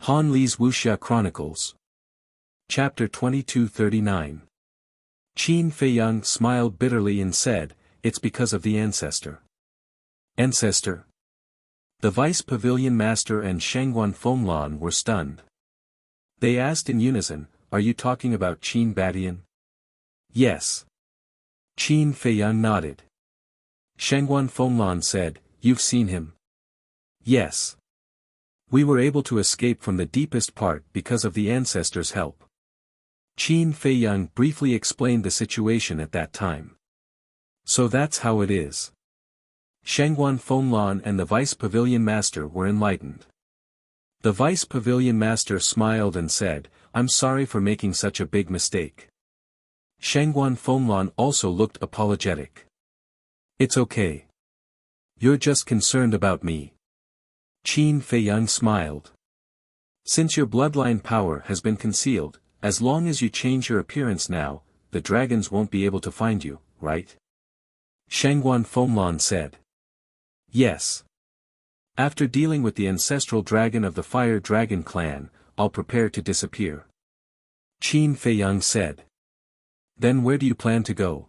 Han Li's Wuxia Chronicles. Chapter 2239. Qin Feiyang smiled bitterly and said, "It's because of the ancestor." Ancestor? The Vice Pavilion Master and Shangguan Fenglan were stunned. They asked in unison, "Are you talking about Qin Badian?" "Yes." Qin Feiyang nodded. Shangguan Fenglan said, "You've seen him?" "Yes. We were able to escape from the deepest part because of the ancestor's help." Qin Feiyang briefly explained the situation at that time. "So that's how it is." Shangguan Fenglan and the Vice Pavilion Master were enlightened. The Vice Pavilion Master smiled and said, "I'm sorry for making such a big mistake." Shangguan Fenglan also looked apologetic. "It's okay. You're just concerned about me." Qin Feiyang smiled. "Since your bloodline power has been concealed, as long as you change your appearance now, the dragons won't be able to find you, right?" Shangguan Fenglan said. "Yes. After dealing with the ancestral dragon of the Fire Dragon clan, I'll prepare to disappear." Qin Feiyang said. "Then where do you plan to go?"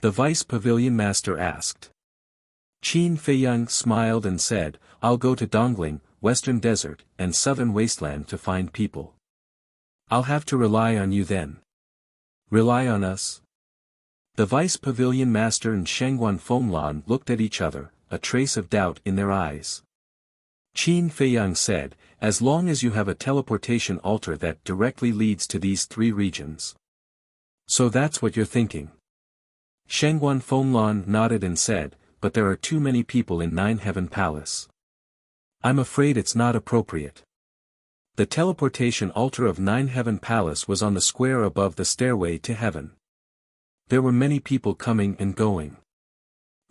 The Vice Pavilion Master asked. Qin Feiyang smiled and said, "I'll go to Dongling, Western Desert, and Southern Wasteland to find people." "I'll have to rely on you then." "Rely on us?" The Vice Pavilion Master and Shangguan Fenglan looked at each other, a trace of doubt in their eyes. Qin Feiyang said, "As long as you have a teleportation altar that directly leads to these three regions." "So that's what you're thinking?" Shangguan Fenglan nodded and said, "But there are too many people in Nine Heaven Palace. I'm afraid it's not appropriate." The teleportation altar of Nine Heaven Palace was on the square above the stairway to heaven. There were many people coming and going.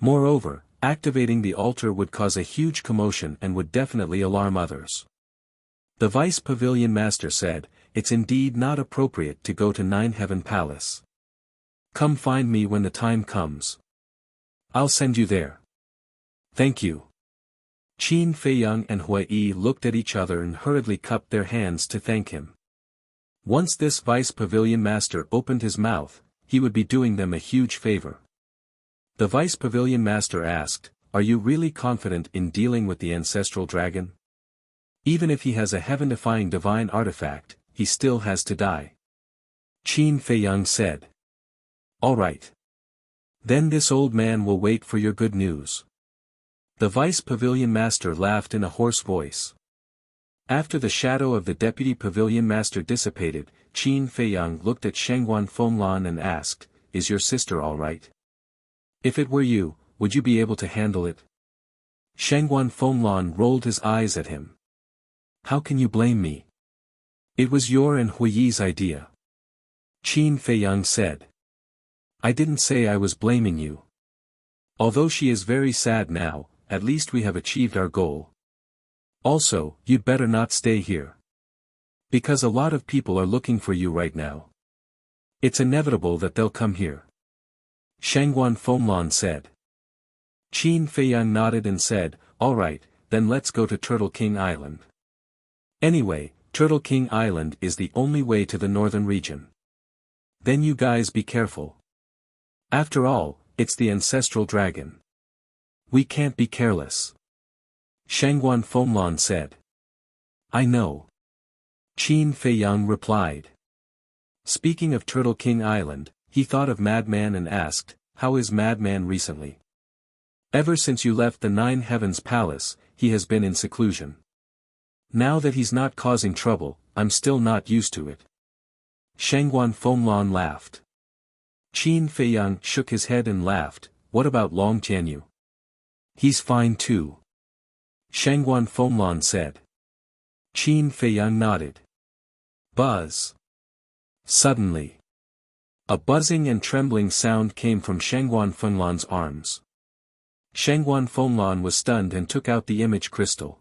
Moreover, activating the altar would cause a huge commotion and would definitely alarm others. The Vice Pavilion Master said, "It's indeed not appropriate to go to Nine Heaven Palace. Come find me when the time comes. I'll send you there." "Thank you." Qin Feiyang and Huai looked at each other and hurriedly cupped their hands to thank him. Once this Vice Pavilion Master opened his mouth, he would be doing them a huge favor. The Vice Pavilion Master asked, "Are you really confident in dealing with the ancestral dragon? Even if he has a heaven-defying divine artifact, he still has to die." Qin Feiyang said. "All right. Then this old man will wait for your good news." The Vice Pavilion Master laughed in a hoarse voice. After the shadow of the Deputy Pavilion Master dissipated, Qin Feiyang looked at Shangguan Fenglan and asked, "Is your sister all right? If it were you, would you be able to handle it?" Shangguan Fenglan rolled his eyes at him. "How can you blame me? It was your and Hui's idea." Qin Feiyang said. "I didn't say I was blaming you. Although she is very sad now, at least we have achieved our goal. Also, you'd better not stay here. Because a lot of people are looking for you right now. It's inevitable that they'll come here." Shangguan Fenglan said. Qin Feiyang nodded and said, "All right, then let's go to Turtle King Island. Anyway, Turtle King Island is the only way to the northern region. Then you guys be careful. After all, it's the ancestral dragon. We can't be careless." Shangguan Fenglan said. "I know." Qin Feiyang replied. Speaking of Turtle King Island, he thought of Madman and asked, "How is Madman recently?" "Ever since you left the Nine Heavens Palace, he has been in seclusion. Now that he's not causing trouble, I'm still not used to it." Shangguan Fenglan laughed. Qin Feiyang shook his head and laughed, "What about Long Tianyu?" "He's fine too." Shangguan Fenglan said. Qin Feiyang nodded. Buzz. Suddenly, a buzzing and trembling sound came from Shangguan Fenglan's arms. Shangguan Fenglan was stunned and took out the image crystal.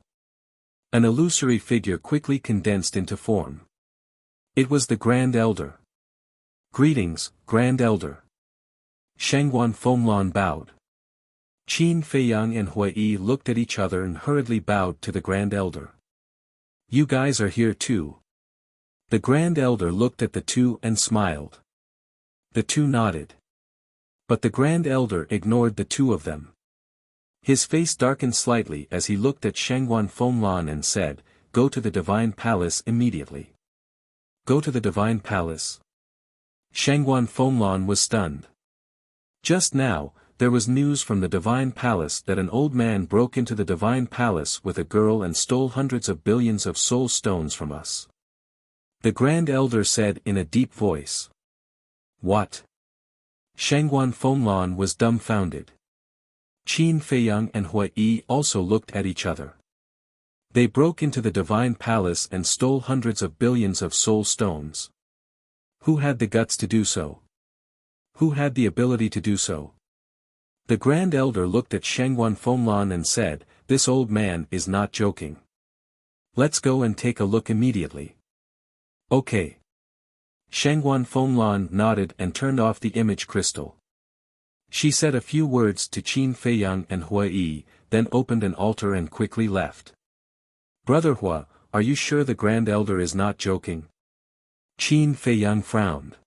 An illusory figure quickly condensed into form. It was the Grand Elder. "Greetings, Grand Elder." Shangguan Fenglan bowed. Qin Feiyang and Huai looked at each other and hurriedly bowed to the Grand Elder. You guys are here too. The Grand Elder looked at the two and smiled. The two nodded. But the Grand Elder ignored the two of them. His face darkened slightly as he looked at Shangguan Fenglan and said, "Go to the Divine Palace immediately." Go to the Divine Palace? Shangguan Fenglan was stunned. Just now, there was news from the Divine Palace that an old man broke into the Divine Palace with a girl and stole hundreds of billions of soul stones from us. The Grand Elder said in a deep voice. What? Shangguan Fenglan was dumbfounded. Qin Feiyang and Hua Yi also looked at each other. They broke into the Divine Palace and stole hundreds of billions of soul stones. Who had the guts to do so? Who had the ability to do so? The Grand Elder looked at Shangguan Fenglan and said, "This old man is not joking. Let's go and take a look immediately." Okay. Shangguan Fenglan nodded and turned off the image crystal. She said a few words to Qin Feiyang and Hua Yi, then opened an altar and quickly left. "Brother Hua, are you sure the Grand Elder is not joking?" Qin Feiyang frowned.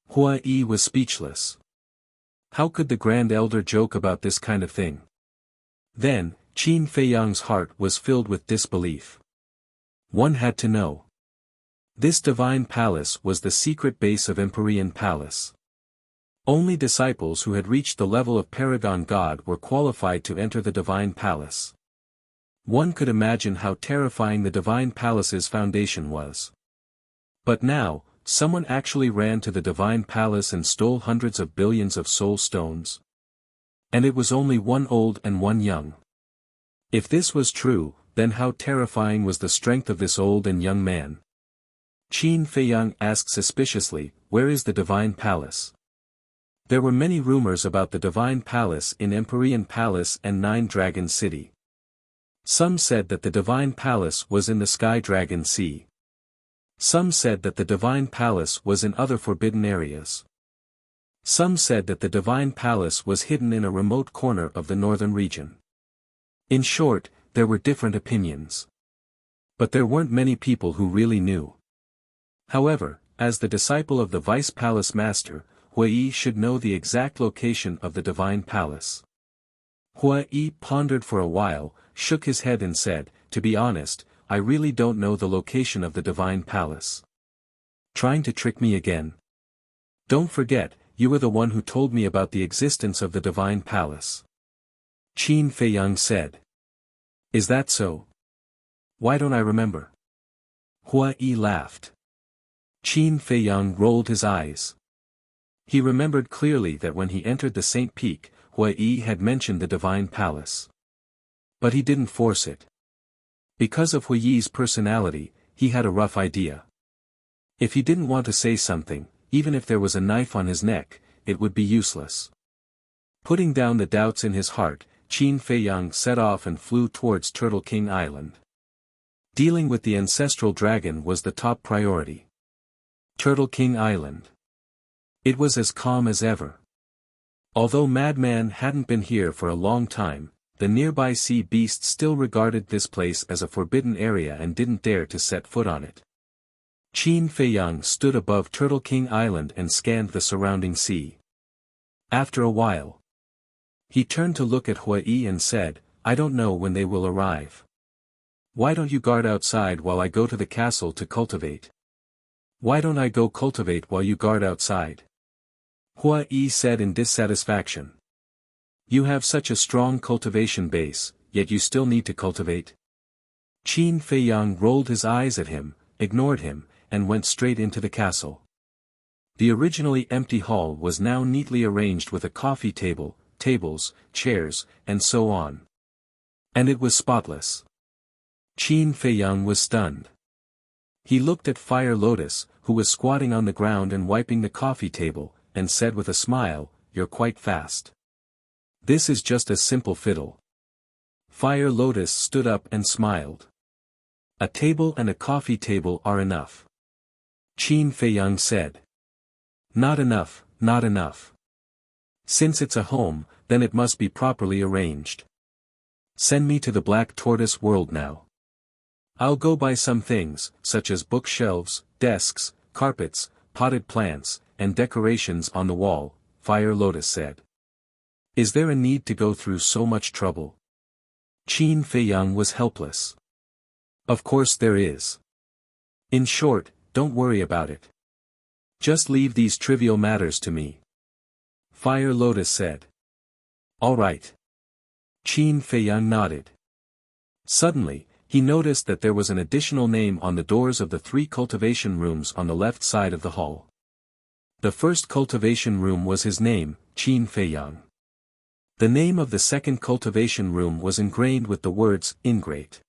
Hua Yi was speechless. How could the Grand Elder joke about this kind of thing? Then, Qin Feiyang's heart was filled with disbelief. One had to know. This Divine Palace was the secret base of Empyrean Palace. Only disciples who had reached the level of Paragon God were qualified to enter the Divine Palace. One could imagine how terrifying the Divine Palace's foundation was. But now, someone actually ran to the Divine Palace and stole hundreds of billions of soul stones. And it was only one old and one young. If this was true, then how terrifying was the strength of this old and young man? Qin Feiyang asked suspiciously, "Where is the Divine Palace?" There were many rumors about the Divine Palace in Empyrean Palace and Nine Dragon City. Some said that the Divine Palace was in the Sky Dragon Sea. Some said that the Divine Palace was in other forbidden areas. Some said that the Divine Palace was hidden in a remote corner of the northern region. In short, there were different opinions. But there weren't many people who really knew. However, as the disciple of the Vice Palace Master, Hua Yi should know the exact location of the Divine Palace. Hua Yi pondered for a while, shook his head and said, "To be honest, I really don't know the location of the Divine Palace." Trying to trick me again? Don't forget, you were the one who told me about the existence of the Divine Palace. Qin Feiyang said. Is that so? Why don't I remember? Hua Yi laughed. Qin Feiyang rolled his eyes. He remembered clearly that when he entered the Saint Peak, Hua Yi had mentioned the Divine Palace. But he didn't force it. Because of Hua Yi's personality, he had a rough idea. If he didn't want to say something, even if there was a knife on his neck, it would be useless. Putting down the doubts in his heart, Qin Feiyang set off and flew towards Turtle King Island. Dealing with the ancestral dragon was the top priority. Turtle King Island. It was as calm as ever. Although Madman hadn't been here for a long time, the nearby sea beast still regarded this place as a forbidden area and didn't dare to set foot on it. Qin Feiyang stood above Turtle King Island and scanned the surrounding sea. After a while, he turned to look at Hua Yi and said, "I don't know when they will arrive. Why don't you guard outside while I go to the castle to cultivate?" "Why don't I go cultivate while you guard outside?" Hua Yi said in dissatisfaction. "You have such a strong cultivation base, yet you still need to cultivate." Qin Feiyang rolled his eyes at him, ignored him, and went straight into the castle. The originally empty hall was now neatly arranged with a coffee table, tables, chairs, and so on. And it was spotless. Qin Feiyang was stunned. He looked at Fire Lotus, who was squatting on the ground and wiping the coffee table, and said with a smile, "You're quite fast. This is just a simple fiddle." Fire Lotus stood up and smiled. "A table and a coffee table are enough." Qin Feiyang said. "Not enough, not enough. Since it's a home, then it must be properly arranged. Send me to the Black Tortoise world now. I'll go buy some things, such as bookshelves, desks, carpets, potted plants, and decorations on the wall, Fire Lotus said. Is there a need to go through so much trouble? Qin Feiyang was helpless. Of course there is. In short, don't worry about it. Just leave these trivial matters to me. Fire Lotus said. All right. Qin Feiyang nodded. Suddenly, he noticed that there was an additional name on the doors of the 3 cultivation rooms on the left side of the hall. The first cultivation room was his name, Qin Feiyang. The name of the second cultivation room was ingrained with the words, Ingrate.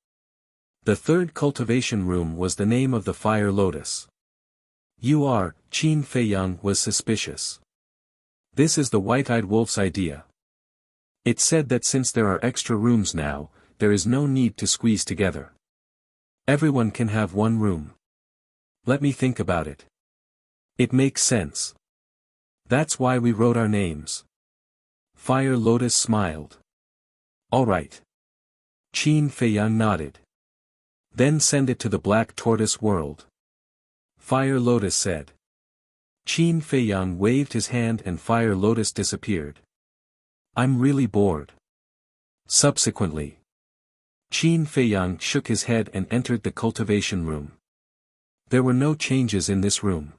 The third cultivation room was the name of the Fire Lotus. Qin Feiyang was suspicious. This is the white-eyed wolf's idea. It said that since there are extra rooms now, there is no need to squeeze together. Everyone can have one room. Let me think about it. It makes sense. That's why we wrote our names. Fire Lotus smiled. All right. Qin Feiyang nodded. Then send it to the Black Tortoise world. Fire Lotus said. Qin Feiyang waved his hand and Fire Lotus disappeared. I'm really bored. Subsequently, Qin Feiyang shook his head and entered the cultivation room. There were no changes in this room.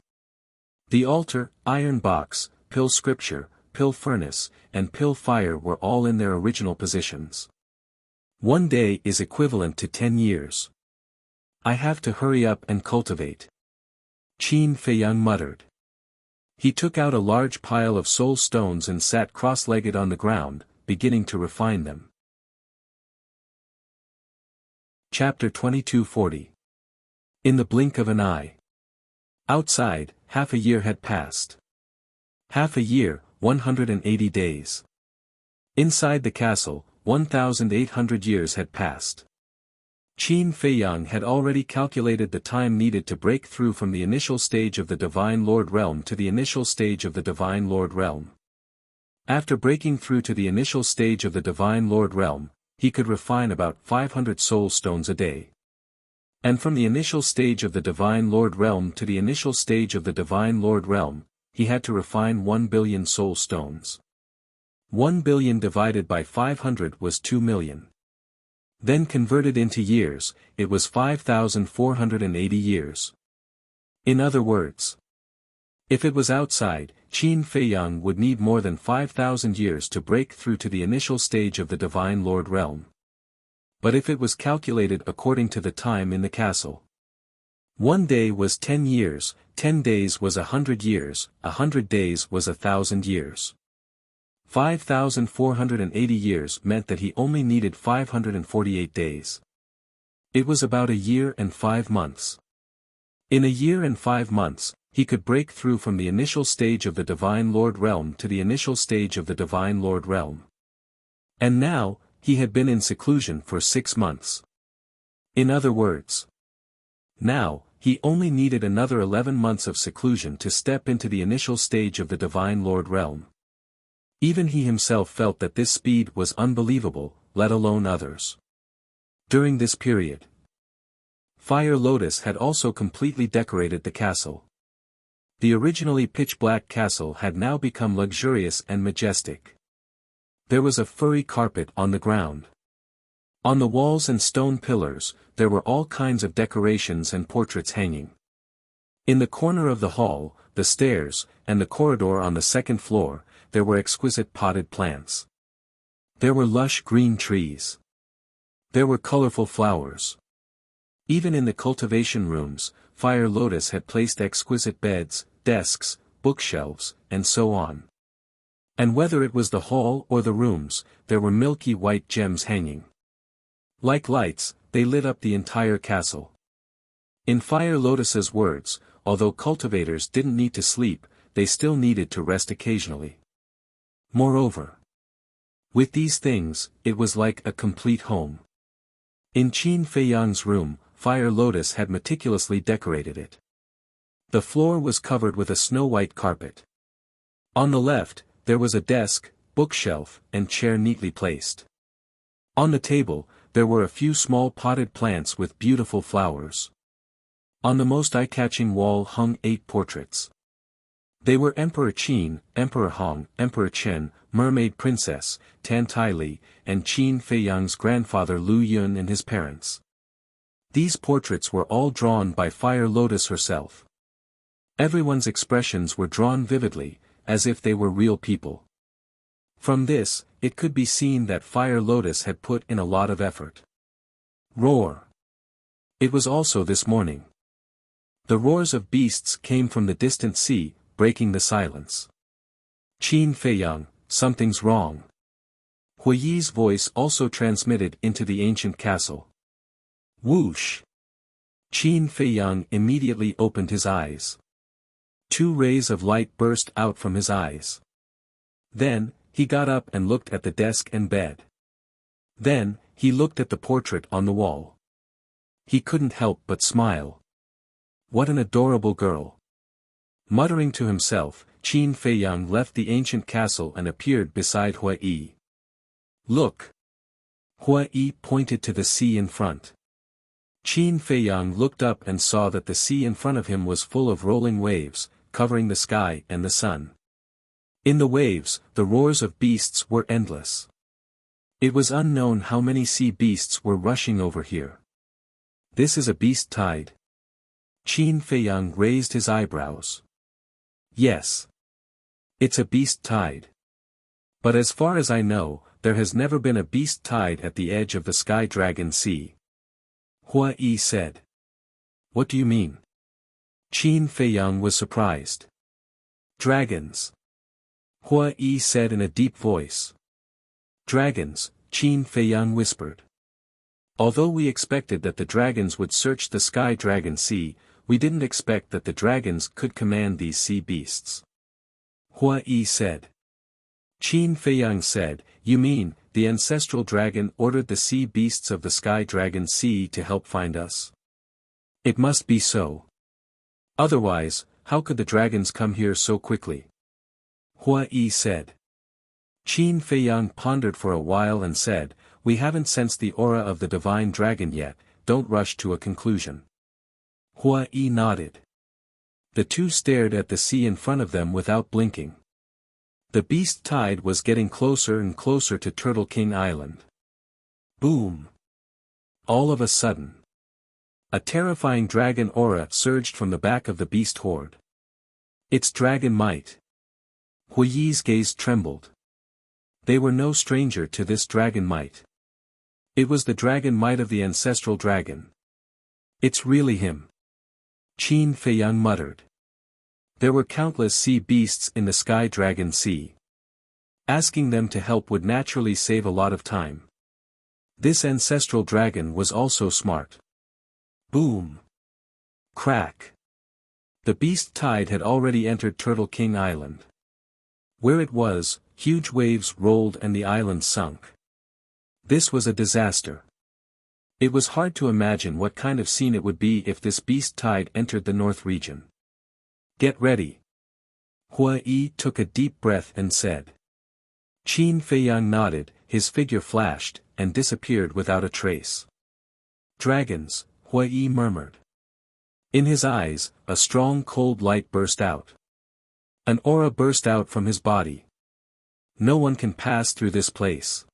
The altar, iron box, pill scripture, pill furnace, and pill fire were all in their original positions. 1 day is equivalent to 10 years. I have to hurry up and cultivate. Qin Feiyang muttered. He took out a large pile of soul stones and sat cross-legged on the ground, beginning to refine them. Chapter 2240. In the blink of an eye. Outside, half a year had passed. Half a year, 180 days. Inside the castle, 1,800 years had passed. Qin Feiyang had already calculated the time needed to break through from the initial stage of the Divine Lord Realm to the initial stage of the Divine Lord Realm. After breaking through to the initial stage of the Divine Lord Realm, he could refine about 500 soul stones a day. And from the initial stage of the Divine Lord Realm to the initial stage of the Divine Lord Realm, he had to refine 1 billion soul stones. 1 billion divided by 500 was 2 million. Then converted into years, it was 5,480 years. In other words, if it was outside, Qin Feiyang would need more than 5,000 years to break through to the initial stage of the Divine Lord Realm. But if it was calculated according to the time in the castle, 1 day was 10 years, 10 days was 100 years, 100 days was 1,000 years. 5,480 years meant that he only needed 548 days. It was about a year and 5 months. In a year and 5 months, he could break through from the initial stage of the Divine Lord Realm to the initial stage of the Divine Lord Realm. And now, he had been in seclusion for 6 months. In other words, now, he only needed another 11 months of seclusion to step into the initial stage of the Divine Lord Realm. Even he himself felt that this speed was unbelievable, let alone others. During this period, Fire Lotus had also completely decorated the castle. The originally pitch-black castle had now become luxurious and majestic. There was a furry carpet on the ground. On the walls and stone pillars, there were all kinds of decorations and portraits hanging. In the corner of the hall, the stairs, and the corridor on the second floor, there were exquisite potted plants. There were lush green trees. There were colorful flowers. Even in the cultivation rooms, Fire Lotus had placed exquisite beds, desks, bookshelves, and so on. And whether it was the hall or the rooms, there were milky white gems hanging. Like lights, they lit up the entire castle. In Fire Lotus's words, although cultivators didn't need to sleep, they still needed to rest occasionally. Moreover, with these things, it was like a complete home. In Qin Feiyang's room, Fire Lotus had meticulously decorated it. The floor was covered with a snow-white carpet. On the left, there was a desk, bookshelf, and chair neatly placed. On the table, there were a few small potted plants with beautiful flowers. On the most eye-catching wall hung 8 portraits. They were Emperor Qin, Emperor Hong, Emperor Chen, Mermaid Princess, Tan Tai Li, and Qin Feiyang's grandfather Lu Yun and his parents. These portraits were all drawn by Fire Lotus herself. Everyone's expressions were drawn vividly, as if they were real people. From this, it could be seen that Fire Lotus had put in a lot of effort. Roar. It was also this morning. The roars of beasts came from the distant sea, breaking the silence. Qin Feiyang, something's wrong. Huiyi's voice also transmitted into the ancient castle. Whoosh! Qin Feiyang immediately opened his eyes. 2 rays of light burst out from his eyes. Then, he got up and looked at the desk and bed. Then, he looked at the portrait on the wall. He couldn't help but smile. What an adorable girl. Muttering to himself, Qin Feiyang left the ancient castle and appeared beside Huiyi. Look! Huiyi pointed to the sea in front. Qin Feiyang looked up and saw that the sea in front of him was full of rolling waves, covering the sky and the sun. In the waves, the roars of beasts were endless. It was unknown how many sea beasts were rushing over here. This is a beast tide. Qin Feiyang raised his eyebrows. Yes. It's a beast tide. But as far as I know, there has never been a beast tide at the edge of the Sky Dragon Sea. Huiyi said. What do you mean? Qin Feiyang was surprised. Dragons. Huiyi said in a deep voice. Dragons, Qin Feiyang whispered. Although we expected that the dragons would search the Sky Dragon Sea, we didn't expect that the dragons could command these sea beasts. Huiyi said. Qin Feiyang said, you mean, the ancestral dragon ordered the sea beasts of the Sky Dragon Sea to help find us? It must be so. Otherwise, how could the dragons come here so quickly? Huiyi said. Qin Feiyang pondered for a while and said, we haven't sensed the aura of the divine dragon yet, don't rush to a conclusion. Huiyi nodded. The two stared at the sea in front of them without blinking. The beast tide was getting closer and closer to Turtle King Island. Boom! All of a sudden, a terrifying dragon aura surged from the back of the beast horde. It's dragon might. Huiyi's gaze trembled. They were no stranger to this dragon might. It was the dragon might of the ancestral dragon. It's really him. Qin Feiyang muttered. There were countless sea beasts in the Sky Dragon Sea. Asking them to help would naturally save a lot of time. This ancestral dragon was also smart. Boom! Crack! The beast tide had already entered Turtle King Island. Where it was, huge waves rolled and the island sunk. This was a disaster. It was hard to imagine what kind of scene it would be if this beast tide entered the north region. Get ready. Huiyi took a deep breath and said. Qin Feiyang nodded, his figure flashed, and disappeared without a trace. Dragons, Huiyi murmured. In his eyes, a strong cold light burst out. An aura burst out from his body. No one can pass through this place.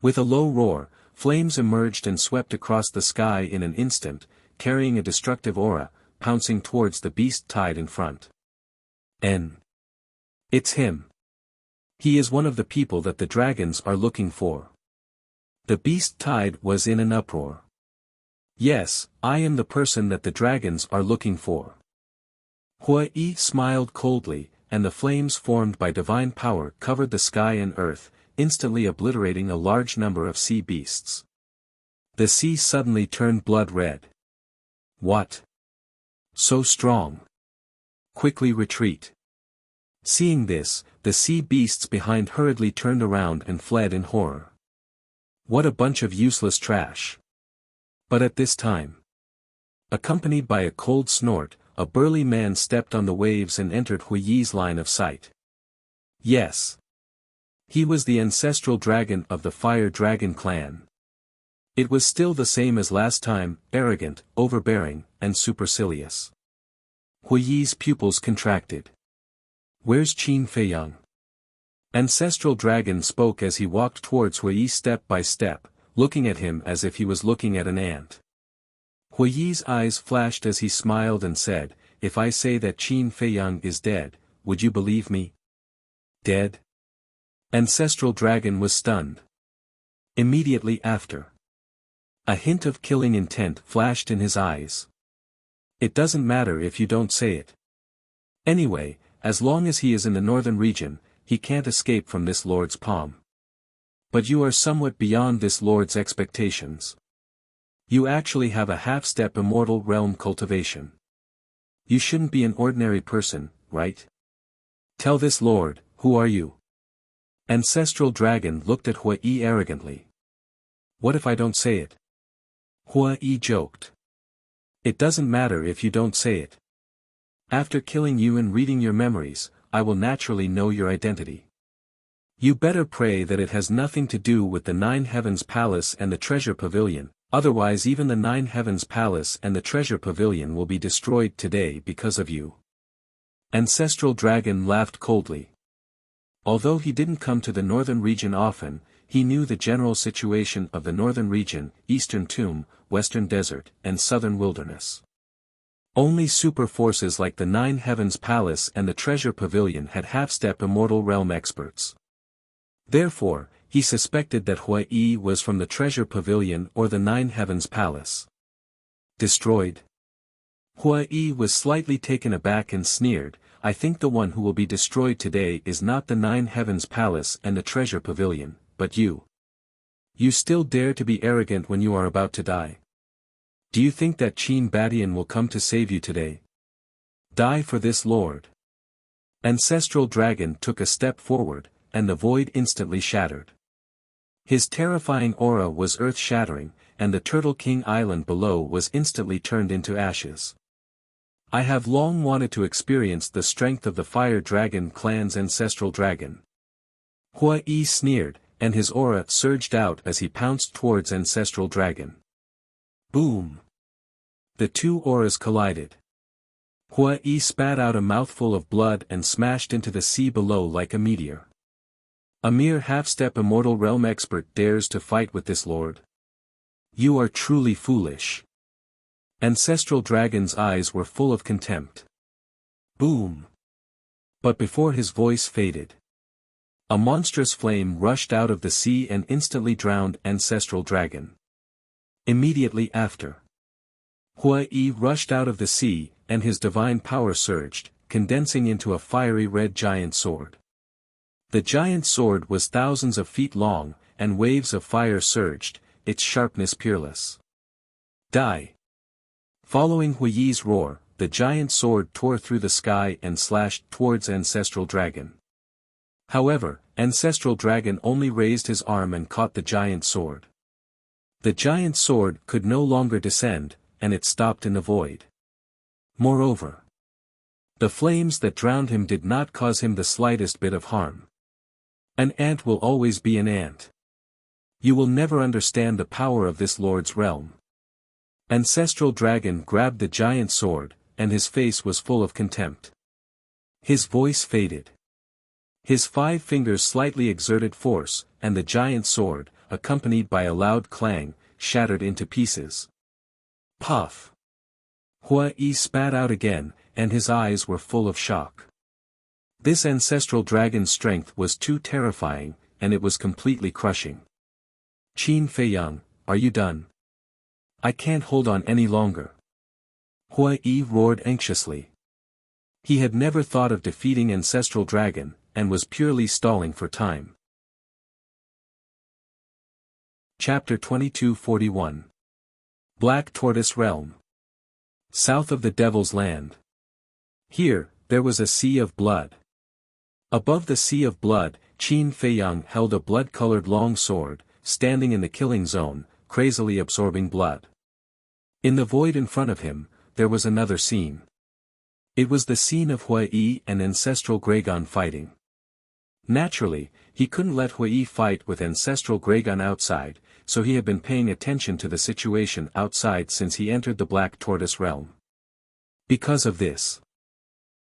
With a low roar, flames emerged and swept across the sky in an instant, carrying a destructive aura, pouncing towards the beast tide in front. It's him. He is one of the people that the dragons are looking for. The beast tide was in an uproar. Yes, I am the person that the dragons are looking for. Huiyi smiled coldly, and the flames formed by divine power covered the sky and earth, instantly obliterating a large number of sea beasts. The sea suddenly turned blood red. What? So strong. Quickly retreat. Seeing this, the sea beasts behind hurriedly turned around and fled in horror. What a bunch of useless trash. But at this time, accompanied by a cold snort, a burly man stepped on the waves and entered Huiyi's line of sight. Yes. He was the ancestral dragon of the Fire Dragon clan. It was still the same as last time, arrogant, overbearing, and supercilious. Hui Yi's pupils contracted. Where's Qin Feiyang? Ancestral Dragon spoke as he walked towards Hui Yi step by step, looking at him as if he was looking at an ant. Hui Yi's eyes flashed as he smiled and said, "If I say that Qin Feiyang is dead, would you believe me?" Dead? Ancestral Dragon was stunned. Immediately after, a hint of killing intent flashed in his eyes. "It doesn't matter if you don't say it. Anyway, as long as he is in the northern region, he can't escape from this lord's palm. But you are somewhat beyond this lord's expectations. You actually have a half-step immortal realm cultivation. You shouldn't be an ordinary person, right? Tell this lord, who are you?" Ancestral Dragon looked at Hui Yi arrogantly. "What if I don't say it?" Hui Yi joked. "It doesn't matter if you don't say it. After killing you and reading your memories, I will naturally know your identity. You better pray that it has nothing to do with the Nine Heavens Palace and the Treasure Pavilion, otherwise even the Nine Heavens Palace and the Treasure Pavilion will be destroyed today because of you." Ancestral Dragon laughed coldly. Although he didn't come to the northern region often, he knew the general situation of the northern region, eastern tomb, western desert, and southern wilderness. Only super forces like the Nine Heavens Palace and the Treasure Pavilion had half-step immortal realm experts. Therefore, he suspected that Hui Yi was from the Treasure Pavilion or the Nine Heavens Palace. Destroyed? Hui Yi was slightly taken aback and sneered, "I think the one who will be destroyed today is not the Nine Heavens Palace and the Treasure Pavilion, but you. You still dare to be arrogant when you are about to die? Do you think that Qin Badian will come to save you today? Die for this lord." Ancestral Dragon took a step forward, and the void instantly shattered. His terrifying aura was earth-shattering, and the Turtle King Island below was instantly turned into ashes. "I have long wanted to experience the strength of the Fire Dragon clan's Ancestral Dragon." Hui Yi sneered, and his aura surged out as he pounced towards Ancestral Dragon. Boom! The two auras collided. Hui Yi spat out a mouthful of blood and smashed into the sea below like a meteor. A mere half-step immortal realm expert dares to fight with this lord? You are truly foolish. Ancestral Dragon's eyes were full of contempt. Boom! But before his voice faded, a monstrous flame rushed out of the sea and instantly drowned Ancestral Dragon. Immediately after, Hui Yi rushed out of the sea, and his divine power surged, condensing into a fiery red giant sword. The giant sword was thousands of feet long, and waves of fire surged, its sharpness peerless. Die! Following Hui Yi's roar, the giant sword tore through the sky and slashed towards Ancestral Dragon. However, Ancestral Dragon only raised his arm and caught the giant sword. The giant sword could no longer descend, and it stopped in the void. Moreover, the flames that drowned him did not cause him the slightest bit of harm. An ant will always be an ant. You will never understand the power of this lord's realm. Ancestral Dragon grabbed the giant sword, and his face was full of contempt. His voice faded. His 5 fingers slightly exerted force, and the giant sword, accompanied by a loud clang, shattered into pieces. Puff! Hui Yi spat out again, and his eyes were full of shock. This Ancestral Dragon's strength was too terrifying, and it was completely crushing. Qin Feiyang, are you done? I can't hold on any longer. Hui Yi roared anxiously. He had never thought of defeating Ancestral Dragon, and was purely stalling for time. Chapter 2241. Black Tortoise Realm. South of the Devil's Land. Here, there was a sea of blood. Above the sea of blood, Qin Feiyang held a blood-colored long sword, standing in the killing zone, crazily absorbing blood. In the void in front of him, there was another scene. It was the scene of Hui Yi and Ancestral Dragon fighting. Naturally, he couldn't let Hui Yi fight with Ancestral Dragon outside, so he had been paying attention to the situation outside since he entered the Black Tortoise realm. Because of this,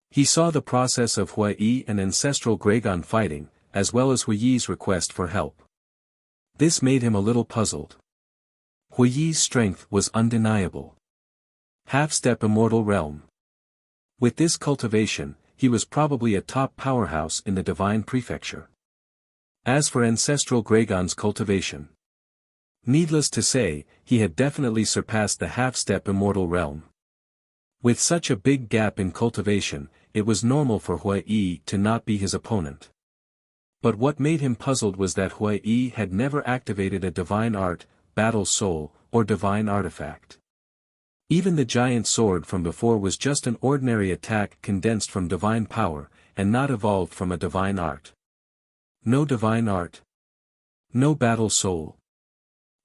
he saw the process of Hua Yi and Ancestral Gragon fighting, as well as Hua Yi's request for help. This made him a little puzzled. Hua Yi's strength was undeniable. Half-step immortal realm. With this cultivation, he was probably a top powerhouse in the Divine Prefecture. As for Ancestral Gragon's cultivation, needless to say, he had definitely surpassed the half-step immortal realm. With such a big gap in cultivation, it was normal for Hua Yi to not be his opponent. But what made him puzzled was that Hua Yi had never activated a divine art, battle soul, or divine artifact. Even the giant sword from before was just an ordinary attack condensed from divine power, and not evolved from a divine art. No divine art. No battle soul.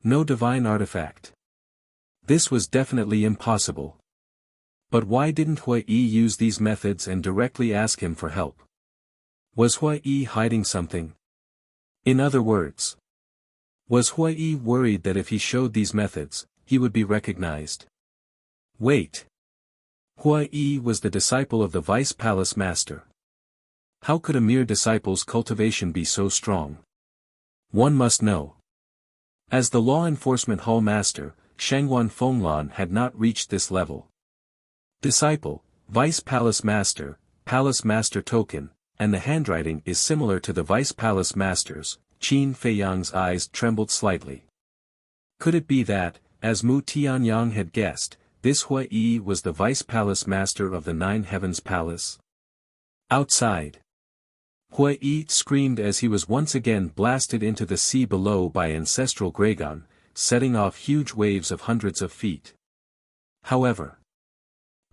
No divine artifact. This was definitely impossible. But why didn't Hua Yi use these methods and directly ask him for help? Was Hua Yi hiding something? In other words, was Hua Yi worried that if he showed these methods, he would be recognized? Wait. Hua Yi was the disciple of the Vice Palace Master. How could a mere disciple's cultivation be so strong? One must know. As the Law Enforcement Hall Master, Shangguan Fenglan had not reached this level. Disciple, Vice Palace Master token, and the handwriting is similar to the Vice Palace Master's. Qin Feiyang's eyes trembled slightly. Could it be that, as Mu Tianyang had guessed, this Hua Yi was the Vice Palace Master of the Nine Heavens Palace? Outside, Hua Yi screamed as he was once again blasted into the sea below by Ancestral Gragon, setting off huge waves of hundreds of feet. However,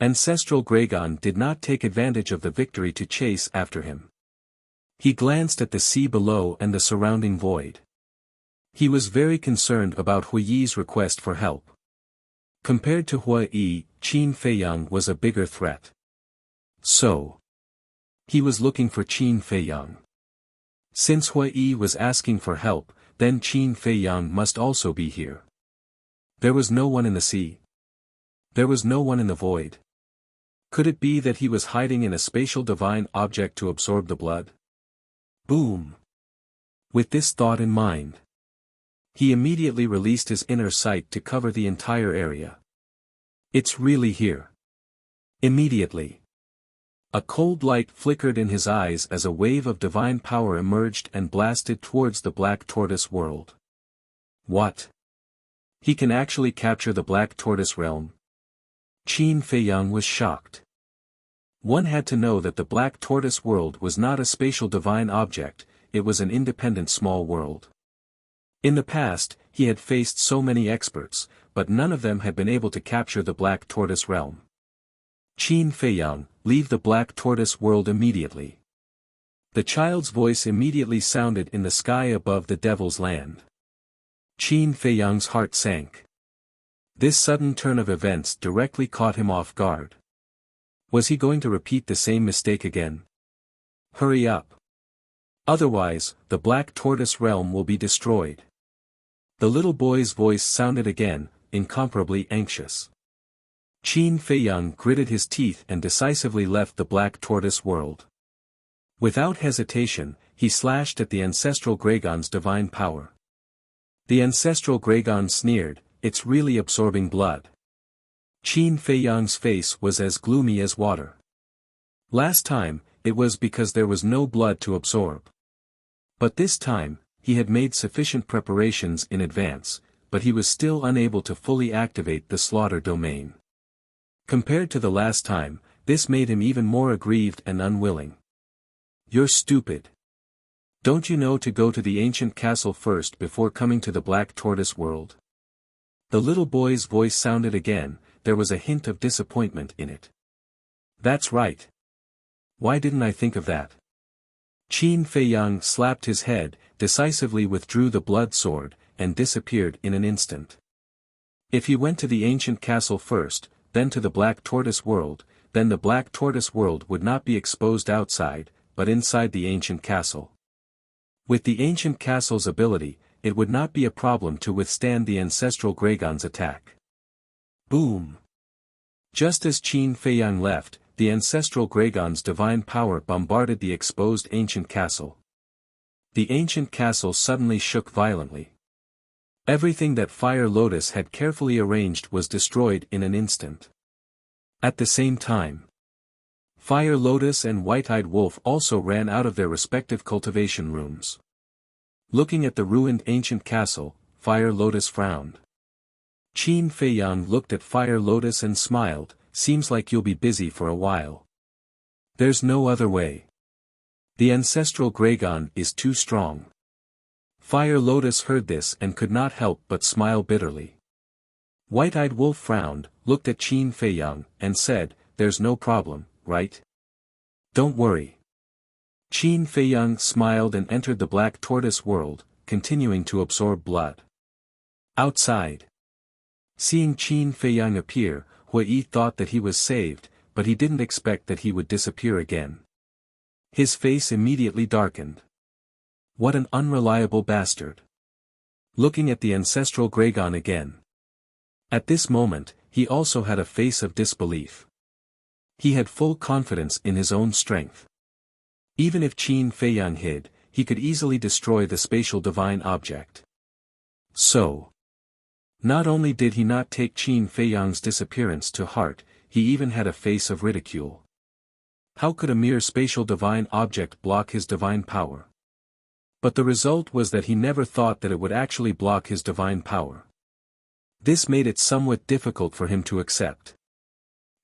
Ancestral Gragon did not take advantage of the victory to chase after him. He glanced at the sea below and the surrounding void. He was very concerned about Hua Yi's request for help. Compared to Hua Yi, Qin Feiyang was a bigger threat. So, he was looking for Qin Feiyang. Since Hua Yi was asking for help, then Qin Feiyang must also be here. There was no one in the sea. There was no one in the void. Could it be that he was hiding in a spatial divine object to absorb the blood? Boom! With this thought in mind, he immediately released his inner sight to cover the entire area. It's really here. Immediately, a cold light flickered in his eyes as a wave of divine power emerged and blasted towards the Black Tortoise world. What? He can actually capture the Black Tortoise realm? Qin Feiyang was shocked. One had to know that the Black Tortoise world was not a spatial divine object, it was an independent small world. In the past, he had faced so many experts, but none of them had been able to capture the Black Tortoise realm. Qin Feiyang, leave the Black Tortoise world immediately. The child's voice immediately sounded in the sky above the Devil's Land. Qin Feiyang's heart sank. This sudden turn of events directly caught him off guard. Was he going to repeat the same mistake again? Hurry up. Otherwise, the Black Tortoise realm will be destroyed. The little boy's voice sounded again, incomparably anxious. Qin Feiyang gritted his teeth and decisively left the Black Tortoise world. Without hesitation, he slashed at the Ancestral Gragon's divine power. The Ancestral Gragon sneered, "It's really absorbing blood." Qin Feiyang's face was as gloomy as water. Last time, it was because there was no blood to absorb. But this time, he had made sufficient preparations in advance, but he was still unable to fully activate the slaughter domain. Compared to the last time, this made him even more aggrieved and unwilling. "You're stupid. Don't you know to go to the ancient castle first before coming to the Black Tortoise world?" The little boy's voice sounded again, there was a hint of disappointment in it. "That's right. Why didn't I think of that?" Qin Feiyang slapped his head, decisively withdrew the blood sword, and disappeared in an instant. If he went to the ancient castle first, then to the Black Tortoise world, then the Black Tortoise world would not be exposed outside, but inside the ancient castle. With the ancient castle's ability, it would not be a problem to withstand the ancestral Greygon's attack. Boom! Just as Qin Feiyang left, the ancestral Greygon's divine power bombarded the exposed ancient castle. The ancient castle suddenly shook violently. Everything that Fire Lotus had carefully arranged was destroyed in an instant. At the same time, Fire Lotus and White-Eyed Wolf also ran out of their respective cultivation rooms. Looking at the ruined ancient castle, Fire Lotus frowned. Qin Feiyang looked at Fire Lotus and smiled, seems like you'll be busy for a while. There's no other way. The ancestral Greygon is too strong. Fire Lotus heard this and could not help but smile bitterly. White-Eyed Wolf frowned, looked at Qin Feiyang, and said, there's no problem, right? Don't worry. Qin Feiyang smiled and entered the Black Tortoise world, continuing to absorb blood. Outside. Seeing Qin Feiyang appear, Hui thought that he was saved, but he didn't expect that he would disappear again. His face immediately darkened. What an unreliable bastard. Looking at the ancestral Greygon again. At this moment, he also had a face of disbelief. He had full confidence in his own strength. Even if Qin Feiyang hid, he could easily destroy the spatial divine object. So, not only did he not take Qin Feiyang's disappearance to heart, he even had a face of ridicule. How could a mere spatial divine object block his divine power? But the result was that he never thought that it would actually block his divine power. This made it somewhat difficult for him to accept.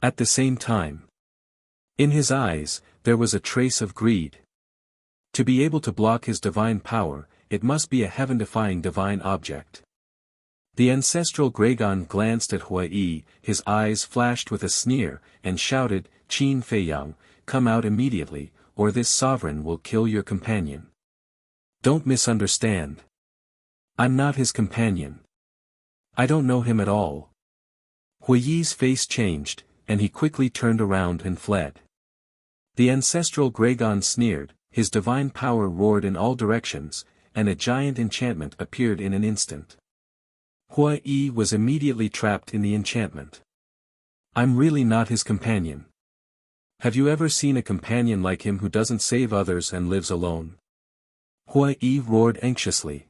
At the same time, in his eyes, there was a trace of greed. To be able to block his divine power, it must be a heaven-defying divine object. The ancestral Greygon glanced at Hui, his eyes flashed with a sneer, and shouted, Qin Feiyang, come out immediately, or this sovereign will kill your companion. Don't misunderstand. I'm not his companion. I don't know him at all. Hui's face changed, and he quickly turned around and fled. The ancestral Greygon sneered, his divine power roared in all directions, and a giant enchantment appeared in an instant. Hui was immediately trapped in the enchantment. I'm really not his companion. Have you ever seen a companion like him who doesn't save others and lives alone? Hui roared anxiously.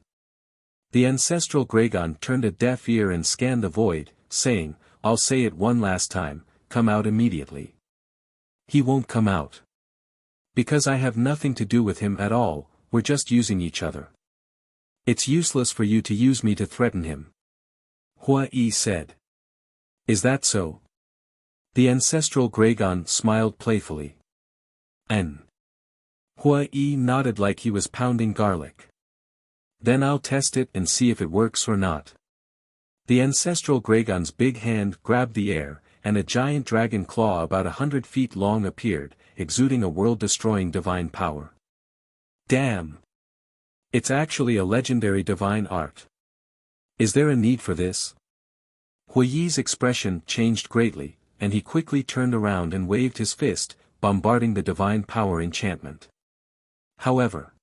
The ancestral Greygon turned a deaf ear and scanned the void, saying, I'll say it one last time, come out immediately. He won't come out. Because I have nothing to do with him at all, we're just using each other. It's useless for you to use me to threaten him. Hui said. Is that so? The ancestral Greygon smiled playfully. Hui nodded like he was pounding garlic. Then I'll test it and see if it works or not. The ancestral Greygon's big hand grabbed the air, and a giant dragon claw about 100 feet long appeared, exuding a world-destroying divine power. Damn! It's actually a legendary divine art. Is there a need for this? Hui's expression changed greatly, and he quickly turned around and waved his fist, bombarding the divine power enchantment. However,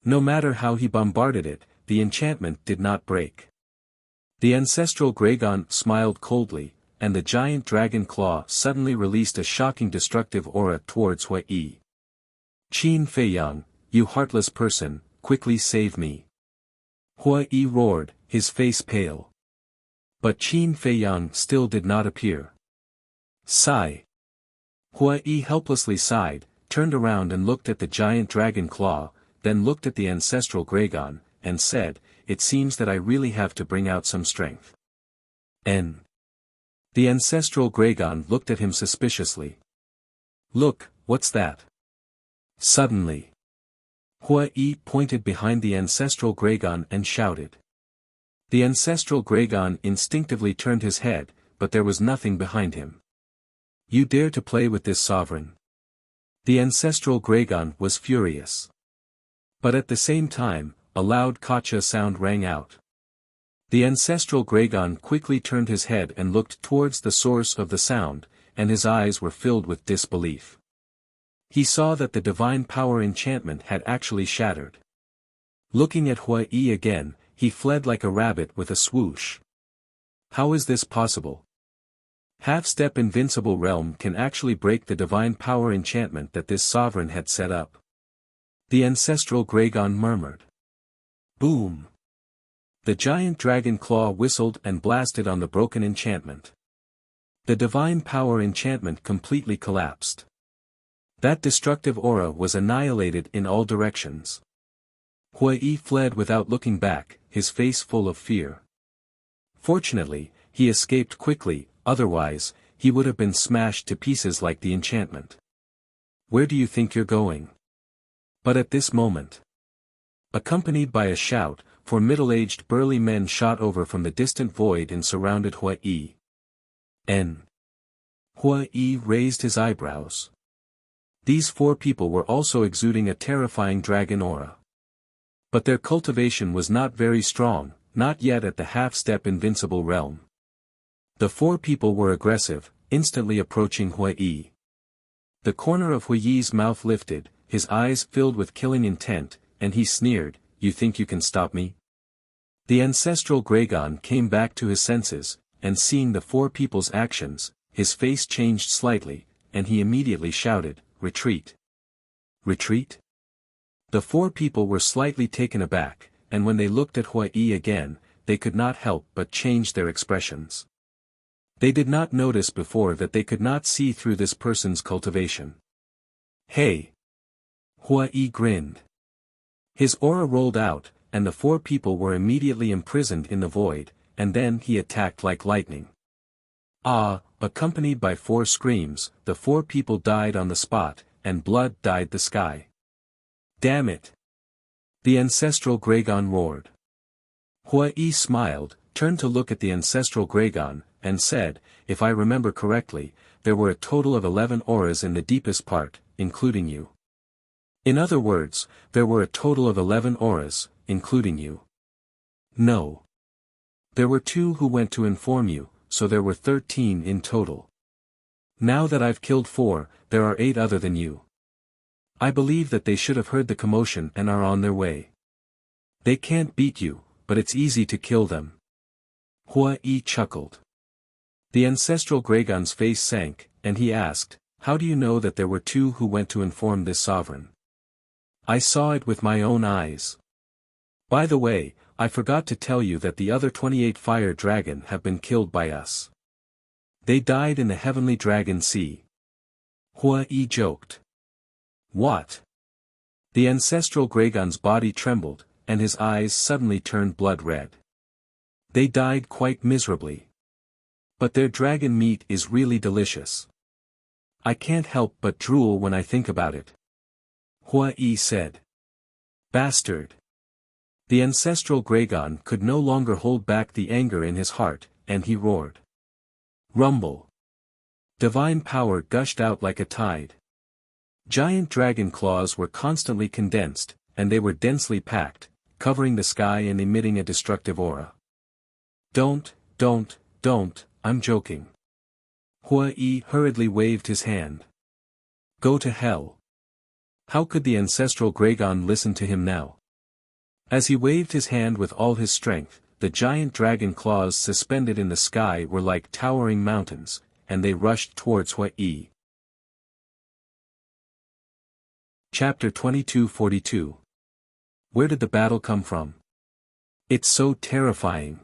no matter how he bombarded it, the enchantment did not break. The ancestral Greygon smiled coldly, and the giant dragon claw suddenly released a shocking destructive aura towards Hui. Qin Feiyang, you heartless person, quickly save me. Hui roared, his face pale. But Qin Feiyang still did not appear. Sigh. Hui helplessly sighed, turned around and looked at the giant dragon claw, then looked at the ancestral Greygon, and said, it seems that I really have to bring out some strength. The ancestral Greygon looked at him suspiciously. Look, what's that? Suddenly, Hui pointed behind the ancestral Greygon and shouted. The ancestral Greygon instinctively turned his head, but there was nothing behind him. You dare to play with this sovereign? The ancestral Greygon was furious. But at the same time, a loud Kacha sound rang out. The ancestral Greygon quickly turned his head and looked towards the source of the sound, and his eyes were filled with disbelief. He saw that the divine power enchantment had actually shattered. Looking at Hua Yi again, he fled like a rabbit with a swoosh. How is this possible? Half-step invincible realm can actually break the divine power enchantment that this sovereign had set up. The ancestral Gragon murmured. Boom! The giant dragon claw whistled and blasted on the broken enchantment. The divine power enchantment completely collapsed. That destructive aura was annihilated in all directions. Hua Yi fled without looking back, his face full of fear. Fortunately, he escaped quickly, otherwise, he would have been smashed to pieces like the enchantment. Where do you think you're going? But at this moment, accompanied by a shout, 4 middle-aged burly men shot over from the distant void and surrounded Hua Yi. Hua Yi raised his eyebrows. These 4 people were also exuding a terrifying dragon aura. But their cultivation was not very strong, not yet at the half-step invincible realm. The 4 people were aggressive, instantly approaching Hua Yi. The corner of Hua Yi's mouth lifted, his eyes filled with killing intent, and he sneered, "You think you can stop me?" The ancestral Gragon came back to his senses, and seeing the 4 people's actions, his face changed slightly, and he immediately shouted, "Retreat! Retreat?" The 4 people were slightly taken aback, and when they looked at Hua Yi again, they could not help but change their expressions. They did not notice before that they could not see through this person's cultivation. "Hey!" Hua Yi grinned. His aura rolled out, and the 4 people were immediately imprisoned in the void, and then he attacked like lightning. Ah! Accompanied by 4 screams, the 4 people died on the spot, and blood dyed the sky. "Damn it!" The ancestral Gragon roared. Hua Yi smiled, turned to look at the ancestral Gragon, and said, "If I remember correctly, there were a total of 11 auras in the deepest part, including you." In other words, there were a total of 11 auras, including you. No. There were 2 who went to inform you, so there were 13 in total. Now that I've killed 4, there are 8 other than you. I believe that they should have heard the commotion and are on their way. They can't beat you, but it's easy to kill them. Hua Yi chuckled. The ancestral Gragon's face sank, and he asked, "How do you know that there were 2 who went to inform this sovereign?" "I saw it with my own eyes. By the way, I forgot to tell you that the other 28 fire dragon have been killed by us. They died in the heavenly dragon sea." Hua Yi joked. "What?" The ancestral Gragon's body trembled, and his eyes suddenly turned blood red. "They died quite miserably. But their dragon meat is really delicious. I can't help but drool when I think about it," Hua Yi said. "Bastard!" The ancestral Gragon could no longer hold back the anger in his heart, and he roared. Rumble! Divine power gushed out like a tide. Giant dragon claws were constantly condensed, and they were densely packed, covering the sky and emitting a destructive aura. Don't, I'm joking." Hua Yi hurriedly waved his hand. "Go to hell." How could the ancestral Gragon listen to him now? As he waved his hand with all his strength, the giant dragon claws suspended in the sky were like towering mountains, and they rushed towards Hua Yi. Chapter 2242. Where did the battle come from? It's so terrifying.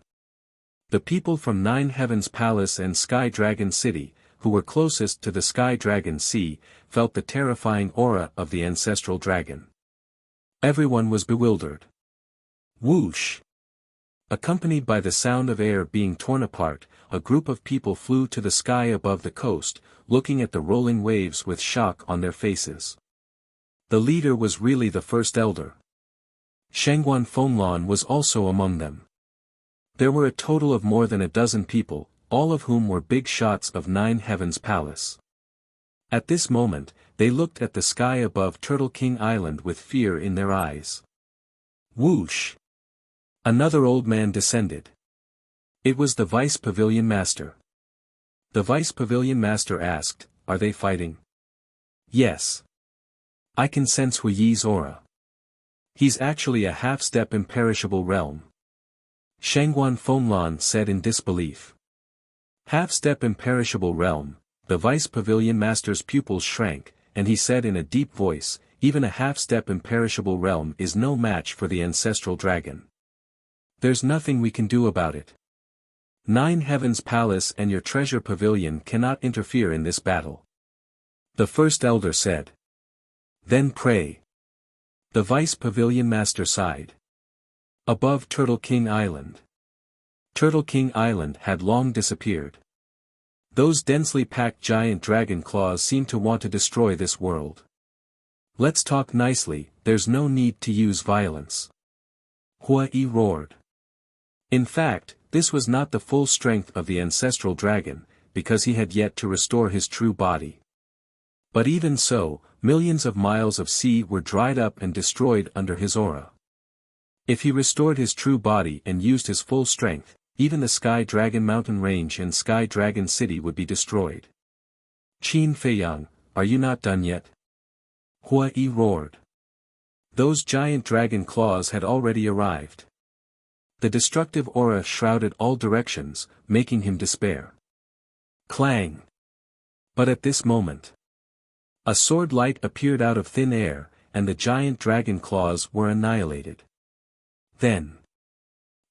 The people from 9 Heavens Palace and Sky Dragon City, who were closest to the Sky Dragon Sea, felt the terrifying aura of the ancestral dragon. Everyone was bewildered. Whoosh! Accompanied by the sound of air being torn apart, a group of people flew to the sky above the coast, looking at the rolling waves with shock on their faces. The leader was really the first elder. Shangguan Fenglan was also among them. There were a total of more than a dozen people, all of whom were big shots of 9 Heavens Palace. At this moment, they looked at the sky above Turtle King Island with fear in their eyes. Whoosh! Another old man descended. It was the Vice Pavilion Master. The Vice Pavilion Master asked, "Are they fighting?" "Yes. I can sense Hua Yi's aura." He's actually a half-step imperishable realm. Shangguan Fenglan said in disbelief. Half-step imperishable realm, the vice pavilion master's pupils shrank, and he said in a deep voice, even a half-step imperishable realm is no match for the ancestral dragon. There's nothing we can do about it. 9 Heavens Palace and your treasure pavilion cannot interfere in this battle. The first elder said. Then pray. The vice pavilion master sighed. Above Turtle King Island. Turtle King Island had long disappeared. Those densely packed giant dragon claws seemed to want to destroy this world. Let's talk nicely, there's no need to use violence. Hua Yi roared. In fact, this was not the full strength of the ancestral dragon, because he had yet to restore his true body. But even so, millions of miles of sea were dried up and destroyed under his aura. If he restored his true body and used his full strength, even the Sky Dragon Mountain Range and Sky Dragon City would be destroyed. Qin Feiyang, are you not done yet? Hua Yi roared. Those giant dragon claws had already arrived. The destructive aura shrouded all directions, making him despair. Clang! But at this moment, a sword light appeared out of thin air, and the giant dragon claws were annihilated. Then,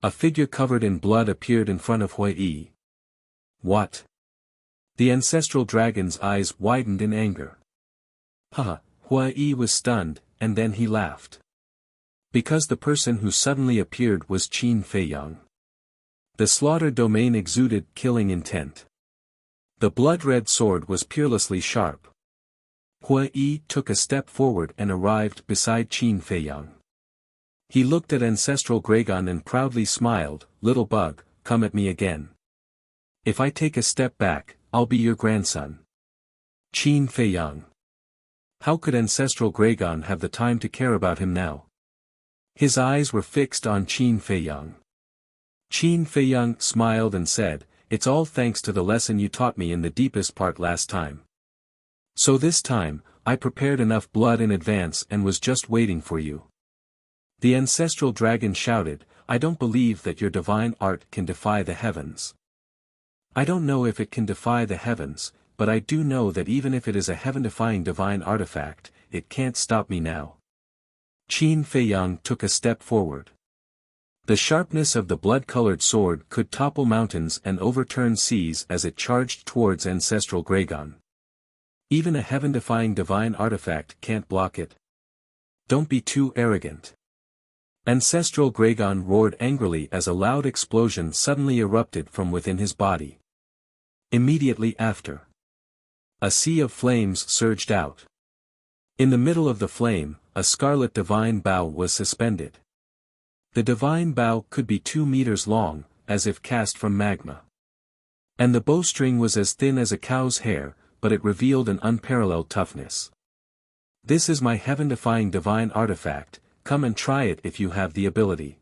a figure covered in blood appeared in front of Hua Yi. What? The ancestral dragon's eyes widened in anger. Haha, Hua Yi was stunned, and then he laughed. Because the person who suddenly appeared was Qin Feiyang. The slaughter domain exuded killing intent. The blood-red sword was peerlessly sharp. Hua Yi took a step forward and arrived beside Qin Feiyang. He looked at Ancestral Gragon and proudly smiled, "Little bug, come at me again. If I take a step back, I'll be your grandson." Qin Feiyang. How could Ancestral Gragon have the time to care about him now? His eyes were fixed on Qin Feiyang. Qin Feiyang smiled and said, "It's all thanks to the lesson you taught me in the deepest part last time. So this time, I prepared enough blood in advance and was just waiting for you." The ancestral dragon shouted, "I don't believe that your divine art can defy the heavens. I don't know if it can defy the heavens, but I do know that even if it is a heaven-defying divine artifact, it can't stop me now." Qin Feiyang took a step forward. The sharpness of the blood-colored sword could topple mountains and overturn seas as it charged towards Ancestral Gragon. Even a heaven-defying divine artifact can't block it. Don't be too arrogant. Ancestral Gragon roared angrily as a loud explosion suddenly erupted from within his body. Immediately after, a sea of flames surged out. In the middle of the flame, a scarlet divine bow was suspended. The divine bow could be 2 meters long, as if cast from magma. And the bowstring was as thin as a cow's hair, but it revealed an unparalleled toughness. "This is my heaven-defying divine artifact, come and try it if you have the ability."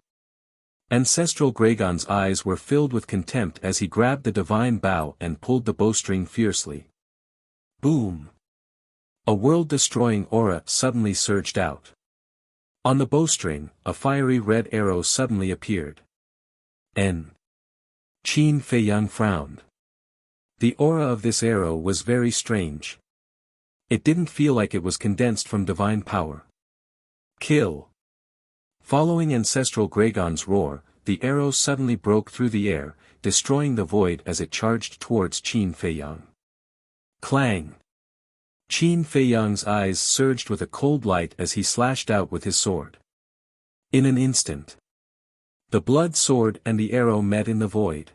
Ancestral Gragon's eyes were filled with contempt as he grabbed the divine bow and pulled the bowstring fiercely. Boom! A world-destroying aura suddenly surged out. On the bowstring, a fiery red arrow suddenly appeared. Qin Feiyang frowned. The aura of this arrow was very strange. It didn't feel like it was condensed from divine power. Kill! Following Ancestral Gragon's roar, the arrow suddenly broke through the air, destroying the void as it charged towards Qin Feiyang. Clang! Qin Feiyang's eyes surged with a cold light as he slashed out with his sword. In an instant, the blood sword and the arrow met in the void.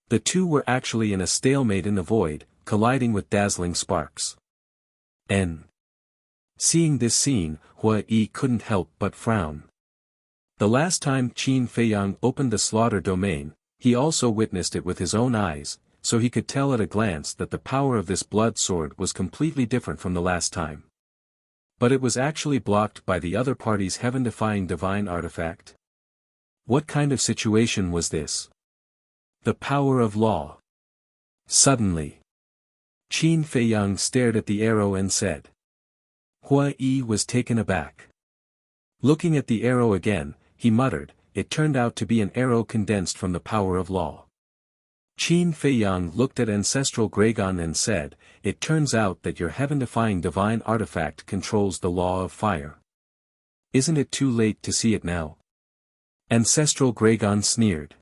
The two were actually in a stalemate in the void, colliding with dazzling sparks. Seeing this scene, Hua Yi couldn't help but frown. The last time Qin Feiyang opened the slaughter domain, he also witnessed it with his own eyes, so he could tell at a glance that the power of this blood sword was completely different from the last time. But it was actually blocked by the other party's heaven-defying divine artifact. What kind of situation was this? The power of law. Suddenly, Qin Feiyang stared at the arrow and said. Hua Yi was taken aback. Looking at the arrow again, he muttered, it turned out to be an arrow condensed from the power of law. Qin Feiyang looked at Ancestral Gragon and said, it turns out that your heaven-defying divine artifact controls the law of fire. Isn't it too late to see it now? Ancestral Gragon sneered.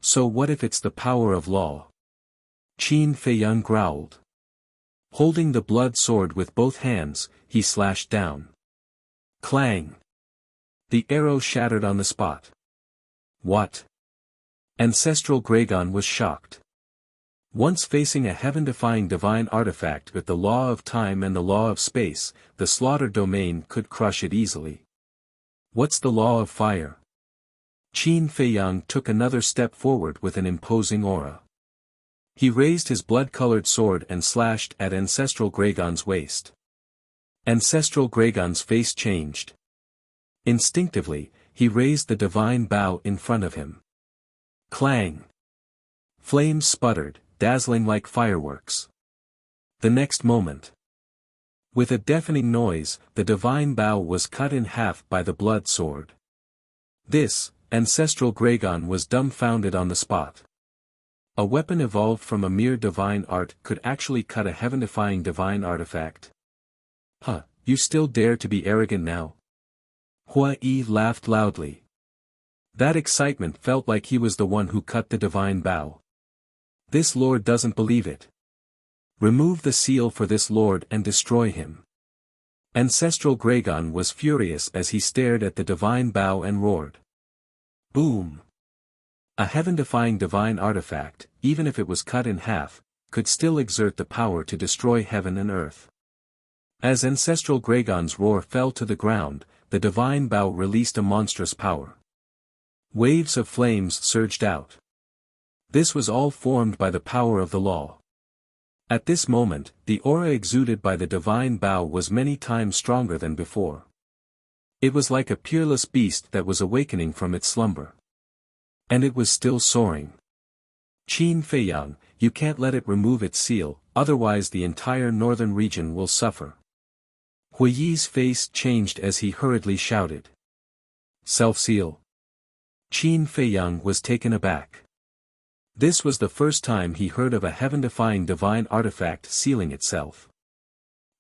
So what if it's the power of law? Qin Feiyang growled. Holding the blood sword with both hands, he slashed down. Clang! The arrow shattered on the spot. What? Ancestral Gragon was shocked. Once facing a heaven-defying divine artifact with the law of time and the law of space, the slaughter domain could crush it easily. What's the law of fire? Qin Feiyang took another step forward with an imposing aura. He raised his blood-colored sword and slashed at Ancestral Gragon's waist. Ancestral Gragon's face changed. Instinctively, he raised the divine bow in front of him. Clang! Flames sputtered, dazzling like fireworks. The next moment, with a deafening noise, the divine bow was cut in half by the blood sword. This, Ancestral Gragon was dumbfounded on the spot. A weapon evolved from a mere divine art could actually cut a heaven-defying divine artifact. Huh, you still dare to be arrogant now? Hua Yi laughed loudly. That excitement felt like he was the one who cut the divine bow. This lord doesn't believe it. Remove the seal for this lord and destroy him. Ancestral Gragon was furious as he stared at the divine bow and roared. Boom! A heaven-defying divine artifact, even if it was cut in half, could still exert the power to destroy heaven and earth. As Ancestral Gragon's roar fell to the ground, the divine bow released a monstrous power. Waves of flames surged out. This was all formed by the power of the law. At this moment, the aura exuded by the divine bow was many times stronger than before. It was like a peerless beast that was awakening from its slumber. And it was still soaring. Qin Feiyang, you can't let it remove its seal, otherwise the entire northern region will suffer. Hui Yi's face changed as he hurriedly shouted. Self-seal. Qin Feiyang was taken aback. This was the first time he heard of a heaven-defying divine artifact sealing itself.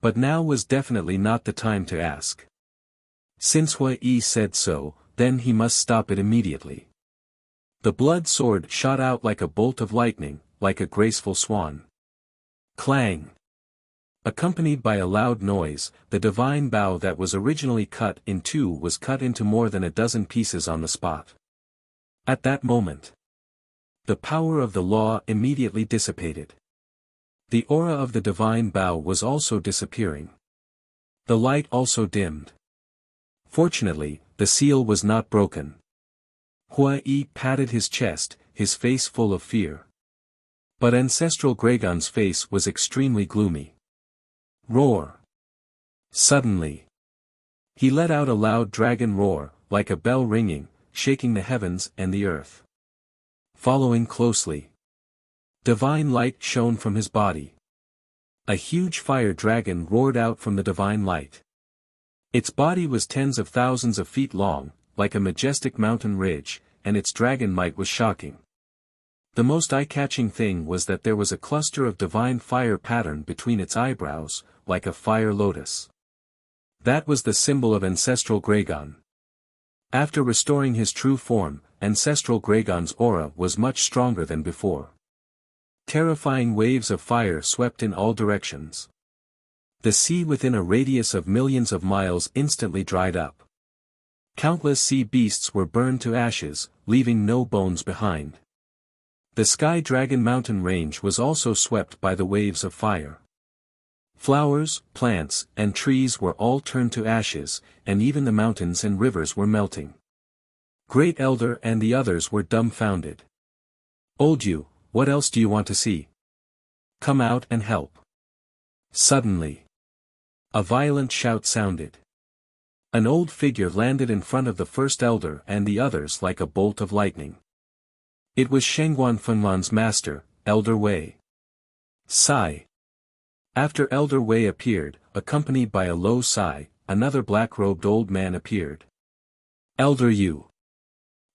But now was definitely not the time to ask. Since Hui Yi said so, then he must stop it immediately. The blood sword shot out like a bolt of lightning, like a graceful swan. Clang! Accompanied by a loud noise, the divine bow that was originally cut in two was cut into more than a dozen pieces on the spot. At that moment, the power of the law immediately dissipated. The aura of the divine bow was also disappearing. The light also dimmed. Fortunately, the seal was not broken. Hua Yi patted his chest, his face full of fear. But Ancestral Gragon's face was extremely gloomy. Roar! Suddenly, he let out a loud dragon roar, like a bell ringing, shaking the heavens and the earth. Following closely, divine light shone from his body. A huge fire dragon roared out from the divine light. Its body was tens of thousands of feet long, like a majestic mountain ridge, and its dragon might was shocking. The most eye-catching thing was that there was a cluster of divine fire pattern between its eyebrows, like a fire lotus. That was the symbol of Ancestral Gragon. After restoring his true form, Ancestral Gragon's aura was much stronger than before. Terrifying waves of fire swept in all directions. The sea within a radius of millions of miles instantly dried up. Countless sea beasts were burned to ashes, leaving no bones behind. The Sky Dragon mountain range was also swept by the waves of fire. Flowers, plants, and trees were all turned to ashes, and even the mountains and rivers were melting. Great Elder and the others were dumbfounded. Old you, what else do you want to see? Come out and help. Suddenly, a violent shout sounded. An old figure landed in front of the first elder and the others like a bolt of lightning. It was Shengguan Fenlan's master, Elder Wei. Sigh. After Elder Wei appeared, accompanied by a low sigh, another black-robed old man appeared. Elder Yu.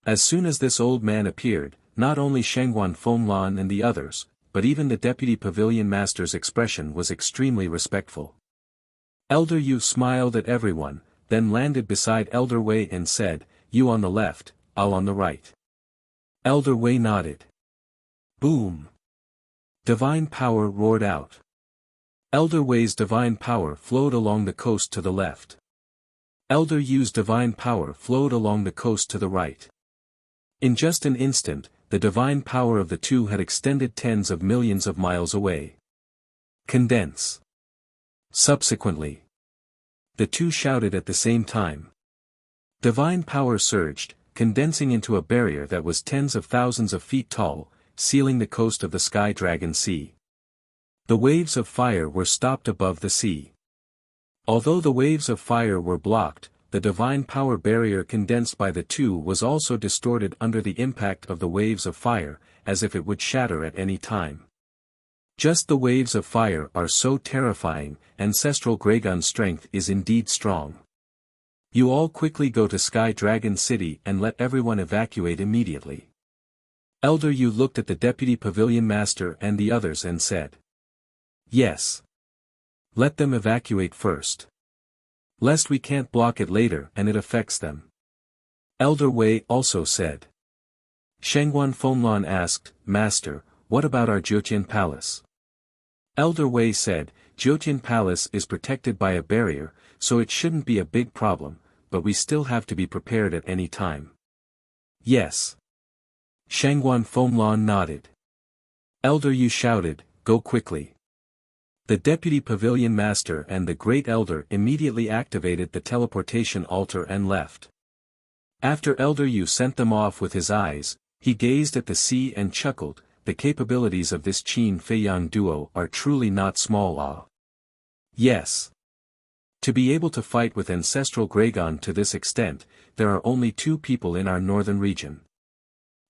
As soon as this old man appeared, not only Shengguan Fenglan and the others, but even the deputy pavilion master's expression was extremely respectful. Elder Yu smiled at everyone, then landed beside Elder Wei and said, "You on the left, I'll on the right." Elder Wei nodded. Boom! Divine power roared out. Elder Wei's divine power flowed along the coast to the left. Elder Yu's divine power flowed along the coast to the right. In just an instant, the divine power of the two had extended tens of millions of miles away. Condense. Subsequently, the two shouted at the same time. Divine power surged, condensing into a barrier that was tens of thousands of feet tall, sealing the coast of the Sky Dragon Sea. The waves of fire were stopped above the sea. Although the waves of fire were blocked, the divine power barrier condensed by the two was also distorted under the impact of the waves of fire, as if it would shatter at any time. Just the waves of fire are so terrifying, ancestral Greygun's strength is indeed strong. You all quickly go to Sky Dragon City and let everyone evacuate immediately. Elder Yu looked at the deputy pavilion master and the others and said. Yes. Let them evacuate first. Lest we can't block it later and it affects them. Elder Wei also said. Shengguan Fenglan asked, Master, what about our Jiutian Palace? Elder Wei said, Jiutian Palace is protected by a barrier, so it shouldn't be a big problem, but we still have to be prepared at any time. Yes. Shengguan Fenglan nodded. Elder Yu shouted, Go quickly. The deputy pavilion master and the great elder immediately activated the teleportation altar and left. After Elder Yu sent them off with his eyes, he gazed at the sea and chuckled. The capabilities of this Qin Feiyang duo are truly not small. Yes. To be able to fight with ancestral Greygun to this extent, there are only two people in our northern region.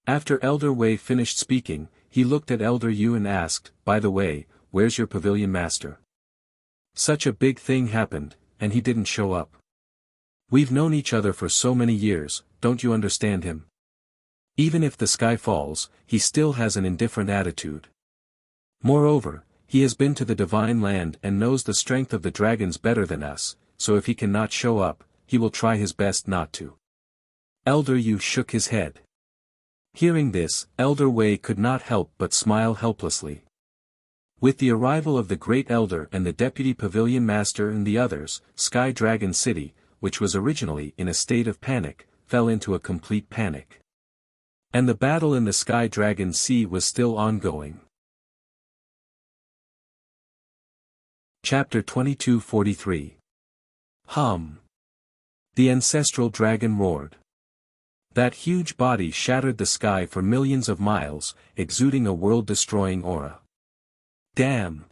After Elder Wei finished speaking, he looked at Elder Yu and asked, By the way, where's your pavilion master? Such a big thing happened, and he didn't show up. We've known each other for so many years, don't you understand him? Even if the sky falls, he still has an indifferent attitude. Moreover, he has been to the divine land and knows the strength of the dragons better than us, so if he cannot show up, he will try his best not to. Elder Yu shook his head. Hearing this, Elder Wei could not help but smile helplessly. With the arrival of the great elder and the deputy pavilion master and the others, Sky Dragon City, which was originally in a state of panic, fell into a complete panic. And the battle in the Sky Dragon Sea was still ongoing. Chapter 2243. Hum. The ancestral dragon roared. That huge body shattered the sky for millions of miles, exuding a world-destroying aura. Damn!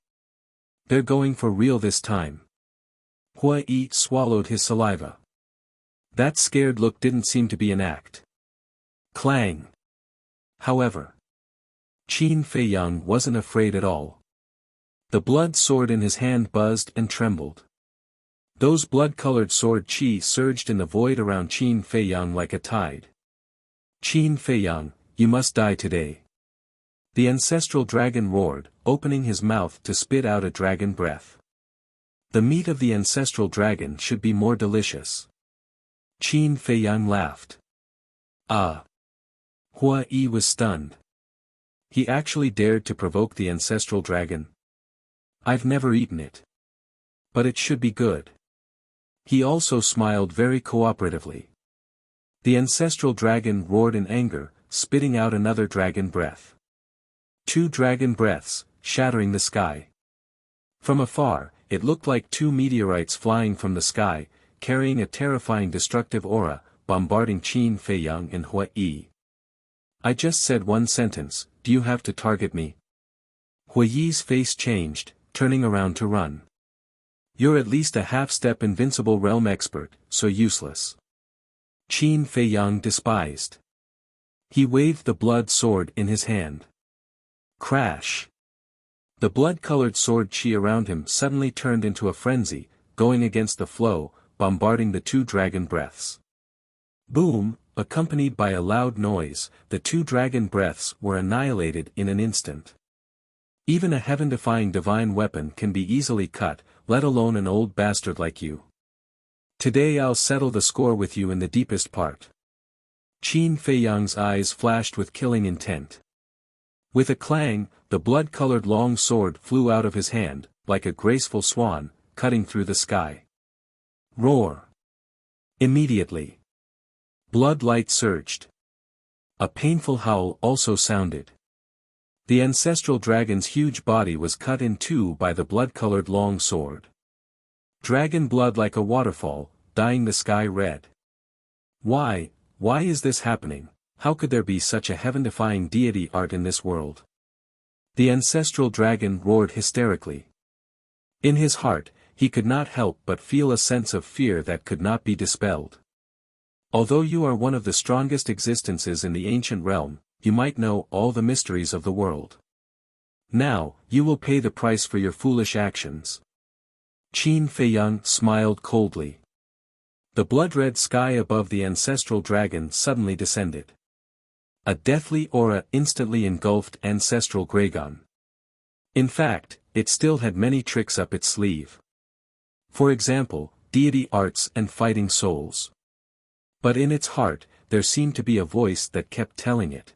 They're going for real this time. Hua Yi swallowed his saliva. That scared look didn't seem to be an act. Clang! However, Qin Feiyang wasn't afraid at all. The blood sword in his hand buzzed and trembled. Those blood-colored sword chi surged in the void around Qin Feiyang like a tide. Qin Feiyang, you must die today. The ancestral dragon roared, opening his mouth to spit out a dragon breath. The meat of the ancestral dragon should be more delicious. Qin Feiyang laughed. Ah! Hua Yi was stunned. He actually dared to provoke the ancestral dragon. I've never eaten it. But it should be good. He also smiled very cooperatively. The ancestral dragon roared in anger, spitting out another dragon breath. 2 dragon breaths, shattering the sky. From afar, it looked like 2 meteorites flying from the sky, carrying a terrifying destructive aura, bombarding Qin Feiyang and Hua Yi. I just said one sentence, do you have to target me? Hua Yi's face changed, turning around to run. You're at least a half-step invincible realm expert, so useless. Qin Feiyang despised. He waved the blood sword in his hand. Crash! The blood-colored sword chi around him suddenly turned into a frenzy, going against the flow, bombarding the two dragon breaths. Boom, accompanied by a loud noise, the two dragon breaths were annihilated in an instant. Even a heaven-defying divine weapon can be easily cut, let alone an old bastard like you. Today I'll settle the score with you in the deepest part. Qin Feiyang's eyes flashed with killing intent. With a clang, the blood-colored long sword flew out of his hand, like a graceful swan, cutting through the sky. Roar! Immediately, blood light surged. A painful howl also sounded. The ancestral dragon's huge body was cut in two by the blood-colored long sword. Dragon blood like a waterfall, dyeing the sky red. Why is this happening? How could there be such a heaven-defying deity art in this world? The ancestral dragon roared hysterically. In his heart, he could not help but feel a sense of fear that could not be dispelled. Although you are one of the strongest existences in the ancient realm, you might know all the mysteries of the world. Now, you will pay the price for your foolish actions. Qin Feiyang smiled coldly. The blood-red sky above the ancestral dragon suddenly descended. A deathly aura instantly engulfed ancestral Dragon. In fact, it still had many tricks up its sleeve. For example, deity arts and fighting souls. But in its heart, there seemed to be a voice that kept telling it.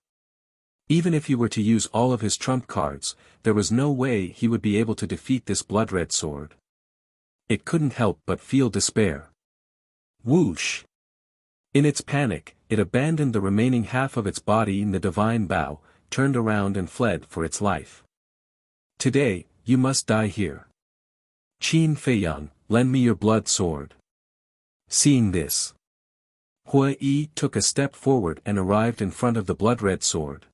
Even if he were to use all of his trump cards, there was no way he would be able to defeat this blood-red sword. It couldn't help but feel despair. Whoosh! In its panic, it abandoned the remaining half of its body in the divine bow, turned around and fled for its life. Today, you must die here. Qin Feiyang, lend me your blood sword. Seeing this, Hui Yi took a step forward and arrived in front of the blood-red sword.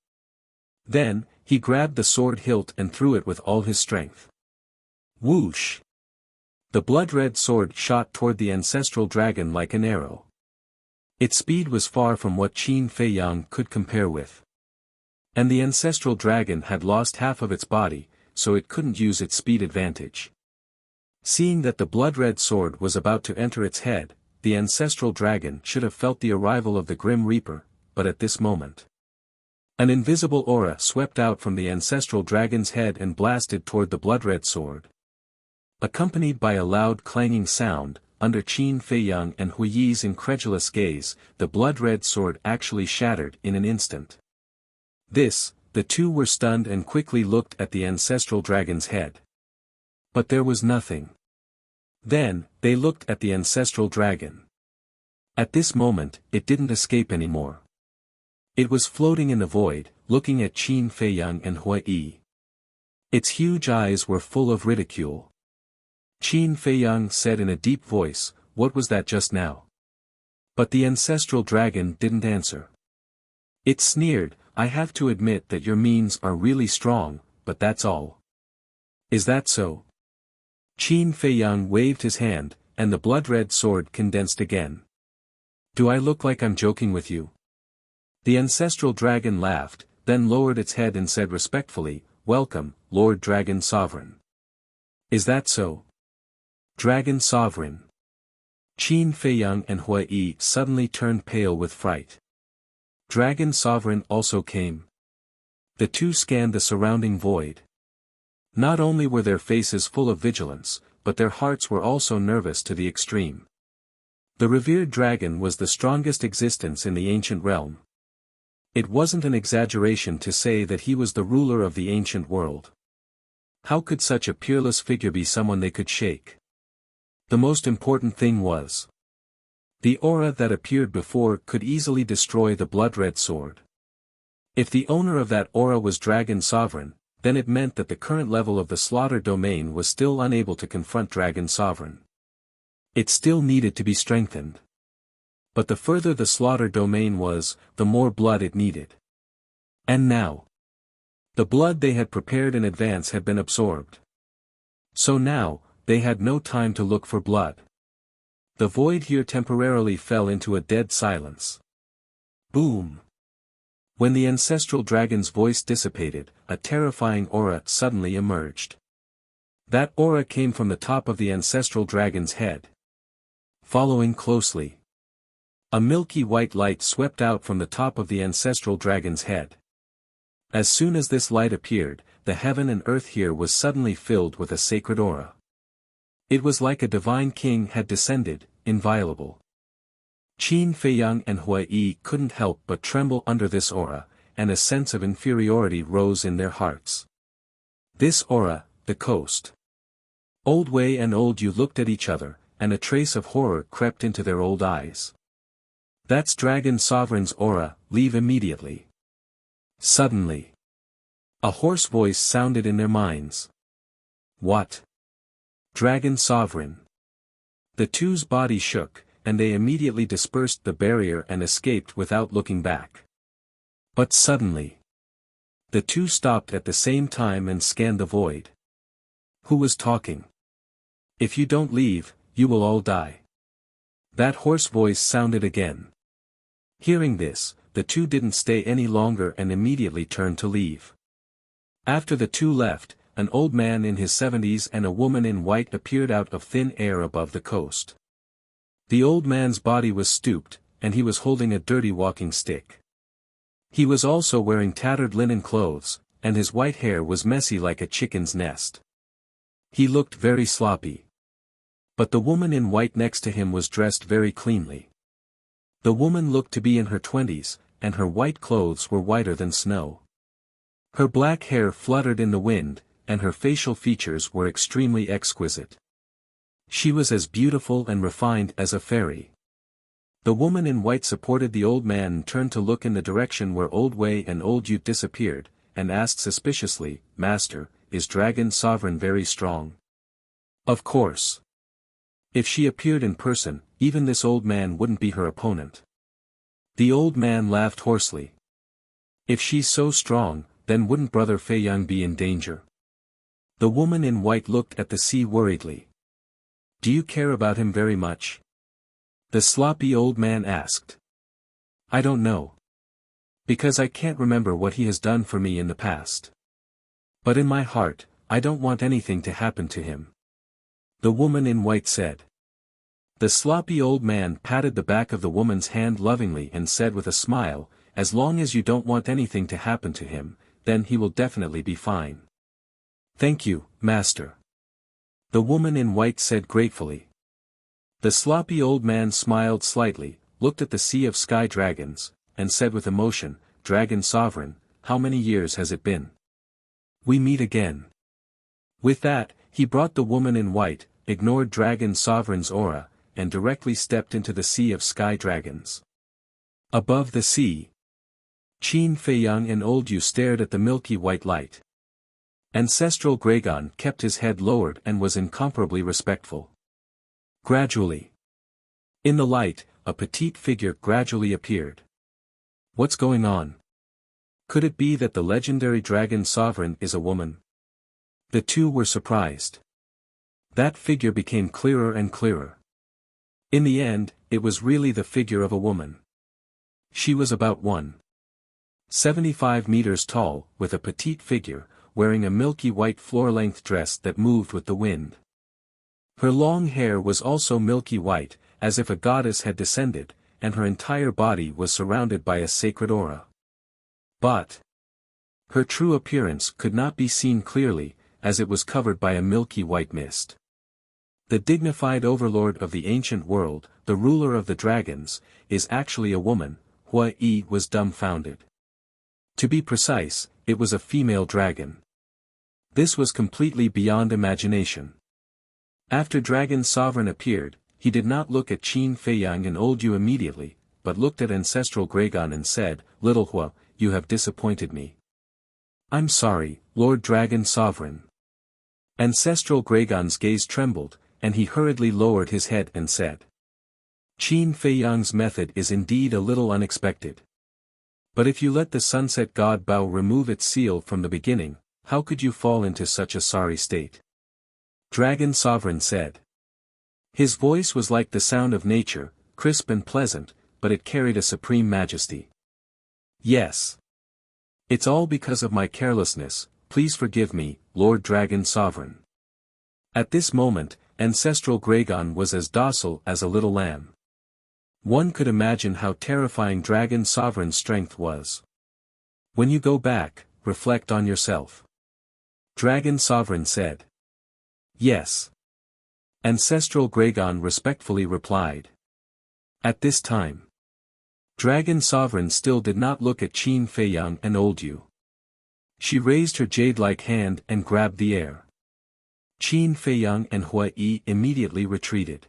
Then, he grabbed the sword hilt and threw it with all his strength. Whoosh! The blood-red sword shot toward the ancestral dragon like an arrow. Its speed was far from what Qin Feiyang could compare with. And the ancestral dragon had lost half of its body, so it couldn't use its speed advantage. Seeing that the blood-red sword was about to enter its head, the ancestral dragon should have felt the arrival of the Grim Reaper, but at this moment, an invisible aura swept out from the ancestral dragon's head and blasted toward the blood-red sword. Accompanied by a loud clanging sound, under Qin Feiyang and Hui Yi's incredulous gaze, the blood-red sword actually shattered in an instant. The two were stunned and quickly looked at the ancestral dragon's head. But there was nothing. Then, they looked at the ancestral dragon. At this moment, it didn't escape anymore. It was floating in the void, looking at Qin Feiyang and Hui Yi. Its huge eyes were full of ridicule. Qin Feiyang said in a deep voice, "What was that just now?" But the ancestral dragon didn't answer. It sneered, "I have to admit that your means are really strong, but that's all." "Is that so?" Qin Feiyang waved his hand, and the blood-red sword condensed again. "Do I look like I'm joking with you?" The ancestral dragon laughed, then lowered its head and said respectfully, "Welcome, Lord Dragon Sovereign." "Is that so?" Dragon Sovereign. Qin Feiyang and Hui Yi suddenly turned pale with fright. Dragon Sovereign also came. The two scanned the surrounding void. Not only were their faces full of vigilance, but their hearts were also nervous to the extreme. The revered dragon was the strongest existence in the ancient realm. It wasn't an exaggeration to say that he was the ruler of the ancient world. How could such a peerless figure be someone they could shake? The most important thing was, the aura that appeared before could easily destroy the blood-red sword. If the owner of that aura was Dragon Sovereign, then it meant that the current level of the slaughter domain was still unable to confront Dragon Sovereign. It still needed to be strengthened. But the further the slaughter domain was, the more blood it needed. And now, the blood they had prepared in advance had been absorbed. So now, they had no time to look for blood. The void here temporarily fell into a dead silence. Boom! When the ancestral dragon's voice dissipated, a terrifying aura suddenly emerged. That aura came from the top of the ancestral dragon's head. following closely. A milky white light swept out from the top of the ancestral dragon's head. As soon as this light appeared, the heaven and earth here was suddenly filled with a sacred aura. It was like a divine king had descended, inviolable. Qin Feiyang and Hua Yi couldn't help but tremble under this aura, and a sense of inferiority rose in their hearts. This aura, the coast. Old Wei and Old Yu looked at each other, and a trace of horror crept into their old eyes. That's Dragon Sovereign's aura, leave immediately. Suddenly, a hoarse voice sounded in their minds. What? Dragon Sovereign. The two's body shook, and they immediately dispersed the barrier and escaped without looking back. But suddenly, the two stopped at the same time and scanned the void. Who was talking? If you don't leave, you will all die. That hoarse voice sounded again. Hearing this, the two didn't stay any longer and immediately turned to leave. After the two left, an old man in his 70s and a woman in white appeared out of thin air above the coast. The old man's body was stooped, and he was holding a dirty walking stick. He was also wearing tattered linen clothes, and his white hair was messy like a chicken's nest. He looked very sloppy. But the woman in white next to him was dressed very cleanly. The woman looked to be in her 20s, and her white clothes were whiter than snow. Her black hair fluttered in the wind, and her facial features were extremely exquisite. She was as beautiful and refined as a fairy. The woman in white supported the old man and turned to look in the direction where Old Wei and Old Yu disappeared, and asked suspiciously, Master, is Dragon Sovereign very strong? Of course. If she appeared in person, even this old man wouldn't be her opponent. The old man laughed hoarsely. If she's so strong, then wouldn't Brother Feiyang be in danger? The woman in white looked at the sea worriedly. Do you care about him very much? The sloppy old man asked. I don't know. Because I can't remember what he has done for me in the past. But in my heart, I don't want anything to happen to him. The woman in white said. The sloppy old man patted the back of the woman's hand lovingly and said with a smile, as long as you don't want anything to happen to him, then he will definitely be fine. Thank you, Master. The woman in white said gratefully. The sloppy old man smiled slightly, looked at the sea of sky dragons, and said with emotion, Dragon Sovereign, how many years has it been? We meet again. With that, he brought the woman in white, ignored Dragon Sovereign's aura, and directly stepped into the sea of sky dragons. Above the sea, Qin Feiyang and Old Yu stared at the milky white light. Ancestral Dragon kept his head lowered and was incomparably respectful. Gradually, in the light, a petite figure gradually appeared. What's going on? Could it be that the legendary Dragon Sovereign is a woman? The two were surprised. That figure became clearer and clearer. In the end, it was really the figure of a woman. She was about 1.75 meters tall, with a petite figure, wearing a milky white floor-length dress that moved with the wind. Her long hair was also milky white, as if a goddess had descended, and her entire body was surrounded by a sacred aura. But her true appearance could not be seen clearly, as it was covered by a milky white mist. The dignified overlord of the ancient world, the ruler of the dragons, is actually a woman. Hua Yi was dumbfounded. To be precise, it was a female dragon. This was completely beyond imagination. After Dragon Sovereign appeared, he did not look at Qin Feiyang and Old Yu immediately, but looked at Ancestral Dragon and said, Little Hua, you have disappointed me. I'm sorry, Lord Dragon Sovereign. Ancestral Dragon's gaze trembled, and he hurriedly lowered his head and said. Qin Feiyang's method is indeed a little unexpected. But if you let the sunset god Bao remove its seal from the beginning, how could you fall into such a sorry state? Dragon Sovereign said. His voice was like the sound of nature, crisp and pleasant, but it carried a supreme majesty. Yes. It's all because of my carelessness, please forgive me, Lord Dragon Sovereign. At this moment, ancestral Gragon was as docile as a little lamb. One could imagine how terrifying Dragon Sovereign's strength was. When you go back, reflect on yourself. Dragon Sovereign said. Yes. Ancestral Gragon respectfully replied. At this time, Dragon Sovereign still did not look at Qin Feiyang and Old Yu. She raised her jade-like hand and grabbed the air. Qin Feiyang and Hua Yi immediately retreated.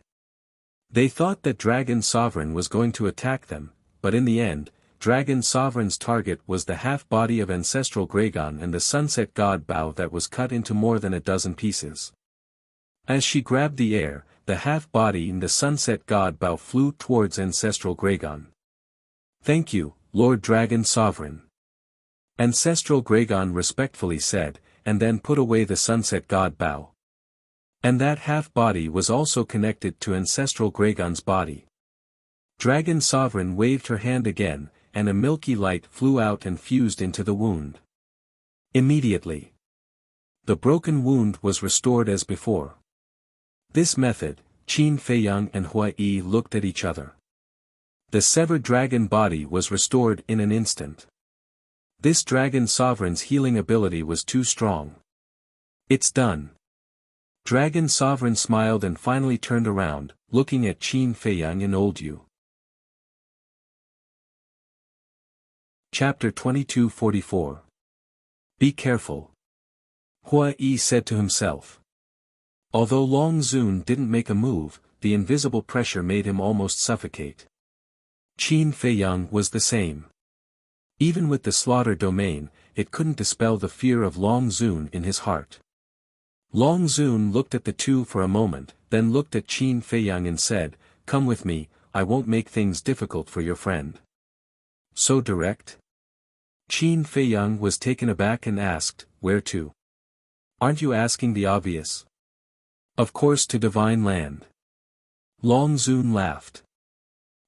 They thought that Dragon Sovereign was going to attack them, but in the end, Dragon Sovereign's target was the half-body of Ancestral Gragon and the Sunset God Bow that was cut into more than a dozen pieces. As she grabbed the air, the half-body and the Sunset God Bow flew towards Ancestral Gragon. Thank you, Lord Dragon Sovereign. Ancestral Gragon respectfully said, and then put away the Sunset God Bow. And that half-body was also connected to Ancestral Gragon's body. Dragon Sovereign waved her hand again, and a milky light flew out and fused into the wound. Immediately, the broken wound was restored as before. This method, Qin Feiyang and Hua Yi looked at each other. The severed dragon body was restored in an instant. This Dragon Sovereign's healing ability was too strong. It's done. Dragon Sovereign smiled and finally turned around, looking at Qin Feiyang and Old Yu. Chapter 2244. Be careful. Hua Yi said to himself. Although Long Zun didn't make a move, the invisible pressure made him almost suffocate. Qin Feiyang was the same. Even with the slaughter domain, it couldn't dispel the fear of Long Zun in his heart. Long Zun looked at the two for a moment, then looked at Qin Feiyang and said, "Come with me, I won't make things difficult for your friend." So direct? Qin Feiyang was taken aback and asked, "Where to?" "Aren't you asking the obvious?" "Of course, to Divine Land." Long Zun laughed.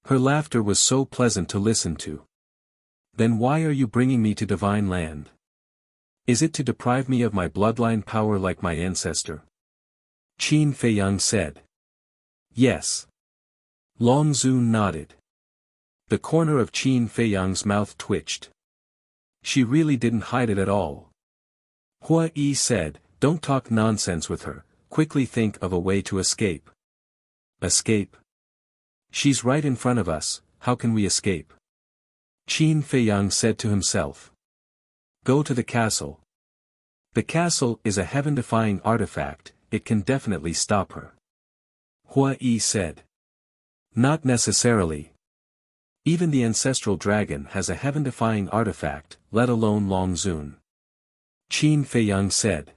Her laughter was so pleasant to listen to. "Then why are you bringing me to Divine Land? Is it to deprive me of my bloodline power like my ancestor?" Qin Feiyang said. "Yes." Long Zun nodded. The corner of Qin Feiyang's mouth twitched. She really didn't hide it at all. Hua Yi said, "Don't talk nonsense with her, quickly think of a way to escape." "Escape? She's right in front of us, how can we escape?" Qin Feiyang said to himself. "Go to the castle. The castle is a heaven-defying artifact, it can definitely stop her." Hua Yi said. "Not necessarily. Even the ancestral dragon has a heaven-defying artifact, let alone Long Zun." Qin Feiyang said.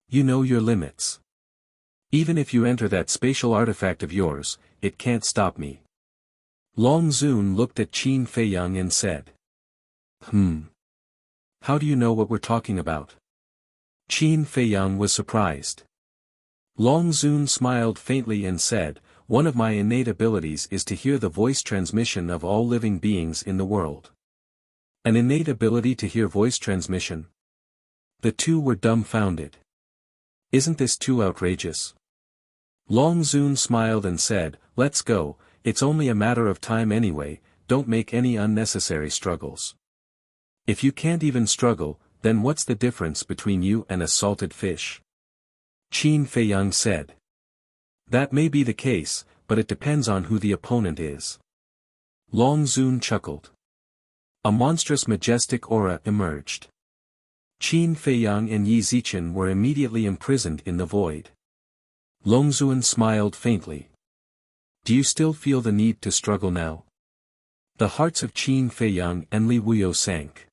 "You know your limits. Even if you enter that spatial artifact of yours, it can't stop me." Long Zun looked at Qin Feiyang and said. How do you know what we're talking about?" Qin Feiyang was surprised. Long Zun smiled faintly and said, "One of my innate abilities is to hear the voice transmission of all living beings in the world." "An innate ability to hear voice transmission?" The two were dumbfounded. "Isn't this too outrageous?" Long Zun smiled and said, "Let's go, it's only a matter of time anyway, don't make any unnecessary struggles. If you can't even struggle, then what's the difference between you and a salted fish?" Qin Feiyang said. "That may be the case, but it depends on who the opponent is." Long Zun chuckled. A monstrous majestic aura emerged. Qin Feiyang and Yi Zichen were immediately imprisoned in the void. Long Zun smiled faintly. "Do you still feel the need to struggle now?" The hearts of Qin Feiyang and Li Wuyo sank.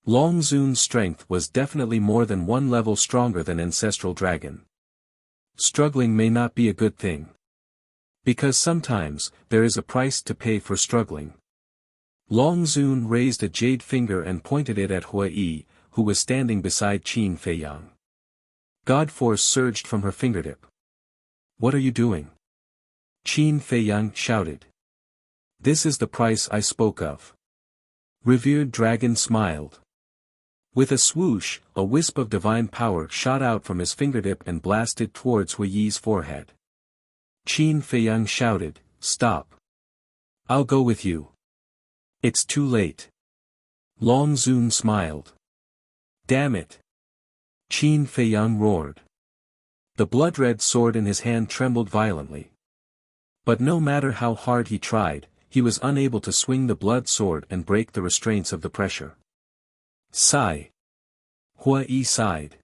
Long Zun's strength was definitely more than one level stronger than Ancestral Dragon. Struggling may not be a good thing. Because sometimes, there is a price to pay for struggling. Long Zun raised a jade finger and pointed it at Hua Yi, who was standing beside Qin Feiyang. God force surged from her fingertip. "What are you doing?" Qin Feiyang shouted. "This is the price I spoke of." Revered Dragon smiled. With a swoosh, a wisp of divine power shot out from his fingertip and blasted towards Hui's forehead. Qin Feiyang shouted, "Stop! I'll go with you." "It's too late." Long Zun smiled. "Damn it!" Qin Feiyang roared. The blood-red sword in his hand trembled violently. But no matter how hard he tried, he was unable to swing the blood sword and break the restraints of the pressure. Sigh. Hui sighed.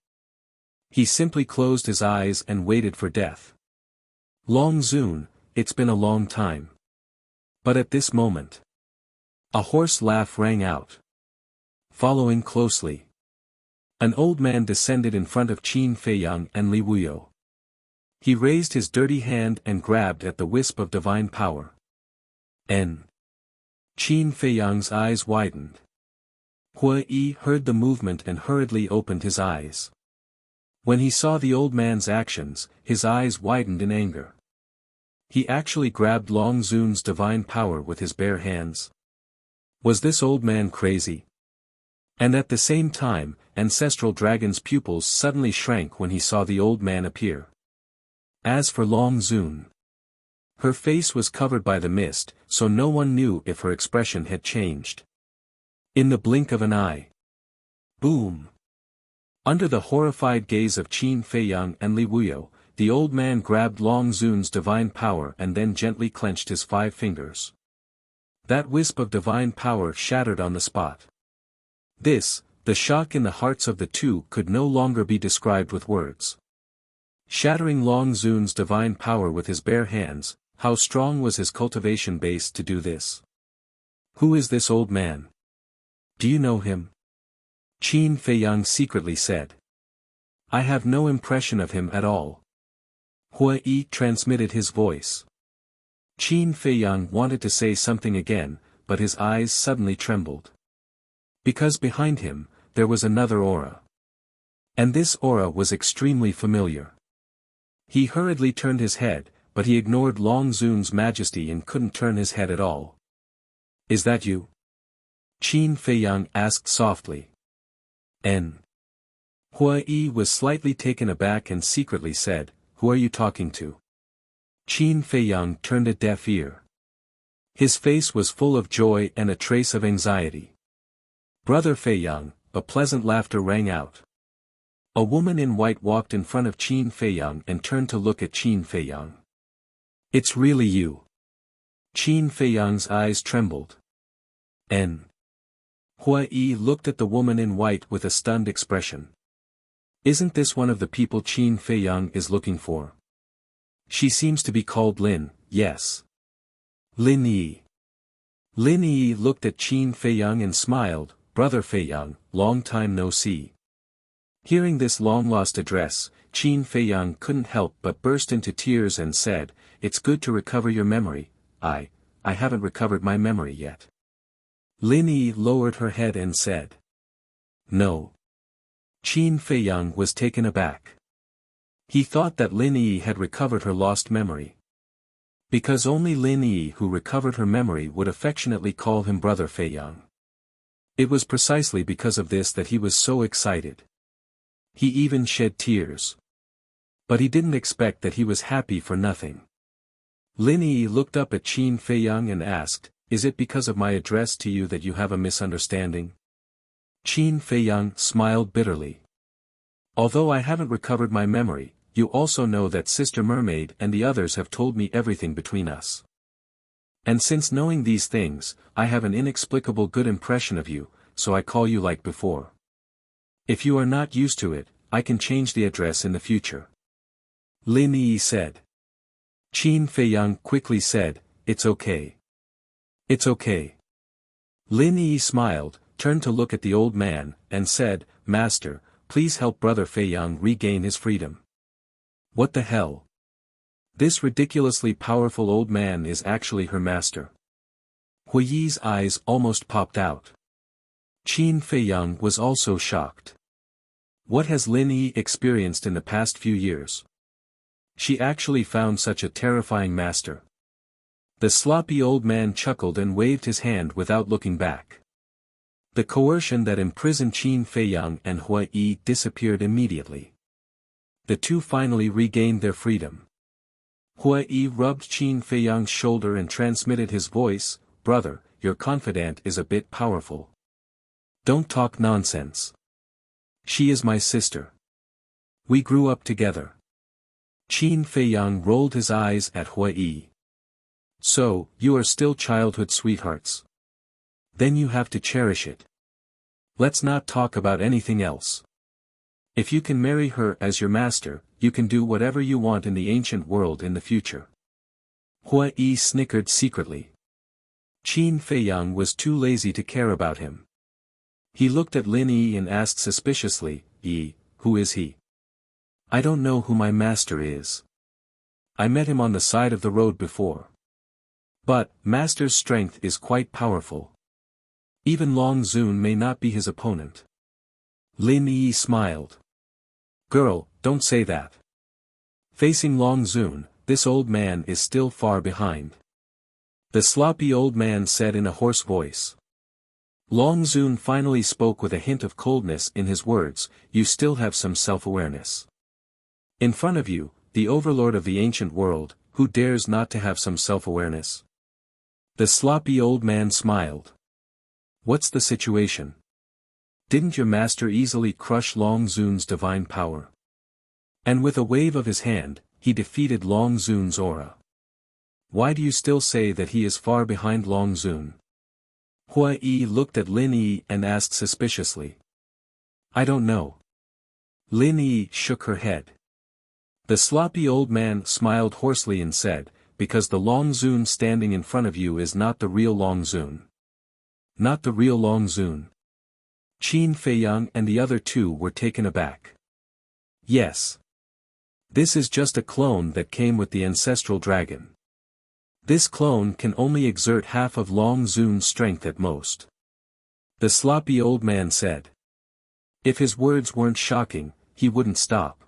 He simply closed his eyes and waited for death. Long Zun, it's been a long time. But at this moment, a hoarse laugh rang out. Following closely, an old man descended in front of Qin Feiyang and Li Wuyo. He raised his dirty hand and grabbed at the wisp of divine power. Qin Feiyang's eyes widened. Hui heard the movement and hurriedly opened his eyes. When he saw the old man's actions, his eyes widened in anger. He actually grabbed Long Zun's divine power with his bare hands. Was this old man crazy? And at the same time, Ancestral Dragon's pupils suddenly shrank when he saw the old man appear. As for Long Zun, her face was covered by the mist, so no one knew if her expression had changed. In the blink of an eye. Boom! Under the horrified gaze of Qin Feiyang and Li Wuyo, the old man grabbed Long Zun's divine power and then gently clenched his 5 fingers. That wisp of divine power shattered on the spot. The shock in the hearts of the two could no longer be described with words. Shattering Long Zun's divine power with his bare hands, how strong was his cultivation base to do this? "Who is this old man? Do you know him?" Qin Feiyang secretly said. "I have no impression of him at all." Hui transmitted his voice. Qin Feiyang wanted to say something again, but his eyes suddenly trembled. Because behind him, there was another aura. And this aura was extremely familiar. He hurriedly turned his head, but he ignored Long Zun's majesty and couldn't turn his head at all. "Is that you?" Qin Feiyang asked softly. Hui was slightly taken aback and secretly said, "Who are you talking to?" Qin Feiyang turned a deaf ear. His face was full of joy and a trace of anxiety. "Brother Feiyang," a pleasant laughter rang out. A woman in white walked in front of Qin Feiyang and turned to look at Qin Feiyang. "It's really you." Qin Feiyang's eyes trembled. Hui looked at the woman in white with a stunned expression. "Isn't this one of the people Qin Feiyang is looking for?" "She seems to be called Lin, yes." "Lin Yi." Lin Yi looked at Qin Feiyang and smiled, "Brother Feiyang, long time no see." Hearing this long-lost address, Qin Feiyang couldn't help but burst into tears and said, "It's good to recover your memory. I haven't recovered my memory yet." Lin Yi lowered her head and said, "No." Qin Feiyang was taken aback. He thought that Lin Yi had recovered her lost memory. Because only Lin Yi who recovered her memory would affectionately call him Brother Feiyang. It was precisely because of this that he was so excited. He even shed tears. But he didn't expect that he was happy for nothing. Lin Yi looked up at Qin Feiyang and asked, "Is it because of my address to you that you have a misunderstanding?" Qin Feiyang smiled bitterly. "Although I haven't recovered my memory, you also know that Sister Mermaid and the others have told me everything between us. And since knowing these things, I have an inexplicable good impression of you, so I call you like before. If you are not used to it, I can change the address in the future." Lin Yi said. Qin Feiyang quickly said, "It's okay. It's okay." Lin Yi smiled, turned to look at the old man, and said, "Master, please help Brother Feiyang regain his freedom." "What the hell? This ridiculously powerful old man is actually her master." Hui's eyes almost popped out. Qin Feiyang was also shocked. What has Lin Yi experienced in the past few years? She actually found such a terrifying master. The sloppy old man chuckled and waved his hand without looking back. The coercion that imprisoned Qin Feiyang and Hua Yi disappeared immediately. The two finally regained their freedom. Hua Yi rubbed Qin Feiyang's shoulder and transmitted his voice, "Brother, your confidant is a bit powerful. Don't talk nonsense. She is my sister. We grew up together." Qin Feiyang rolled his eyes at Hua Yi. "So, you are still childhood sweethearts? Then you have to cherish it. Let's not talk about anything else. If you can marry her as your master, you can do whatever you want in the ancient world in the future." Hua Yi snickered secretly. Qin Feiyang was too lazy to care about him. He looked at Lin Yi and asked suspiciously, "Yi, who is he?" "I don't know who my master is. I met him on the side of the road before. But, master's strength is quite powerful. Even Long Zun may not be his opponent." Lin Yi smiled. "Girl, don't say that. Facing Long Zun, this old man is still far behind," the sloppy old man said in a hoarse voice. Long Zun finally spoke with a hint of coldness in his words, "You still have some self-awareness. In front of you, the overlord of the ancient world, who dares not to have some self-awareness?" The sloppy old man smiled. "What's the situation? Didn't your master easily crush Long Zun's divine power? And with a wave of his hand, he defeated Long Zun's aura. Why do you still say that he is far behind Long Zun?" Hua Yi looked at Lin Yi and asked suspiciously. "I don't know." Lin Yi shook her head. The sloppy old man smiled hoarsely and said, "Because the Long Zun standing in front of you is not the real Long Zun." "Not the real Long Zun?" Qin Feiyang and the other two were taken aback. "Yes. This is just a clone that came with the ancestral dragon. This clone can only exert half of Long Zun's strength at most," the sloppy old man said. If his words weren't shocking, he wouldn't stop.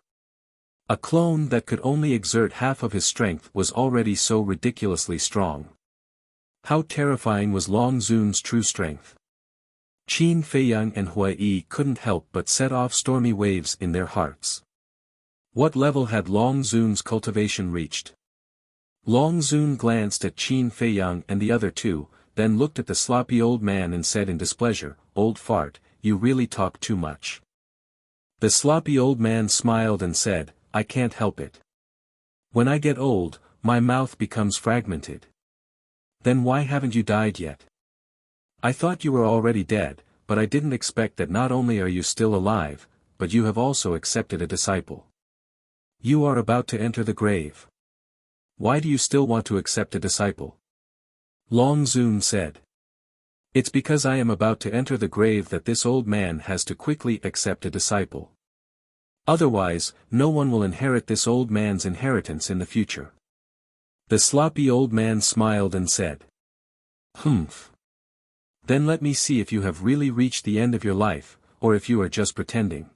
A clone that could only exert half of his strength was already so ridiculously strong. How terrifying was Long Zun's true strength? Qin Feiyang and Hua Yi couldn't help but set off stormy waves in their hearts. What level had Long Zun's cultivation reached? Long Zun glanced at Qin Feiyang and the other two, then looked at the sloppy old man and said in displeasure, "Old fart, you really talk too much." The sloppy old man smiled and said, "I can't help it. When I get old, my mouth becomes fragmented." "Then why haven't you died yet?" "I thought you were already dead, but I didn't expect that not only are you still alive, but you have also accepted a disciple. You are about to enter the grave. Why do you still want to accept a disciple?" Long Zun said. "It's because I am about to enter the grave that this old man has to quickly accept a disciple. Otherwise, no one will inherit this old man's inheritance in the future." The sloppy old man smiled and said, "Humph. Then let me see if you have really reached the end of your life, or if you are just pretending."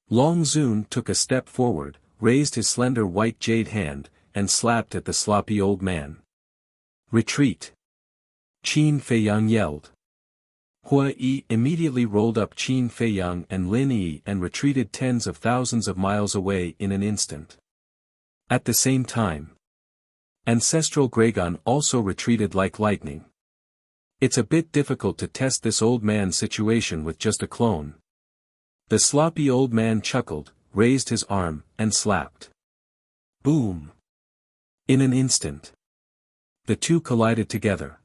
Long Zun took a step forward, raised his slender white jade hand, and slapped at the sloppy old man. "Retreat!" Qin Feiyang yelled. Hua Yi immediately rolled up Qin Feiyang and Lin Yi and retreated tens of thousands of miles away in an instant. At the same time, Ancestral Gragon also retreated like lightning. It's a bit difficult to test this old man's situation with just a clone. The sloppy old man chuckled, raised his arm, and slapped. Boom! In an instant, the two collided together.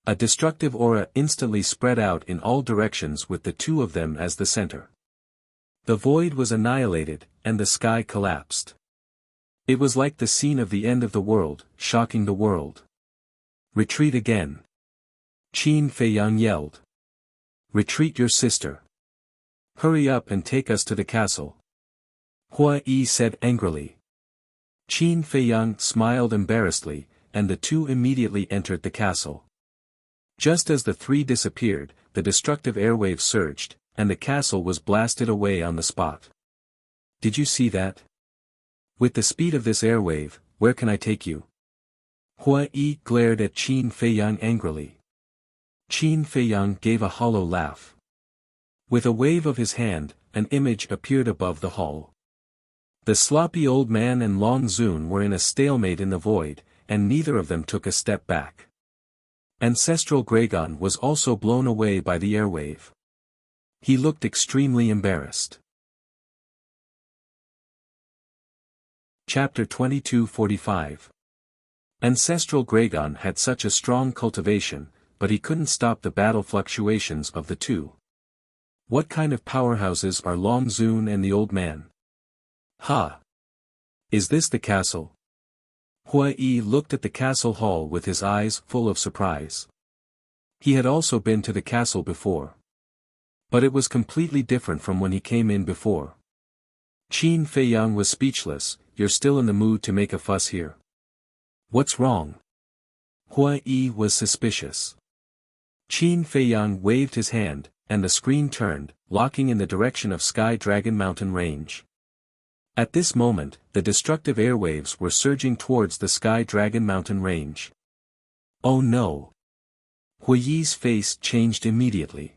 A destructive aura instantly spread out in all directions with the two of them as the center. The void was annihilated, and the sky collapsed. It was like the scene of the end of the world, shocking the world. "Retreat again!" Qin Feiyang yelled. "Retreat your sister. Hurry up and take us to the castle," Hua Yi said angrily. Qin Feiyang smiled embarrassedly, and the two immediately entered the castle. Just as the three disappeared, the destructive airwave surged, and the castle was blasted away on the spot. "Did you see that? With the speed of this airwave, where can I take you?" Hua Yi glared at Qin Feiyang angrily. Qin Feiyang gave a hollow laugh. With a wave of his hand, an image appeared above the hall. The sloppy old man and Long Zun were in a stalemate in the void, and neither of them took a step back. Ancestral Gragon was also blown away by the airwave. He looked extremely embarrassed. Chapter 2245. Ancestral Gragon had such a strong cultivation, but he couldn't stop the battle fluctuations of the two. What kind of powerhouses are Long Zun and the old man? Ha! Is this the castle? Hua Yi looked at the castle hall with his eyes full of surprise. He had also been to the castle before. But it was completely different from when he came in before. Qin Feiyang was speechless. You're still in the mood to make a fuss here? What's wrong? Hua Yi was suspicious. Qin Feiyang waved his hand, and the screen turned, locking in the direction of Sky Dragon Mountain Range. At this moment, the destructive airwaves were surging towards the Sky Dragon Mountain Range. Oh no! Hua Yi's face changed immediately.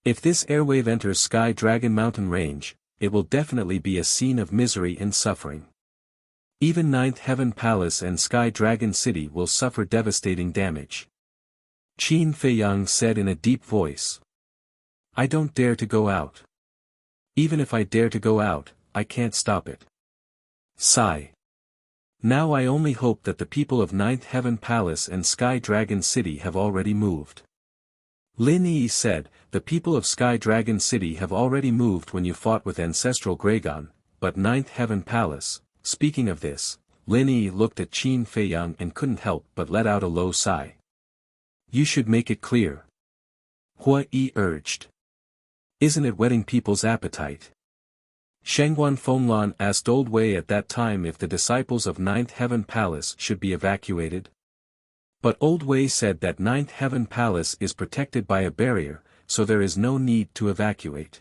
If this airwave enters Sky Dragon Mountain Range, it will definitely be a scene of misery and suffering. Even Ninth Heaven Palace and Sky Dragon City will suffer devastating damage. Qin Feiyang said in a deep voice. I don't dare to go out. Even if I dare to go out, I can't stop it. Sigh. Now I only hope that the people of Ninth Heaven Palace and Sky Dragon City have already moved. Lin Yi said, the people of Sky Dragon City have already moved when you fought with Ancestral Gragon, but Ninth Heaven Palace, speaking of this, Lin Yi looked at Qin Feiyang and couldn't help but let out a low sigh. You should make it clear. Hua Yi urged. Isn't it whetting people's appetite? Shangguan Fenglan asked Old Wei at that time if the disciples of Ninth Heaven Palace should be evacuated. But Old Wei said that Ninth Heaven Palace is protected by a barrier, so there is no need to evacuate.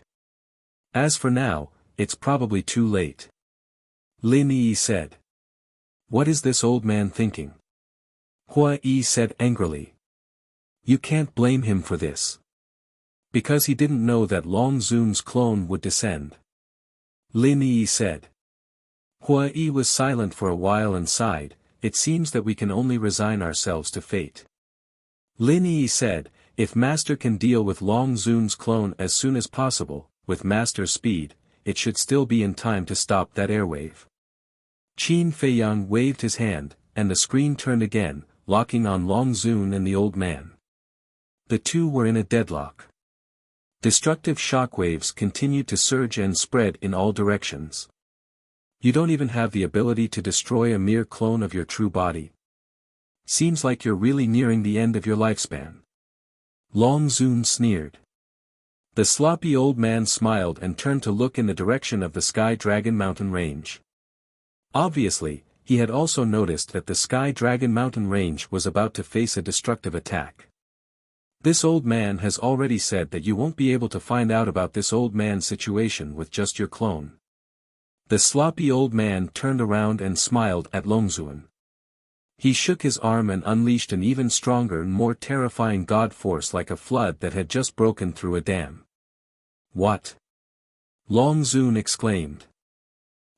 As for now, it's probably too late. Lin Yi said. What is this old man thinking? Hua Yi said angrily. You can't blame him for this. Because he didn't know that Long Zun's clone would descend. Lin Yi said. Hua Yi was silent for a while and sighed. It seems that we can only resign ourselves to fate. Lin Yi said, if Master can deal with Long Zun's clone as soon as possible, with Master's speed, it should still be in time to stop that airwave. Qin Feiyang waved his hand, and the screen turned again, locking on Long Zun and the old man. The two were in a deadlock. Destructive shockwaves continued to surge and spread in all directions. You don't even have the ability to destroy a mere clone of your true body. Seems like you're really nearing the end of your lifespan. Long Zun sneered. The sloppy old man smiled and turned to look in the direction of the Sky Dragon Mountain Range. Obviously, he had also noticed that the Sky Dragon Mountain Range was about to face a destructive attack. This old man has already said that you won't be able to find out about this old man's situation with just your clone. The sloppy old man turned around and smiled at Longzun. He shook his arm and unleashed an even stronger and more terrifying god force like a flood that had just broken through a dam. What? Longzun exclaimed.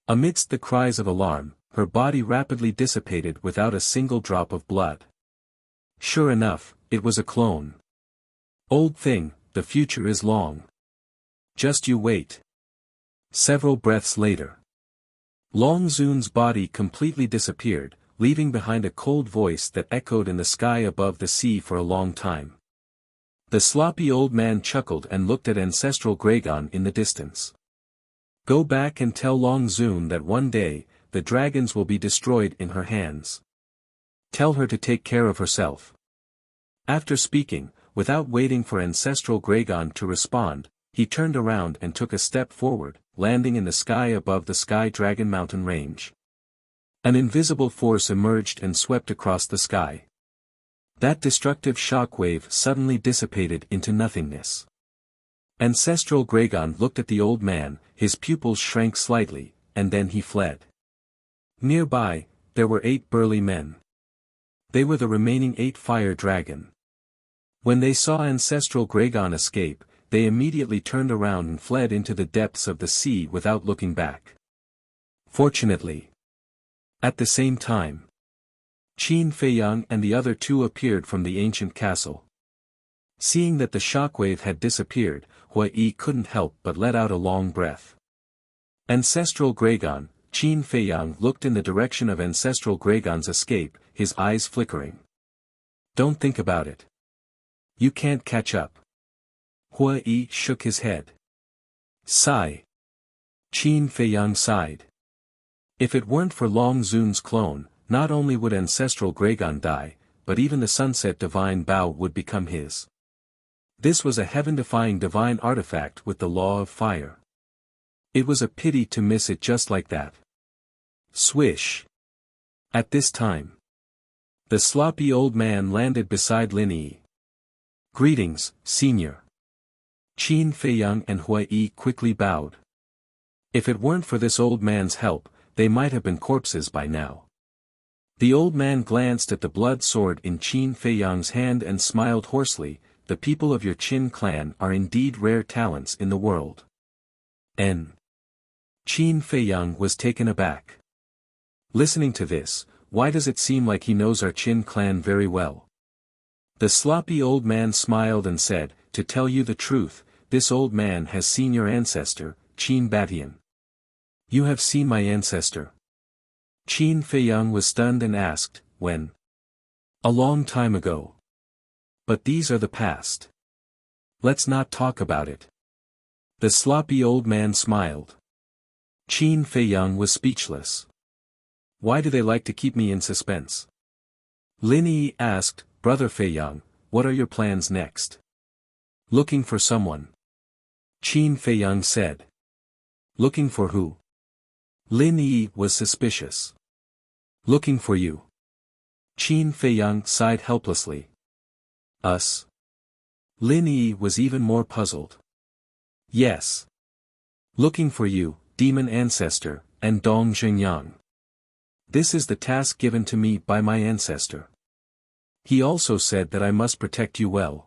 Amidst the cries of alarm, her body rapidly dissipated without a single drop of blood. Sure enough, it was a clone. Old thing, the future is long. Just you wait. Several breaths later. Long Zun's body completely disappeared, leaving behind a cold voice that echoed in the sky above the sea for a long time. The sloppy old man chuckled and looked at Ancestral Gragon in the distance. Go back and tell Long Zun that one day, the dragons will be destroyed in her hands. Tell her to take care of herself. After speaking, without waiting for Ancestral Gragon to respond, he turned around and took a step forward, landing in the sky above the Sky Dragon Mountain Range. An invisible force emerged and swept across the sky. That destructive shockwave suddenly dissipated into nothingness. Ancestral Gragon looked at the old man, his pupils shrank slightly, and then he fled. Nearby, there were 8 burly men. They were the remaining 8 fire dragon. When they saw Ancestral Gragon escape, they immediately turned around and fled into the depths of the sea without looking back. Fortunately. At the same time, Qin Feiyang and the other two appeared from the ancient castle. Seeing that the shockwave had disappeared, Hua Yi couldn't help but let out a long breath. Ancestral Gragon, Qin Feiyang looked in the direction of Ancestral Gragon's escape, his eyes flickering. Don't think about it. You can't catch up. Hua Yi shook his head. Sigh. Qin Feiyang sighed. If it weren't for Long Zun's clone, not only would Ancestral Gragon die, but even the Sunset Divine Bow would become his. This was a heaven-defying divine artifact with the law of fire. It was a pity to miss it just like that. Swish. At this time, the sloppy old man landed beside Lin Yi. Greetings, senior. Qin Feiyang and Hua Yi quickly bowed. If it weren't for this old man's help, they might have been corpses by now. The old man glanced at the blood sword in Qin Feiyang's hand and smiled hoarsely. The people of your Qin clan are indeed rare talents in the world. Qin Feiyang was taken aback. Listening to this, why does it seem like he knows our Qin clan very well? The sloppy old man smiled and said, to tell you the truth, this old man has seen your ancestor, Qin Batian. You have seen my ancestor? Qin Feiyang was stunned and asked, when? A long time ago. But these are the past. Let's not talk about it. The sloppy old man smiled. Qin Feiyang was speechless. Why do they like to keep me in suspense? Lin Yi asked, Brother Feiyang, what are your plans next? Looking for someone. Qin Feiyang said. Looking for who? Lin Yi was suspicious. Looking for you. Qin Feiyang sighed helplessly. Us? Lin Yi was even more puzzled. Yes. Looking for you, demon ancestor, and Dong Xingyang. This is the task given to me by my ancestor. He also said that I must protect you well.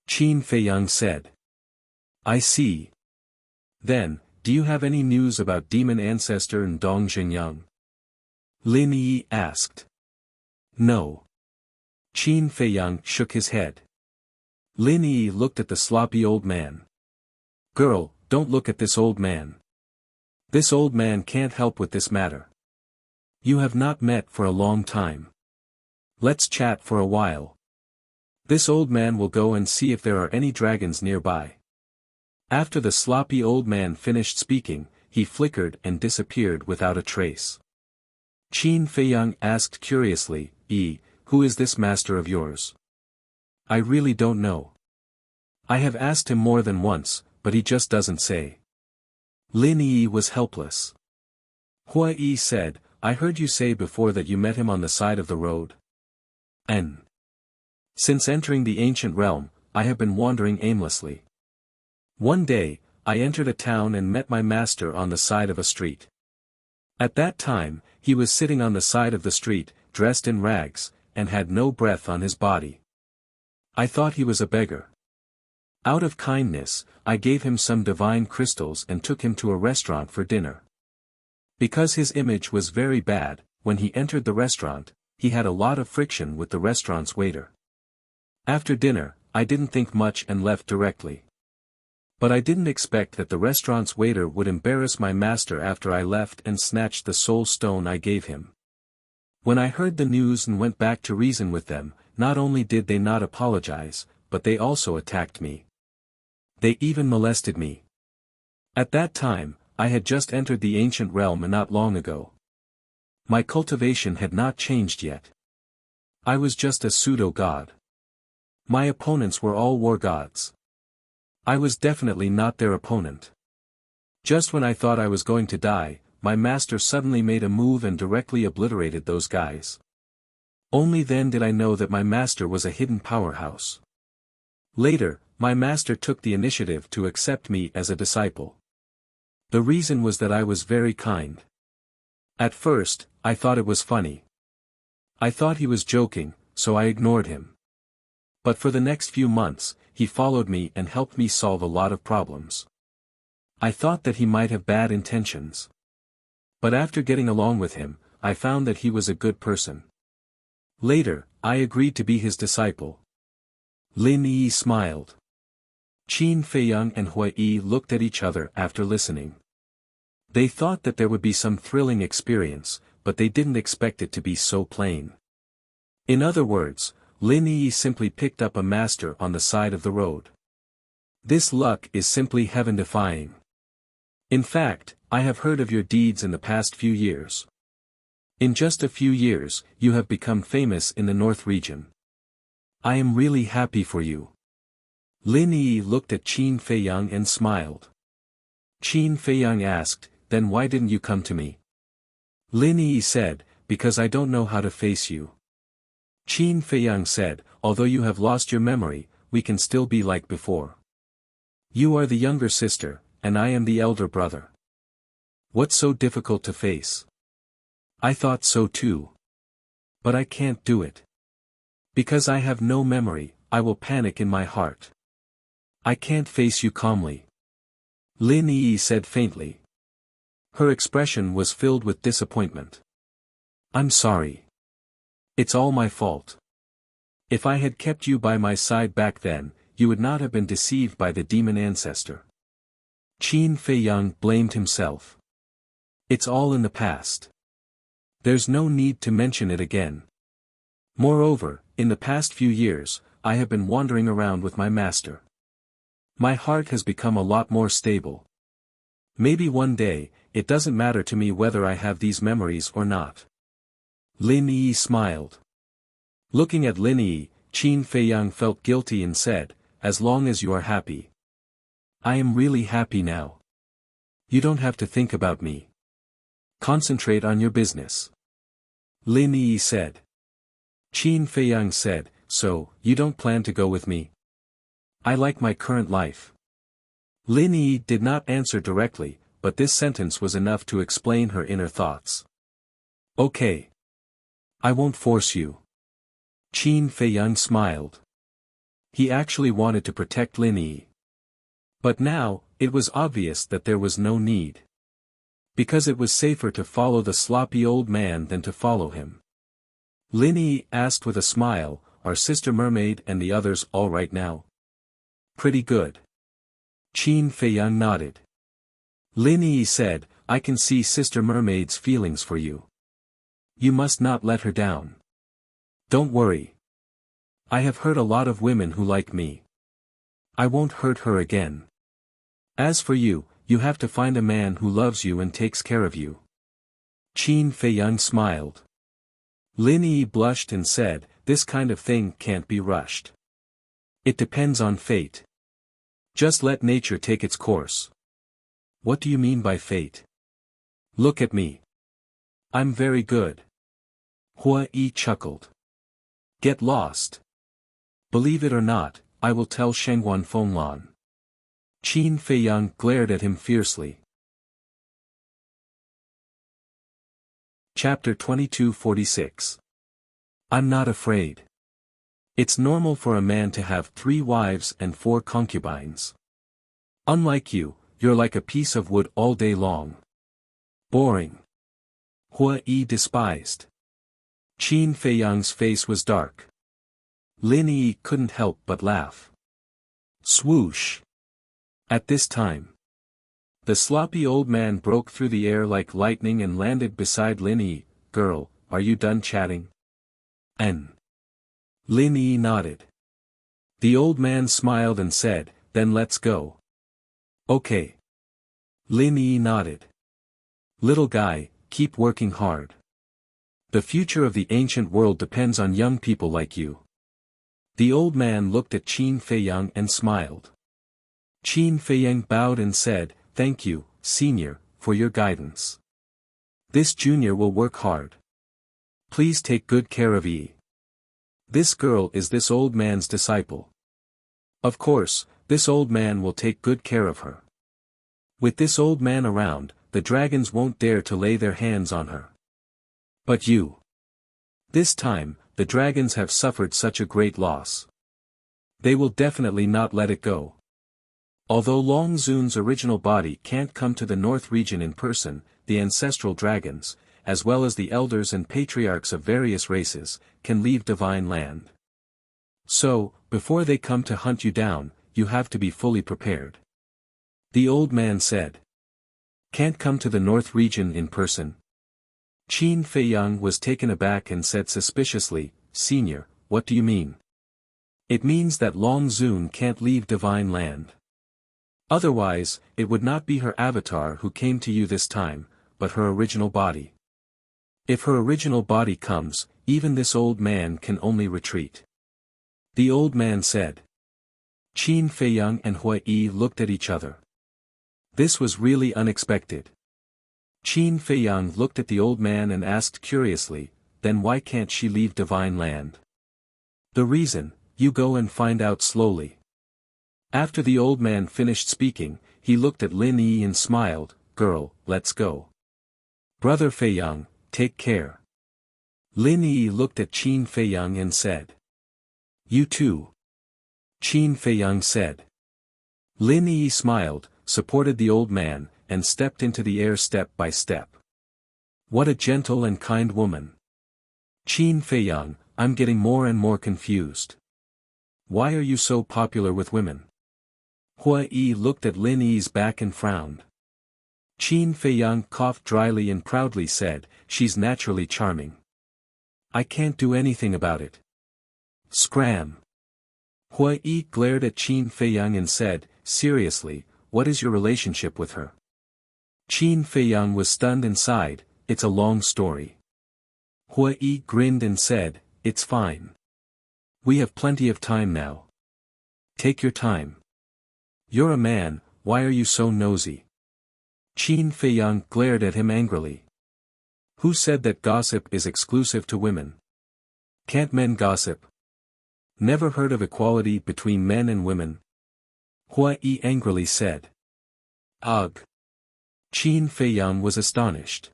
Qin Feiyang said. I see. Then, do you have any news about demon ancestor and Dong Xingyang? Lin Yi asked. No. Qin Feiyang shook his head. Lin Yi looked at the sloppy old man. Girl, don't look at this old man. This old man can't help with this matter. You have not met for a long time. Let's chat for a while. This old man will go and see if there are any dragons nearby. After the sloppy old man finished speaking, he flickered and disappeared without a trace. Qin Feiyang asked curiously, who is this master of yours? I really don't know. I have asked him more than once, but he just doesn't say. Lin Yi was helpless. Hua Yi said, I heard you say before that you met him on the side of the road. Since entering the ancient realm, I have been wandering aimlessly. One day, I entered a town and met my master on the side of a street. At that time, he was sitting on the side of the street, dressed in rags, and had no breath on his body. I thought he was a beggar. Out of kindness, I gave him some divine crystals and took him to a restaurant for dinner. Because his image was very bad, when he entered the restaurant, he had a lot of friction with the restaurant's waiter. After dinner, I didn't think much and left directly. But I didn't expect that the restaurant's waiter would embarrass my master after I left and snatched the soul stone I gave him. When I heard the news and went back to reason with them, not only did they not apologize, but they also attacked me. They even molested me. At that time, I had just entered the ancient realm not long ago. My cultivation had not changed yet. I was just a pseudo-god. My opponents were all war gods. I was definitely not their opponent. Just when I thought I was going to die, my master suddenly made a move and directly obliterated those guys. Only then did I know that my master was a hidden powerhouse. Later, my master took the initiative to accept me as a disciple. The reason was that I was very kind. At first, I thought it was funny. I thought he was joking, so I ignored him. But for the next few months, he followed me and helped me solve a lot of problems. I thought that he might have bad intentions. But after getting along with him, I found that he was a good person. Later, I agreed to be his disciple. Lin Yi smiled. Qin Feiyang and Hui Yi looked at each other after listening. They thought that there would be some thrilling experience, but they didn't expect it to be so plain. In other words, Lin Yi simply picked up a master on the side of the road. This luck is simply heaven-defying. In fact, I have heard of your deeds in the past few years. In just a few years, you have become famous in the North region. I am really happy for you. Lin Yi looked at Qin Feiyang and smiled. Qin Feiyang asked, then why didn't you come to me? Lin Yi said, because I don't know how to face you. Qin Feiyang said, although you have lost your memory, we can still be like before. You are the younger sister, and I am the elder brother. What's so difficult to face? I thought so too. But I can't do it. Because I have no memory, I will panic in my heart. I can't face you calmly. Lin Yi said faintly. Her expression was filled with disappointment. I'm sorry. It's all my fault. If I had kept you by my side back then, you would not have been deceived by the demon ancestor. Qin Feiyang blamed himself. It's all in the past. There's no need to mention it again. Moreover, in the past few years, I have been wandering around with my master. My heart has become a lot more stable. Maybe one day, it doesn't matter to me whether I have these memories or not. Lin Yi smiled. Looking at Lin Yi, Qin Feiyang felt guilty and said, as long as you are happy. I am really happy now. You don't have to think about me. Concentrate on your business. Lin Yi said. Qin Feiyang said, so, you don't plan to go with me? I like my current life. Lin Yi did not answer directly, but this sentence was enough to explain her inner thoughts. Okay. I won't force you. Qin Feiyang smiled. He actually wanted to protect Lin Yi. But now, it was obvious that there was no need. Because it was safer to follow the sloppy old man than to follow him. Lin Yi asked with a smile, are Sister Mermaid and the others all right now? Pretty good. Qin Feiyang nodded. Lin Yi said, I can see Sister Mermaid's feelings for you. You must not let her down. Don't worry. I have hurt a lot of women who like me. I won't hurt her again. As for you, you have to find a man who loves you and takes care of you. Qin Feiyang smiled. Lin Yi blushed and said, this kind of thing can't be rushed. It depends on fate. Just let nature take its course. What do you mean by fate? Look at me. I'm very good. Hui Yi chuckled. Get lost. Believe it or not, I will tell Shengguan Fenglan. Qin Feiyang glared at him fiercely. Chapter 2246. I'm not afraid. It's normal for a man to have 3 wives and 4 concubines. Unlike you, you're like a piece of wood all day long. Boring. Hui Yi despised. Qin Feiyang's face was dark. Lin Yi couldn't help but laugh. Swoosh. At this time, the sloppy old man broke through the air like lightning and landed beside Lin Yi. Girl, are you done chatting? Lin Yi nodded. The old man smiled and said, then let's go. Okay. Lin Yi nodded. Little guy, keep working hard. The future of the ancient world depends on young people like you. The old man looked at Qin Feiyang and smiled. Qin Feiyang bowed and said, thank you, senior, for your guidance. This junior will work hard. Please take good care of Yi. This girl is this old man's disciple. Of course, this old man will take good care of her. With this old man around, the dragons won't dare to lay their hands on her. But you. This time, the dragons have suffered such a great loss. They will definitely not let it go. Although Long Zun's original body can't come to the North region in person, the ancestral dragons, as well as the elders and patriarchs of various races, can leave Divine Land. So, before they come to hunt you down, you have to be fully prepared. The old man said. Can't come to the North region in person? Qin Feiyang was taken aback and said suspiciously, Senior, what do you mean? It means that Long Zun can't leave Divine Land. Otherwise, it would not be her avatar who came to you this time, but her original body. If her original body comes, even this old man can only retreat. The old man said. Qin Feiyang and Hui Yi looked at each other. This was really unexpected. Qin Feiyang looked at the old man and asked curiously, then why can't she leave Divine Land? The reason, you go and find out slowly. After the old man finished speaking, he looked at Lin Yi and smiled, Girl, let's go. Brother Feiyang, take care. Lin Yi looked at Qin Feiyang and said. You too. Qin Feiyang said. Lin Yi smiled, supported the old man, and stepped into the air step by step. What a gentle and kind woman. Qin Feiyang, I'm getting more and more confused. Why are you so popular with women? Hui Yi looked at Lin Yi's back and frowned. Qin Feiyang coughed dryly and proudly said, She's naturally charming. I can't do anything about it. Scram. Hui Yi glared at Qin Feiyang and said, Seriously, what is your relationship with her? Qin Feiyang was stunned and sighed, It's a long story. Hui Yi grinned and said, It's fine. We have plenty of time now. Take your time. You're a man, why are you so nosy? Qin Feiyang glared at him angrily. Who said that gossip is exclusive to women? Can't men gossip? Never heard of equality between men and women? Hui Yi angrily said. Ugh. Qin Feiyang was astonished.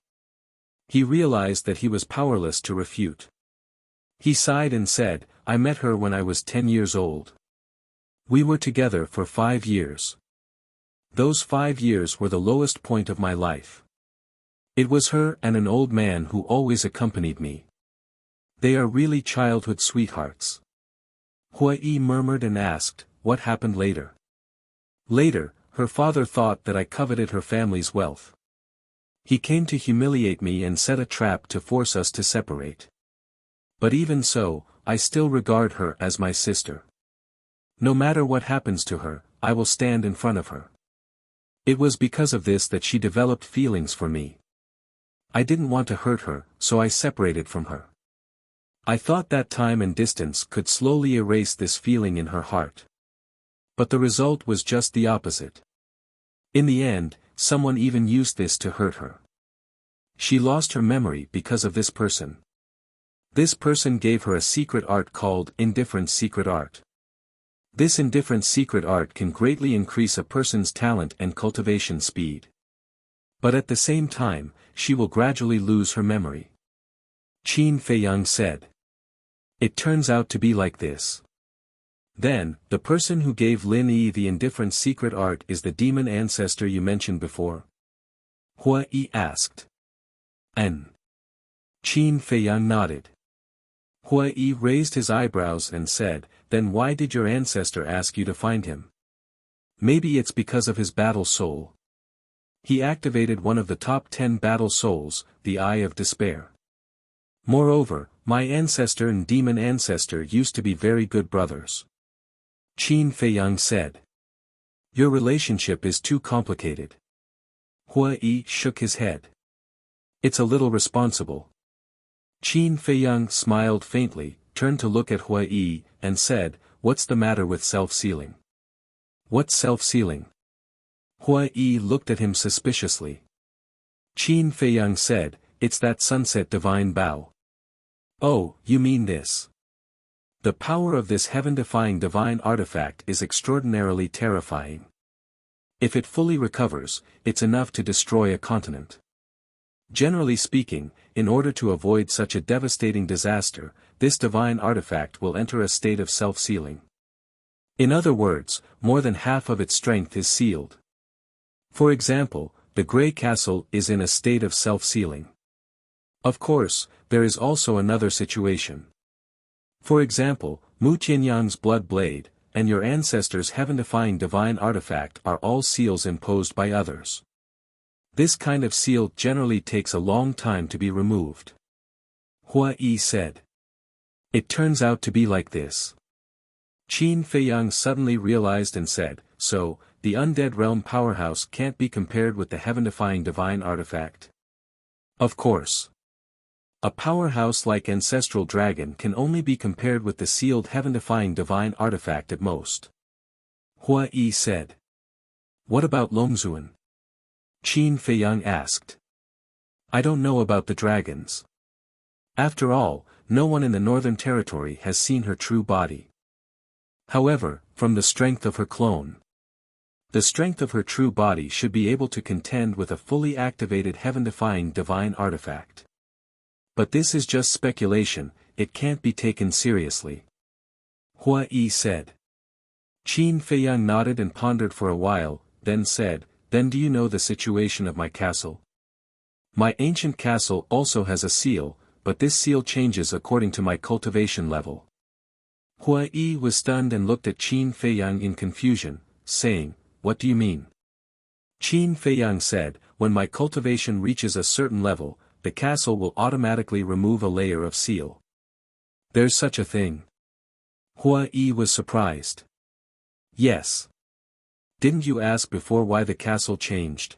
He realized that he was powerless to refute. He sighed and said, I met her when I was 10 years old. We were together for 5 years. Those 5 years were the lowest point of my life. It was her and an old man who always accompanied me. They are really childhood sweethearts. Hui Yi murmured and asked, What happened later? Later, her father thought that I coveted her family's wealth. He came to humiliate me and set a trap to force us to separate. But even so, I still regard her as my sister. No matter what happens to her, I will stand in front of her. It was because of this that she developed feelings for me. I didn't want to hurt her, so I separated from her. I thought that time and distance could slowly erase this feeling in her heart. But the result was just the opposite. In the end, someone even used this to hurt her. She lost her memory because of this person. This person gave her a secret art called indifference secret art. This indifference secret art can greatly increase a person's talent and cultivation speed. But at the same time, she will gradually lose her memory. Qin Feiyang said. It turns out to be like this. Then, the person who gave Lin Yi the indifference secret art is the demon ancestor you mentioned before? Hui Yi asked. N. Qin Feiyang nodded. Hui Yi raised his eyebrows and said, Then why did your ancestor ask you to find him? Maybe it's because of his battle soul. He activated one of the top 10 battle souls, the Eye of Despair. Moreover, my ancestor and demon ancestor used to be very good brothers. Qin Feiyang said. Your relationship is too complicated. Hui Yi shook his head. It's a little responsible. Qin Feiyang smiled faintly, turned to look at Hui Yi, and said, What's the matter with self-sealing? What's self-sealing? Hui Yi looked at him suspiciously. Qin Feiyang said, It's that sunset divine bow. Oh, you mean this? The power of this heaven-defying divine artifact is extraordinarily terrifying. If it fully recovers, it's enough to destroy a continent. Generally speaking, in order to avoid such a devastating disaster, this divine artifact will enter a state of self-sealing. In other words, more than half of its strength is sealed. For example, the Grey Castle is in a state of self-sealing. Of course, there is also another situation. For example, Mu Qianyang's blood blade, and your ancestors' heaven-defying divine artifact are all seals imposed by others. This kind of seal generally takes a long time to be removed. Hua Yi said. It turns out to be like this. Qin Feiyang suddenly realized and said, so, the undead realm powerhouse can't be compared with the heaven-defying divine artifact? Of course. A powerhouse like Ancestral Dragon can only be compared with the sealed heaven-defying divine artifact at most. Hua Yi said. What about Longzuan? Qin Feiyang asked. I don't know about the dragons. After all, no one in the Northern Territory has seen her true body. However, from the strength of her clone, the strength of her true body should be able to contend with a fully activated heaven-defying divine artifact. But this is just speculation, it can't be taken seriously. Hua Yi said. Qin Feiyang nodded and pondered for a while, then said, then do you know the situation of my castle? My ancient castle also has a seal, but this seal changes according to my cultivation level. Hua Yi was stunned and looked at Qin Feiyang in confusion, saying, what do you mean? Qin Feiyang said, when my cultivation reaches a certain level, the castle will automatically remove a layer of seal. There's such a thing. Hua Yi was surprised. Yes. Didn't you ask before why the castle changed?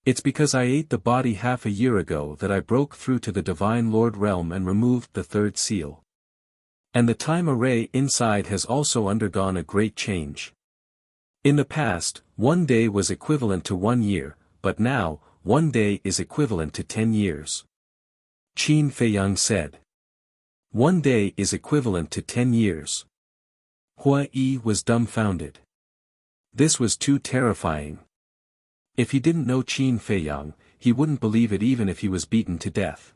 It's because I ate the body half a year ago that I broke through to the Divine Lord realm and removed the third seal. And the time array inside has also undergone a great change. In the past, 1 day was equivalent to 1 year, but now, 1 day is equivalent to 10 years. Qin Feiyang said. 1 day is equivalent to 10 years. Hua Yi was dumbfounded. This was too terrifying. If he didn't know Qin Feiyang, he wouldn't believe it even if he was beaten to death.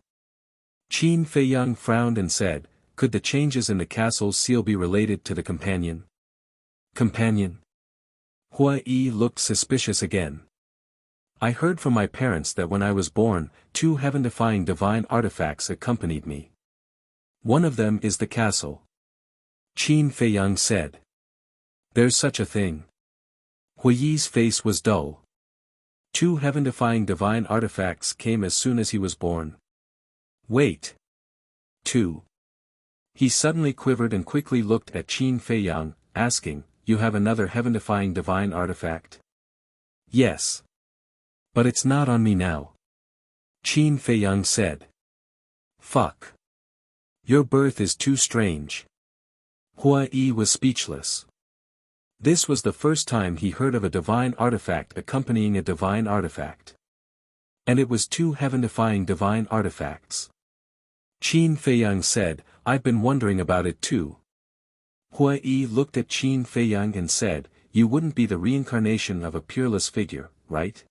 Qin Feiyang frowned and said, could the changes in the castle's seal be related to the companion? Companion? Hua Yi looked suspicious again. I heard from my parents that when I was born, 2 heaven-defying divine artifacts accompanied me. One of them is the castle. Qin Feiyang said. There's such a thing. Hua Yi's face was dull. 2 heaven-defying divine artifacts came as soon as he was born. Wait. 2. He suddenly quivered and quickly looked at Qin Feiyang, asking, you have another heaven-defying divine artifact? Yes. But it's not on me now. Qin Feiyang said. Fuck. Your birth is too strange. Hua Yi was speechless. This was the first time he heard of a divine artifact accompanying a divine artifact. And it was 2 heaven-defying divine artifacts. Qin Feiyang said, I've been wondering about it too. Hua Yi looked at Qin Feiyang and said, you wouldn't be the reincarnation of a peerless figure, right?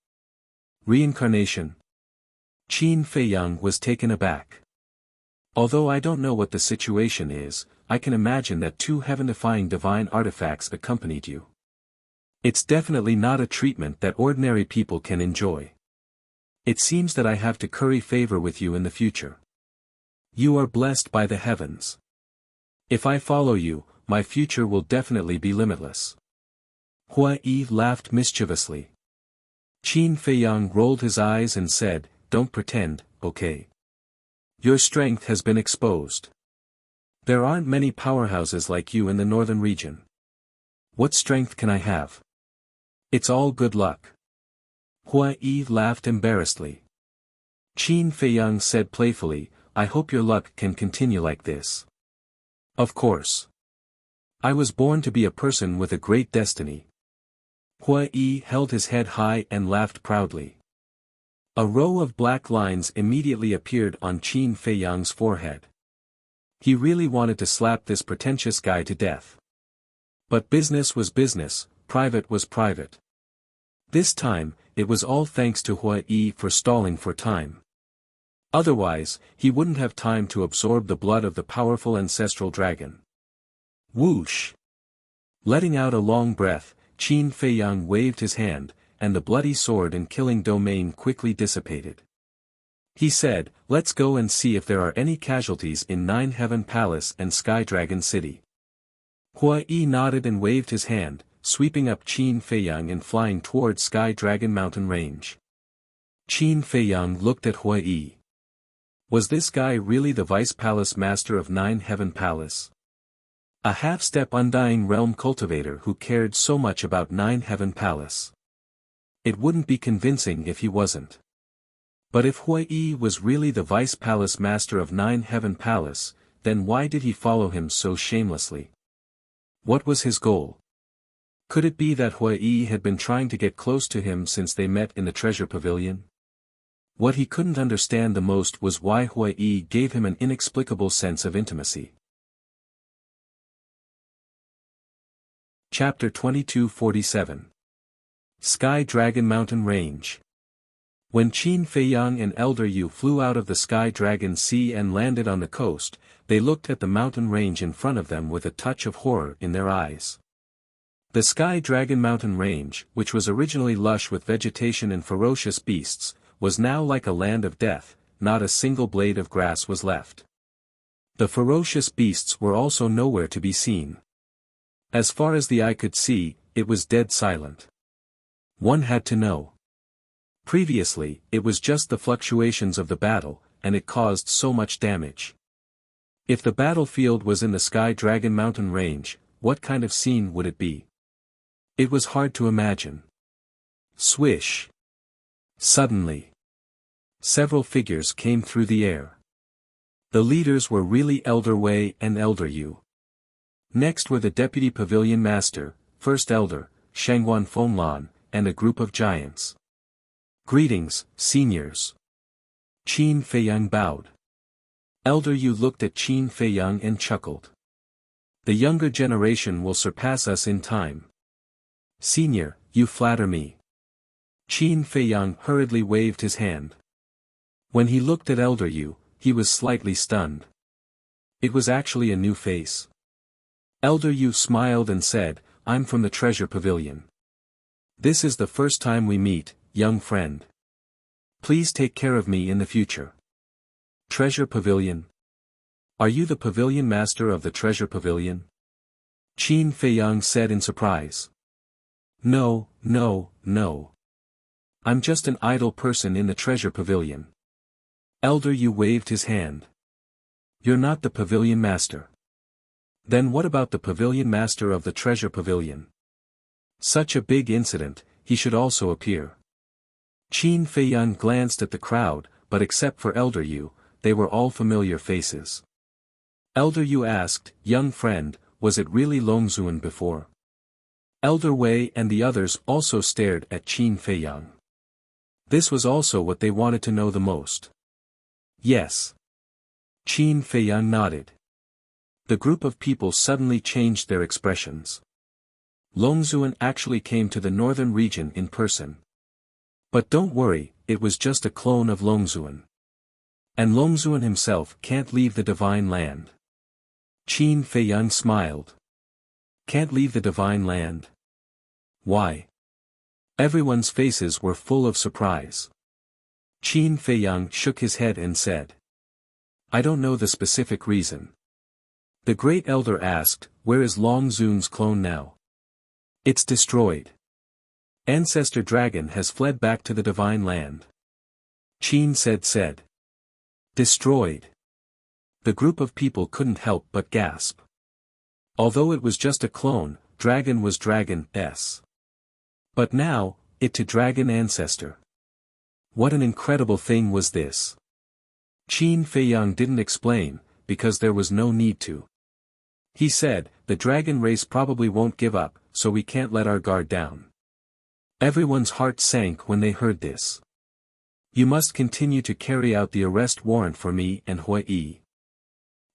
Reincarnation? Qin Feiyang was taken aback. Although I don't know what the situation is, I can imagine that 2 heaven-defying divine artifacts accompanied you. It's definitely not a treatment that ordinary people can enjoy. It seems that I have to curry favor with you in the future. You are blessed by the heavens. If I follow you, my future will definitely be limitless. Hua Yi laughed mischievously. Qin Feiyang rolled his eyes and said, don't pretend, okay? Your strength has been exposed. There aren't many powerhouses like you in the northern region. What strength can I have? It's all good luck. Hua Yi laughed embarrassedly. Qin Feiyang said playfully, I hope your luck can continue like this. Of course. I was born to be a person with a great destiny. Hua Yi held his head high and laughed proudly. A row of black lines immediately appeared on Qin Feiyang's forehead. He really wanted to slap this pretentious guy to death. But business was business, private was private. This time, it was all thanks to Hua Yi for stalling for time. Otherwise, he wouldn't have time to absorb the blood of the powerful ancestral dragon. Whoosh! Letting out a long breath, Qin Feiyang waved his hand, and the bloody sword and killing domain quickly dissipated. He said, "Let's go and see if there are any casualties in Nine Heaven Palace and Sky Dragon City." Hua Yi nodded and waved his hand, sweeping up Qin Feiyang and flying toward Sky Dragon Mountain Range. Qin Feiyang looked at Hua Yi. Was this guy really the Vice Palace Master of Nine Heaven Palace? A half-step Undying Realm cultivator who cared so much about Nine Heaven Palace. It wouldn't be convincing if he wasn't. But if Hua Yi was really the Vice Palace Master of Nine Heaven Palace, then why did he follow him so shamelessly? What was his goal? Could it be that Hua Yi had been trying to get close to him since they met in the treasure pavilion? What he couldn't understand the most was why Hua Yi gave him an inexplicable sense of intimacy. Chapter 2247. Sky Dragon Mountain Range. When Qin Feiyang and Elder Yu flew out of the Sky Dragon Sea and landed on the coast, they looked at the mountain range in front of them with a touch of horror in their eyes. The Sky Dragon Mountain Range, which was originally lush with vegetation and ferocious beasts, was now like a land of death. Not a single blade of grass was left. The ferocious beasts were also nowhere to be seen. As far as the eye could see, it was dead silent. One had to know. Previously, it was just the fluctuations of the battle, and it caused so much damage. If the battlefield was in the Sky Dragon Mountain Range, what kind of scene would it be? It was hard to imagine. Swish! Suddenly, several figures came through the air. The leaders were really Elder Wei and Elder Yu. Next were the Deputy Pavilion Master, First Elder, Shangguan Fenglan, and a group of giants. "Greetings, seniors." Qin Feiyang bowed. Elder Yu looked at Qin Feiyang and chuckled. "The younger generation will surpass us in time. Senior, you flatter me." Qin Feiyang hurriedly waved his hand. When he looked at Elder Yu, he was slightly stunned. It was actually a new face. Elder Yu smiled and said, "I'm from the Treasure Pavilion. This is the first time we meet, young friend. Please take care of me in the future." Treasure Pavilion? Are you the Pavilion Master of the Treasure Pavilion? Qin Feiyang said in surprise. No. I'm just an idle person in the Treasure Pavilion." Elder Yu waved his hand. "You're not the Pavilion Master. Then what about the Pavilion Master of the Treasure Pavilion? Such a big incident, he should also appear." Qin Feiyang glanced at the crowd, but except for Elder Yu, they were all familiar faces. Elder Yu asked, "Young friend, was it really Longzuan before?" Elder Wei and the others also stared at Qin Feiyang. This was also what they wanted to know the most. Yes. Qin Feiyang nodded. The group of people suddenly changed their expressions. Longzuan actually came to the northern region in person. But don't worry, it was just a clone of Longzuan. And Longzuan himself can't leave the Divine Land. Qin Feiyang smiled. Can't leave the Divine Land? Why? Everyone's faces were full of surprise. Qin Feiyang shook his head and said, "I don't know the specific reason." The Great Elder asked, "Where is Longzuan's clone now?" "It's destroyed. Ancestor Dragon has fled back to the Divine Land." Qin said. Destroyed. The group of people couldn't help but gasp. Although it was just a clone, Dragon was Dragon-s. But now, it to Dragon Ancestor. What an incredible thing was this. Qin Feiyang didn't explain, because there was no need to. He said, "The dragon race probably won't give up, so we can't let our guard down." Everyone's heart sank when they heard this. "You must continue to carry out the arrest warrant for me and Hua Yi.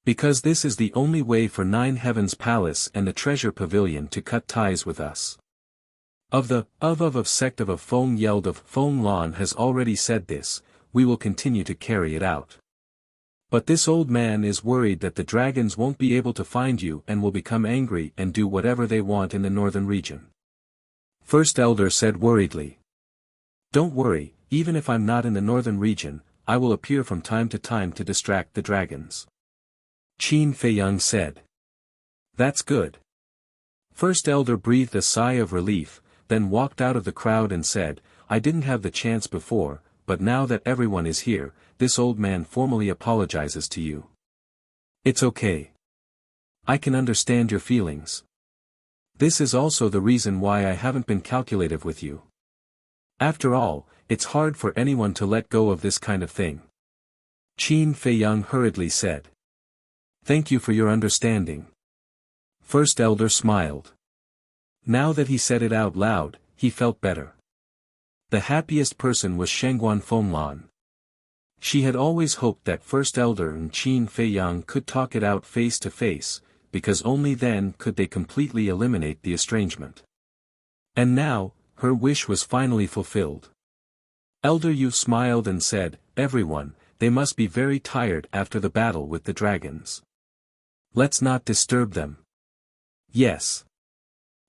Because this is the only way for Nine Heavens Palace and the Treasure Pavilion to cut ties with us." Of sect of Feng yelled of Feng Lan has already said this, we will continue to carry it out. But this old man is worried that the dragons won't be able to find you and will become angry and do whatever they want in the northern region. First elder said worriedly. Don't worry, even if I'm not in the northern region, I will appear from time to distract the dragons. Qin Feiyang said. That's good. First elder breathed a sigh of relief, then walked out of the crowd and said, I didn't have the chance before, but now that everyone is here, this old man formally apologizes to you. It's okay. I can understand your feelings. This is also the reason why I haven't been calculative with you. After all, it's hard for anyone to let go of this kind of thing. Qin Feiyang hurriedly said. Thank you for your understanding. First elder smiled. Now that he said it out loud, he felt better. The happiest person was Shangguan Fenglan. She had always hoped that First Elder and Qin Feiyang could talk it out face to face, because only then could they completely eliminate the estrangement. And now, her wish was finally fulfilled. Elder Yu smiled and said, everyone, they must be very tired after the battle with the dragons. Let's not disturb them. Yes.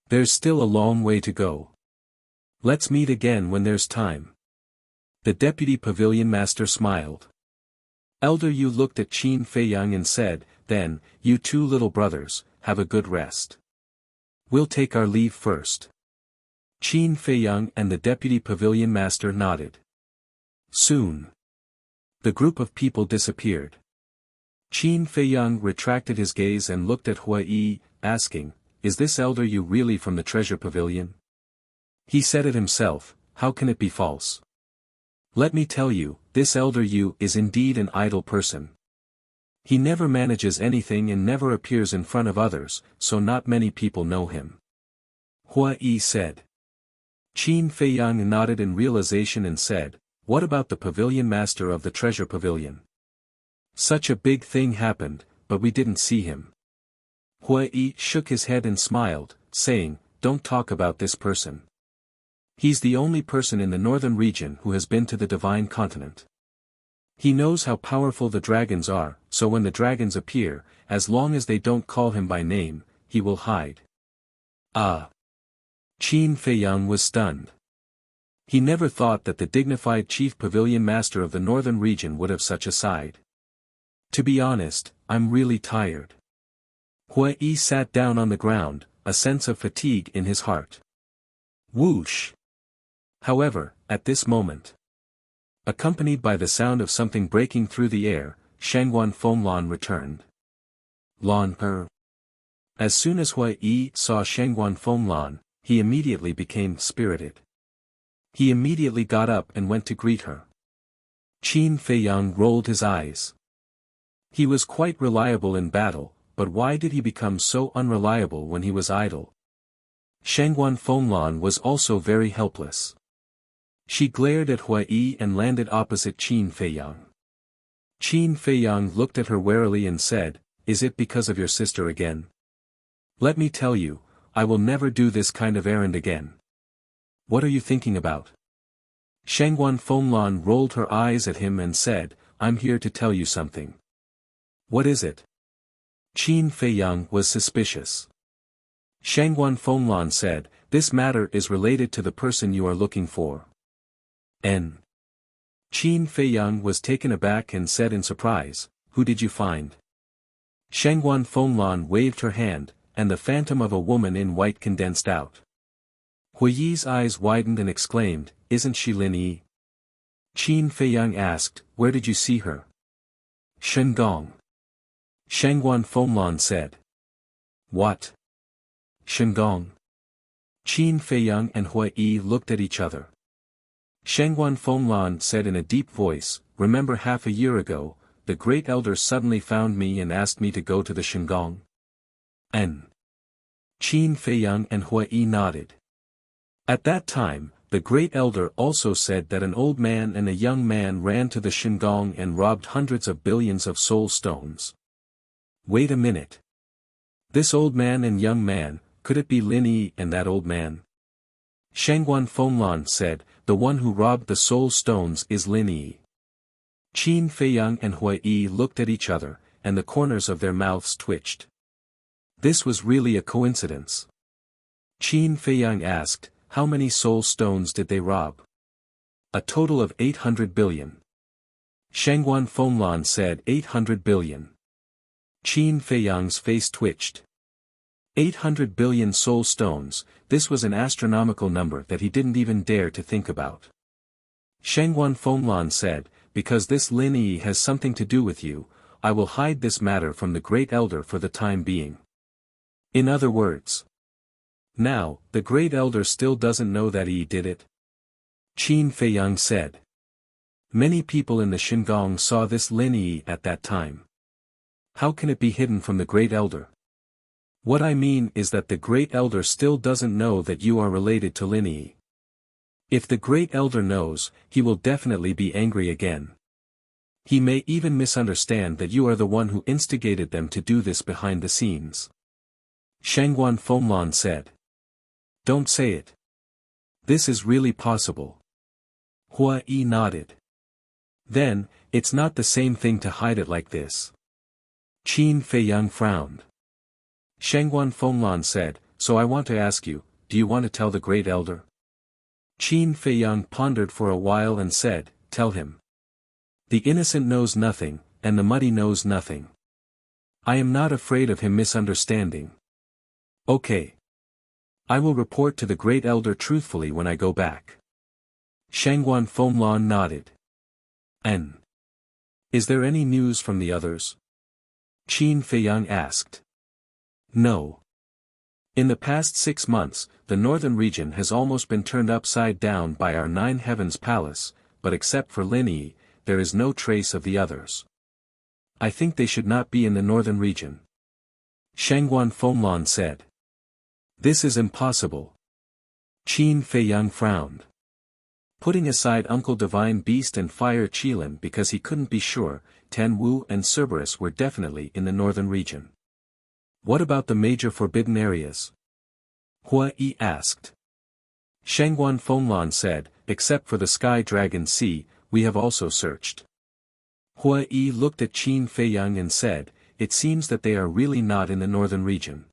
There's still a long way to go. Let's meet again when there's time. The deputy pavilion master smiled. Elder Yu looked at Qin Feiyang and said, then, you two little brothers, have a good rest. We'll take our leave first. Qin Feiyang and the deputy pavilion master nodded. Soon. The group of people disappeared. Qin Feiyang retracted his gaze and looked at Hua Yi, asking, is this Elder Yu really from the treasure pavilion? He said it himself, how can it be false? Let me tell you, this Elder Yu is indeed an idle person. He never manages anything and never appears in front of others, so not many people know him. Hua Yi said. Qin Feiyang nodded in realization and said, what about the pavilion master of the treasure pavilion? Such a big thing happened, but we didn't see him. Hua Yi shook his head and smiled, saying, don't talk about this person. He's the only person in the northern region who has been to the divine continent. He knows how powerful the dragons are, so when the dragons appear, as long as they don't call him by name, he will hide. Ah! Qin Feiyang was stunned. He never thought that the dignified chief pavilion master of the northern region would have such a side. To be honest, I'm really tired. Hua Yi sat down on the ground, a sense of fatigue in his heart. Whoosh! However, at this moment, accompanied by the sound of something breaking through the air, Shangguan Fenglan returned. Lan Per. As soon as Hua Yi saw Shangguan Fenglan, he immediately became spirited. He immediately got up and went to greet her. Qin Feiyang rolled his eyes. He was quite reliable in battle, but why did he become so unreliable when he was idle? Shangguan Fenglan was also very helpless. She glared at Hua Yi and landed opposite Qin Feiyang. Qin Feiyang looked at her warily and said, is it because of your sister again? Let me tell you, I will never do this kind of errand again. What are you thinking about? Shangguan Fenglan rolled her eyes at him and said, I'm here to tell you something. What is it? Qin Feiyang was suspicious. Shangguan Fenglan said, this matter is related to the person you are looking for. Qin Feiyang was taken aback and said in surprise, who did you find? Shangguan Fenglan waved her hand, and the phantom of a woman in white condensed out. Hua Yi's eyes widened and exclaimed, isn't she Lin Yi? Qin Feiyang asked, where did you see her? Shengong. Shangguan Fenglan said. What? Shengong. Qin Feiyang and Hua Yi looked at each other. Shangguan Fenglan said in a deep voice, remember half a year ago, the great elder suddenly found me and asked me to go to the Shengong? Qin Feiyang and Hua Yi nodded. At that time, the great elder also said that an old man and a young man ran to the Shengong and robbed hundreds of billions of soul stones. Wait a minute. This old man and young man, could it be Lin Yi and that old man? Shangguan Fenglan said, the one who robbed the soul stones is Lin Yi. Qin Feiyang and Hui Yi looked at each other, and the corners of their mouths twitched. This was really a coincidence. Qin Feiyang asked, how many soul stones did they rob? A total of 800 billion. Shangguan Fenglan said 800 billion. Qin Feiyang's face twitched. 800 billion soul stones, this was an astronomical number that he didn't even dare to think about. Shangguan Fenglan said, because this Lin Yi has something to do with you, I will hide this matter from the Great Elder for the time being. In other words. Now, the Great Elder still doesn't know that Yi did it? Qin Feiyang said. Many people in the Shingang saw this Lin Yi at that time. How can it be hidden from the Great Elder? What I mean is that the Great Elder still doesn't know that you are related to Lin Yi. If the Great Elder knows, he will definitely be angry again. He may even misunderstand that you are the one who instigated them to do this behind the scenes. Shangguan Fenglan said. Don't say it. This is really possible. Hui Yi nodded. Then, it's not the same thing to hide it like this. Qin Feiyang frowned. Shangguan Fenglan said, so I want to ask you, do you want to tell the Great Elder? Qin Feiyang pondered for a while and said, tell him. The innocent knows nothing, and the muddy knows nothing. I am not afraid of him misunderstanding. Okay. I will report to the Great Elder truthfully when I go back. Shangguan Fenglan nodded. And is there any news from the others? Qin Feiyang asked. No. In the past 6 months, the northern region has almost been turned upside down by our Nine Heavens Palace, but except for Lin Yi, there is no trace of the others. I think they should not be in the northern region. Shangguan Fenglan said. This is impossible. Qin Feiyang frowned. Putting aside Uncle Divine Beast and Fire Qilin because he couldn't be sure, Tan Wu and Cerberus were definitely in the northern region. What about the major forbidden areas? Hui Yi asked. Shangguan Fenglan said, except for the Sky Dragon Sea, we have also searched. Hui Yi looked at Qin Feiyang and said, it seems that they are really not in the northern region.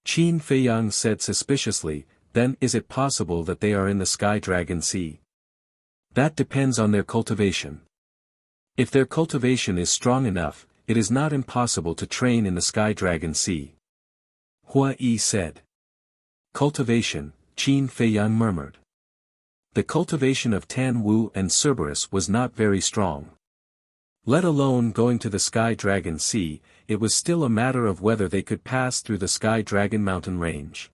Qin Feiyang said suspiciously, then is it possible that they are in the Sky Dragon Sea? That depends on their cultivation. If their cultivation is strong enough, it is not impossible to train in the Sky Dragon Sea. Hui Yi said. Cultivation, Qin Feiyang murmured. The cultivation of Tan Wu and Cerberus was not very strong. Let alone going to the Sky Dragon Sea, it was still a matter of whether they could pass through the Sky Dragon mountain range.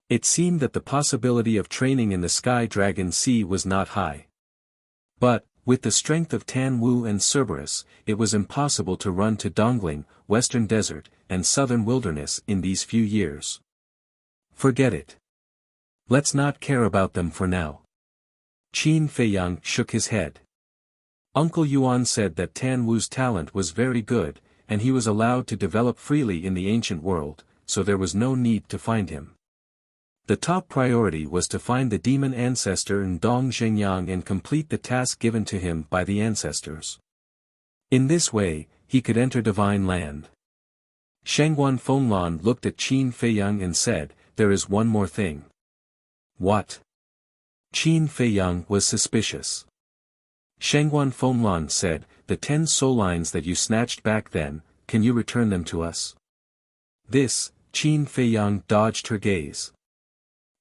It seemed that the possibility of training in the Sky Dragon Sea was not high. But, with the strength of Tan Wu and Cerberus, it was impossible to run to Dongling, Western Desert, and Southern Wilderness in these few years. Forget it. Let's not care about them for now. Qin Feiyang shook his head. Uncle Yuan said that Tan Wu's talent was very good, and he was allowed to develop freely in the ancient world, so there was no need to find him. The top priority was to find the demon ancestor in Dong Zhengyang and complete the task given to him by the ancestors. In this way, he could enter divine land. Shangguan Fenglan looked at Qin Feiyang and said, there is one more thing. What? Qin Feiyang was suspicious. Shangguan Fenglan said, the 10 soul lines that you snatched back then, can you return them to us? This, Qin Feiyang dodged her gaze.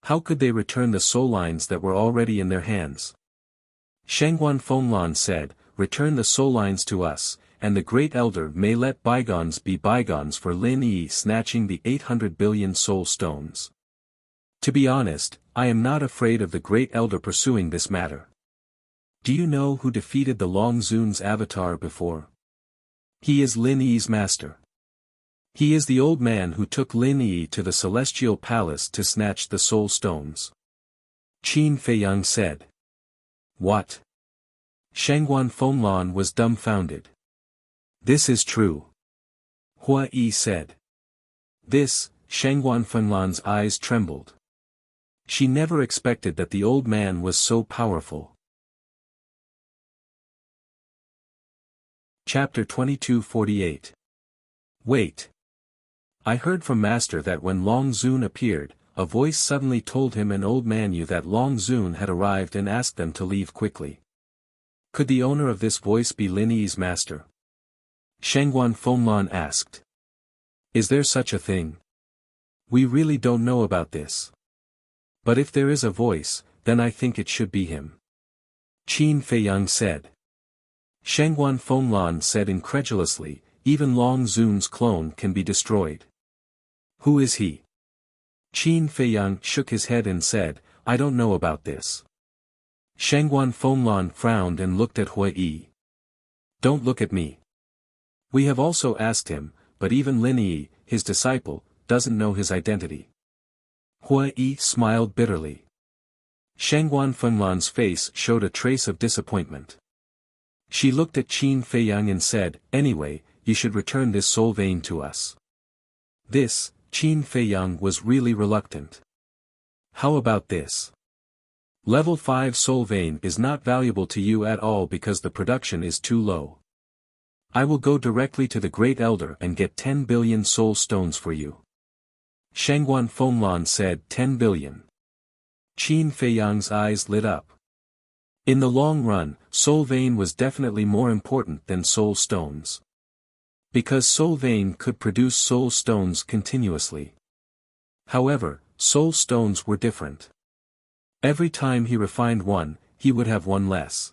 How could they return the soul lines that were already in their hands? Shangguan Fenglan said, return the soul lines to us, and the Great Elder may let bygones be bygones for Lin Yi snatching the 800 billion soul stones. To be honest, I am not afraid of the Great Elder pursuing this matter. Do you know who defeated the Long Zun's avatar before? He is Lin Yi's master. He is the old man who took Lin Yi to the Celestial Palace to snatch the soul stones. Qin Feiyang said. What? Shangguan Fenglan was dumbfounded. This is true. Hui Yi said. This, Shangguan Fenglan's eyes trembled. She never expected that the old man was so powerful. Chapter 2248. Wait. I heard from Master that when Long Zun appeared, a voice suddenly told him and old man Yu that Long Zun had arrived and asked them to leave quickly. Could the owner of this voice be Lin Yi's master? Shangguan Fenglan asked. Is there such a thing? We really don't know about this. But if there is a voice, then I think it should be him. Qin Feiyang said. Shangguan Fenglan said incredulously, even Long Zun's clone can be destroyed. Who is he? Qin Feiyang shook his head and said, I don't know about this. Shangguan Fenglan frowned and looked at Hui Yi. Don't look at me. We have also asked him, but even Lin Yi, his disciple, doesn't know his identity. Hui Yi smiled bitterly. Shangguan Fenglan's face showed a trace of disappointment. She looked at Qin Feiyang and said, anyway, you should return this soul vein to us. This, Qin Feiyang was really reluctant. How about this? Level 5 soul vein is not valuable to you at all because the production is too low. I will go directly to the Great Elder and get 10 billion soul stones for you. Shangguan Fenglan said 10 billion. Qin Feiyang's eyes lit up. In the long run, soul vein was definitely more important than soul stones. Because soul vein could produce soul stones continuously. However, soul stones were different. Every time he refined one, he would have one less.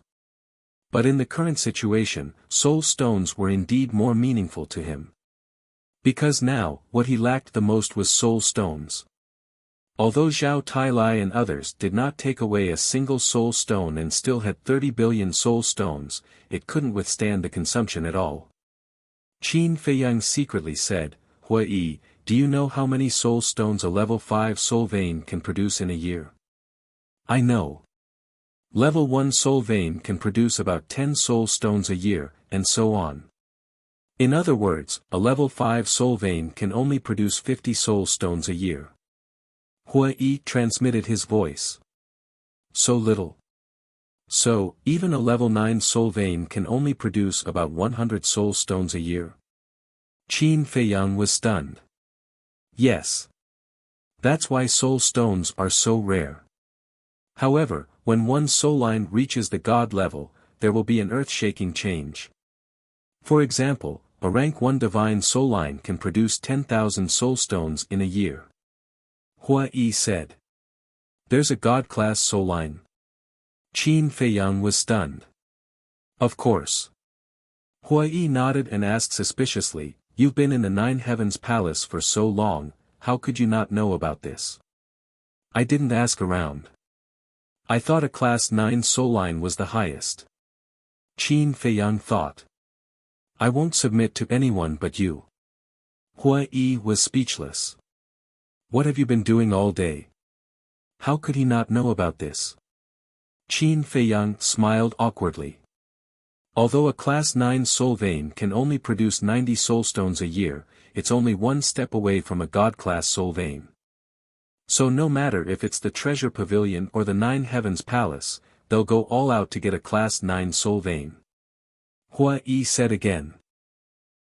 But in the current situation, soul stones were indeed more meaningful to him. Because now, what he lacked the most was soul stones. Although Zhao Tailai and others did not take away a single soul stone and still had 30 billion soul stones, it couldn't withstand the consumption at all. Qin Feiyang secretly said, Hui Yi, do you know how many soul stones a level 5 soul vein can produce in a year? I know. Level 1 soul vein can produce about 10 soul stones a year, and so on. In other words, a level 5 soul vein can only produce 50 soul stones a year. Hui Yi transmitted his voice. So little. So, even a level 9 soul vein can only produce about 100 soul stones a year. Qin Feiyang was stunned. Yes. That's why soul stones are so rare. However, when one soul line reaches the God level, there will be an earth-shaking change. For example, a rank 1 divine soul line can produce 10,000 soul stones in a year. Hui Yi said. There's a God-class soul line. Qin Feiyang was stunned. Of course. Hui Yi nodded and asked suspiciously, you've been in the 9 Heavens Palace for so long, how could you not know about this? I didn't ask around. I thought a class 9 soul line was the highest. Qin Feiyang thought. I won't submit to anyone but you. Hui Yi was speechless. What have you been doing all day? How could he not know about this? Qin Feiyang smiled awkwardly. Although a class 9 soul vein can only produce 90 soul stones a year, it's only one step away from a God-class soul vein. So no matter if it's the Treasure Pavilion or the 9 Heavens Palace, they'll go all out to get a class 9 soul vein. Hui Yi said again.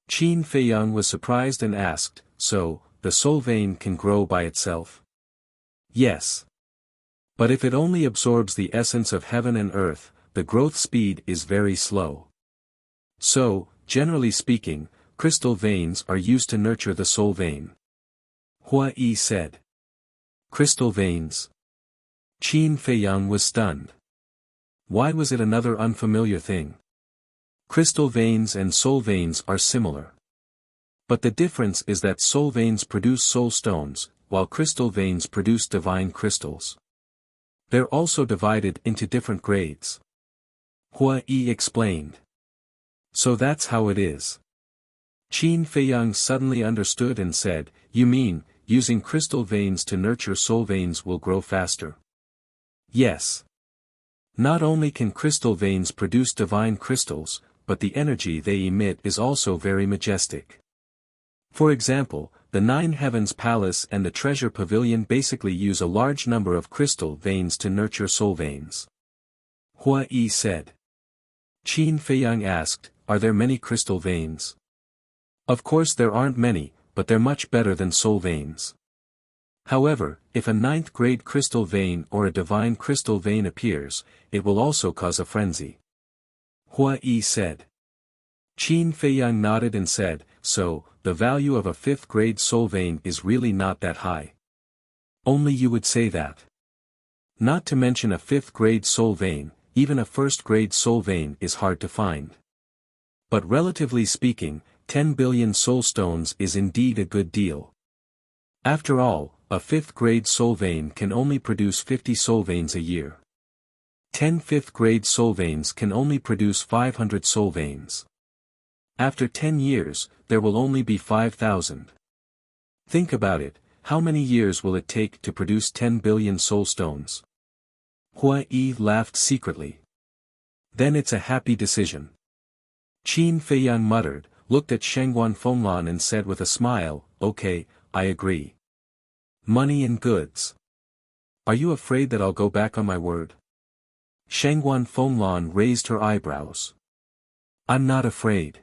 Qin Feiyang was surprised and asked, so, the soul vein can grow by itself? Yes. But if it only absorbs the essence of heaven and earth, the growth speed is very slow. So, generally speaking, crystal veins are used to nurture the soul vein. Hui Yi said. Crystal veins. Qin Feiyang was stunned. Why was it another unfamiliar thing? Crystal veins and soul veins are similar. But the difference is that soul veins produce soul stones, while crystal veins produce divine crystals. They're also divided into different grades. Hui Yi explained. So that's how it is. Qin Feiyang suddenly understood and said, you mean, using crystal veins to nurture soul veins will grow faster? Yes. Not only can crystal veins produce divine crystals, but the energy they emit is also very majestic. For example, the 9 Heavens Palace and the Treasure Pavilion basically use a large number of crystal veins to nurture soul veins. Hui Yi said. Qin Feiyang asked, are there many crystal veins? Of course there aren't many, but they're much better than soul veins. However, if a ninth-grade crystal vein or a divine crystal vein appears, it will also cause a frenzy. Hua Yi said. Qin Feiyang nodded and said, so, the value of a fifth-grade soul vein is really not that high. Only you would say that. Not to mention a fifth-grade soul vein, even a first-grade soul vein is hard to find. But relatively speaking, 10 billion soul stones is indeed a good deal. After all, a fifth-grade soul vein can only produce 50 soul veins a year. 10 fifth-grade soul veins can only produce 500 soul veins. After 10 years, there will only be 5,000. Think about it, how many years will it take to produce 10 billion soul stones? Hua Yi laughed secretly. Then it's a happy decision. Qin Feiyang muttered, looked at Shangguan Fenglan and said with a smile, okay, I agree. Money and goods. Are you afraid that I'll go back on my word? Shangguan Fenglan raised her eyebrows. I'm not afraid.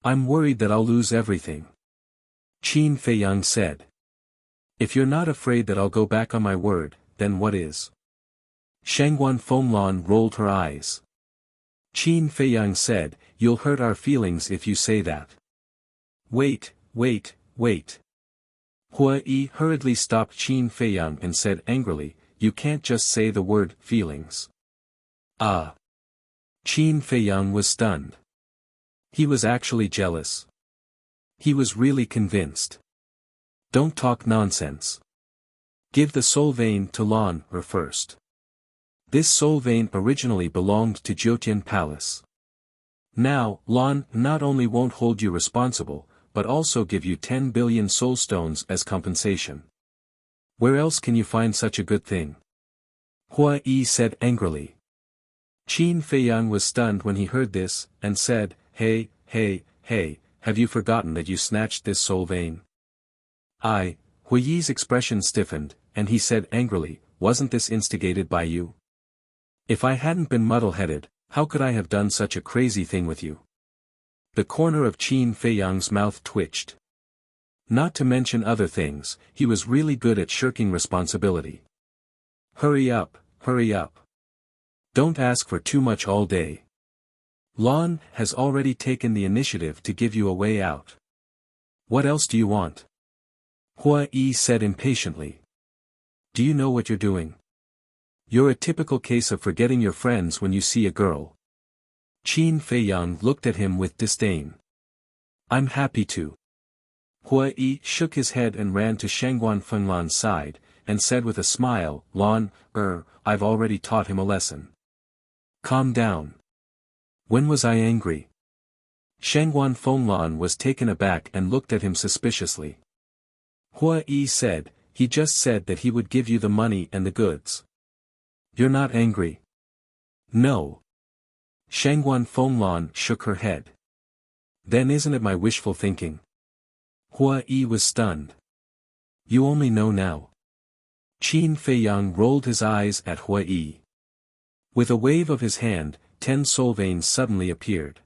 I'm worried that I'll lose everything. Qin Feiyang said. If you're not afraid that I'll go back on my word, then what is? Shangguan Fenglan rolled her eyes. Qin Feiyang said, you'll hurt our feelings if you say that. Wait. Hua Yi hurriedly stopped Qin Feiyang and said angrily, you can't just say the word, feelings. Ah. Qin Feiyang was stunned. He was actually jealous. He was really convinced. Don't talk nonsense. Give the soul vein to Lan Er first. This soul vein originally belonged to Jiutian Palace. Now, Lan not only won't hold you responsible, but also give you 10 billion soul stones as compensation. Where else can you find such a good thing? Hua Yi said angrily. Qin Feiyang was stunned when he heard this, and said, hey, have you forgotten that you snatched this soul vein? Hua Yi's expression stiffened, and he said angrily, wasn't this instigated by you? If I hadn't been muddle-headed, how could I have done such a crazy thing with you? The corner of Qin Feiyang's mouth twitched. Not to mention other things, he was really good at shirking responsibility. Hurry up. Don't ask for too much all day. Lan has already taken the initiative to give you a way out. What else do you want? Hua Yi said impatiently. Do you know what you're doing? You're a typical case of forgetting your friends when you see a girl. Qin Feiyang looked at him with disdain. I'm happy to. Hua Yi shook his head and ran to Shangguan Fenglan's side, and said with a smile, Lan Er, I've already taught him a lesson. Calm down. When was I angry? Shangguan Fenglan was taken aback and looked at him suspiciously. Hua Yi said, he just said that he would give you the money and the goods. You're not angry? No. Shangguan Fenglan shook her head. Then isn't it my wishful thinking? Hua Yi was stunned. You only know now. Qin Feiyang rolled his eyes at Hua Yi. With a wave of his hand, 10 soul veins suddenly appeared.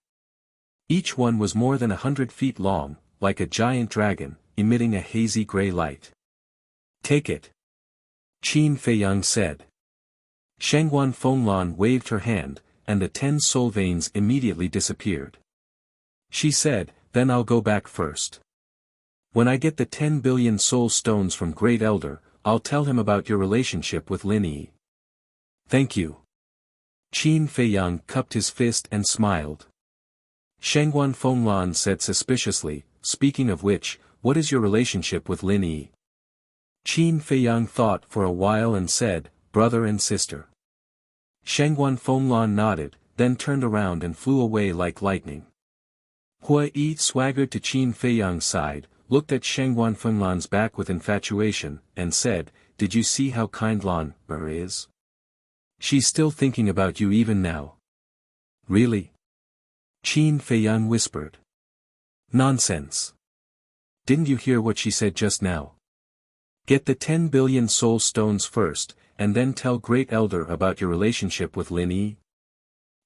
Each one was more than 100 feet long, like a giant dragon, emitting a hazy gray light. Take it. Qin Feiyang said. Shangguan Fenglan waved her hand, and the 10 soul veins immediately disappeared. She said, then I'll go back first. When I get the 10 billion soul stones from Great Elder, I'll tell him about your relationship with Lin Yi. Thank you. Qin Feiyang cupped his fist and smiled. Shangguan Fenglan said suspiciously, speaking of which, what is your relationship with Lin Yi? Qin Feiyang thought for a while and said, brother and sister. Shangguan Fenglan nodded, then turned around and flew away like lightning. Hua Yi swaggered to Qin Feiyang's side, looked at Shangguan Fenglan's back with infatuation, and said, did you see how kind Lan Er is? She's still thinking about you even now. Really? Qin Feiyang whispered. Nonsense. Didn't you hear what she said just now? Get the 10 billion soul stones first, and then tell Great Elder about your relationship with Lin Yi.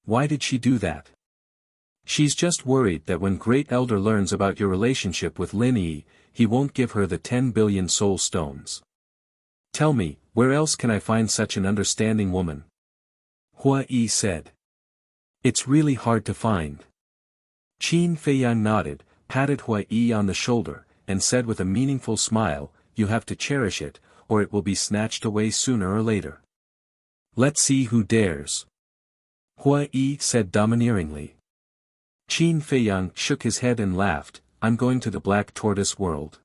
Why did she do that? She's just worried that when Great Elder learns about your relationship with Lin Yi, he won't give her the 10 billion soul stones. Tell me, where else can I find such an understanding woman? Hua Yi said. It's really hard to find. Qin Feiyang nodded, patted Hua Yi on the shoulder, and said with a meaningful smile, you have to cherish it, or it will be snatched away sooner or later. Let's see who dares. Hua Yi said domineeringly. Qin Feiyang shook his head and laughed, I'm going to the Black Tortoise world.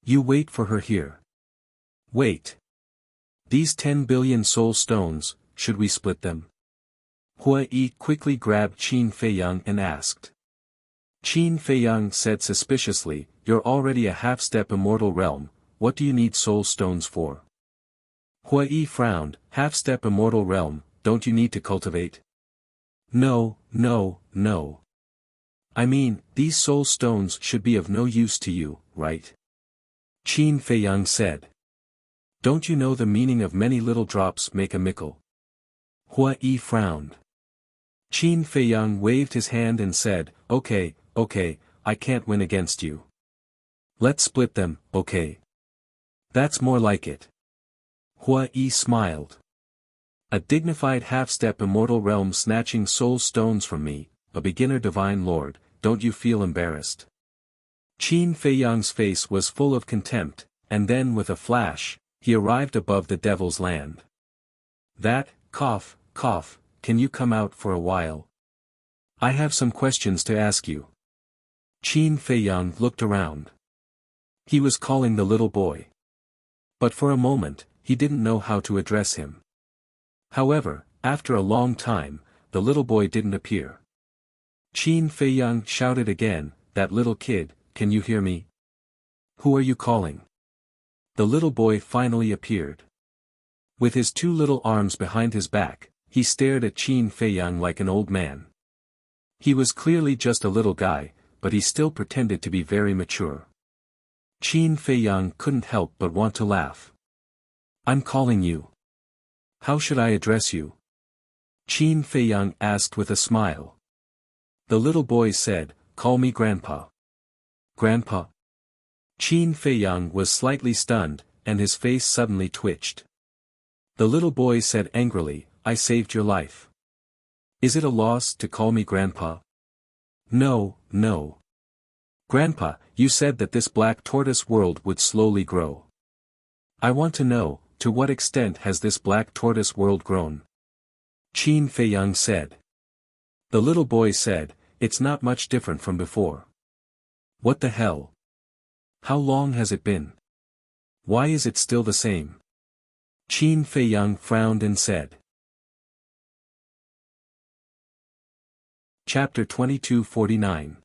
You wait for her here. Wait. These 10 billion soul stones, should we split them? Hua Yi quickly grabbed Qin Feiyang and asked. Qin Feiyang said suspiciously, you're already a half-step immortal realm, what do you need soul stones for? Hua Yi frowned, half-step immortal realm, don't you need to cultivate? No. I mean, these soul stones should be of no use to you, right? Qin Feiyang said. Don't you know the meaning of many little drops make a mickle? Hua Yi frowned. Qin Feiyang waved his hand and said, okay, I can't win against you. Let's split them, okay? That's more like it. Hua Yi smiled. A dignified half-step immortal realm snatching soul stones from me, a beginner divine lord, don't you feel embarrassed? Qin Feiyang's face was full of contempt, and then with a flash, he arrived above the devil's land. That, cough, can you come out for a while? I have some questions to ask you. Qin Feiyang looked around. He was calling the little boy. But for a moment, he didn't know how to address him. However, after a long time, the little boy didn't appear. Qin Feiyang shouted again, that little kid, can you hear me? Who are you calling? The little boy finally appeared. With his two little arms behind his back, he stared at Qin Feiyang like an old man. He was clearly just a little guy, but he still pretended to be very mature. Qin Feiyang couldn't help but want to laugh. I'm calling you. How should I address you? Qin Feiyang asked with a smile. The little boy said, call me Grandpa. Grandpa? Qin Feiyang was slightly stunned, and his face suddenly twitched. The little boy said angrily, I saved your life. Is it a loss to call me Grandpa? No. Grandpa, you said that this Black Tortoise world would slowly grow. I want to know, to what extent has this Black Tortoise world grown? Qin Feiyang said. The little boy said, it's not much different from before. What the hell? How long has it been? Why is it still the same? Qin Feiyang frowned and said. Chapter 2249.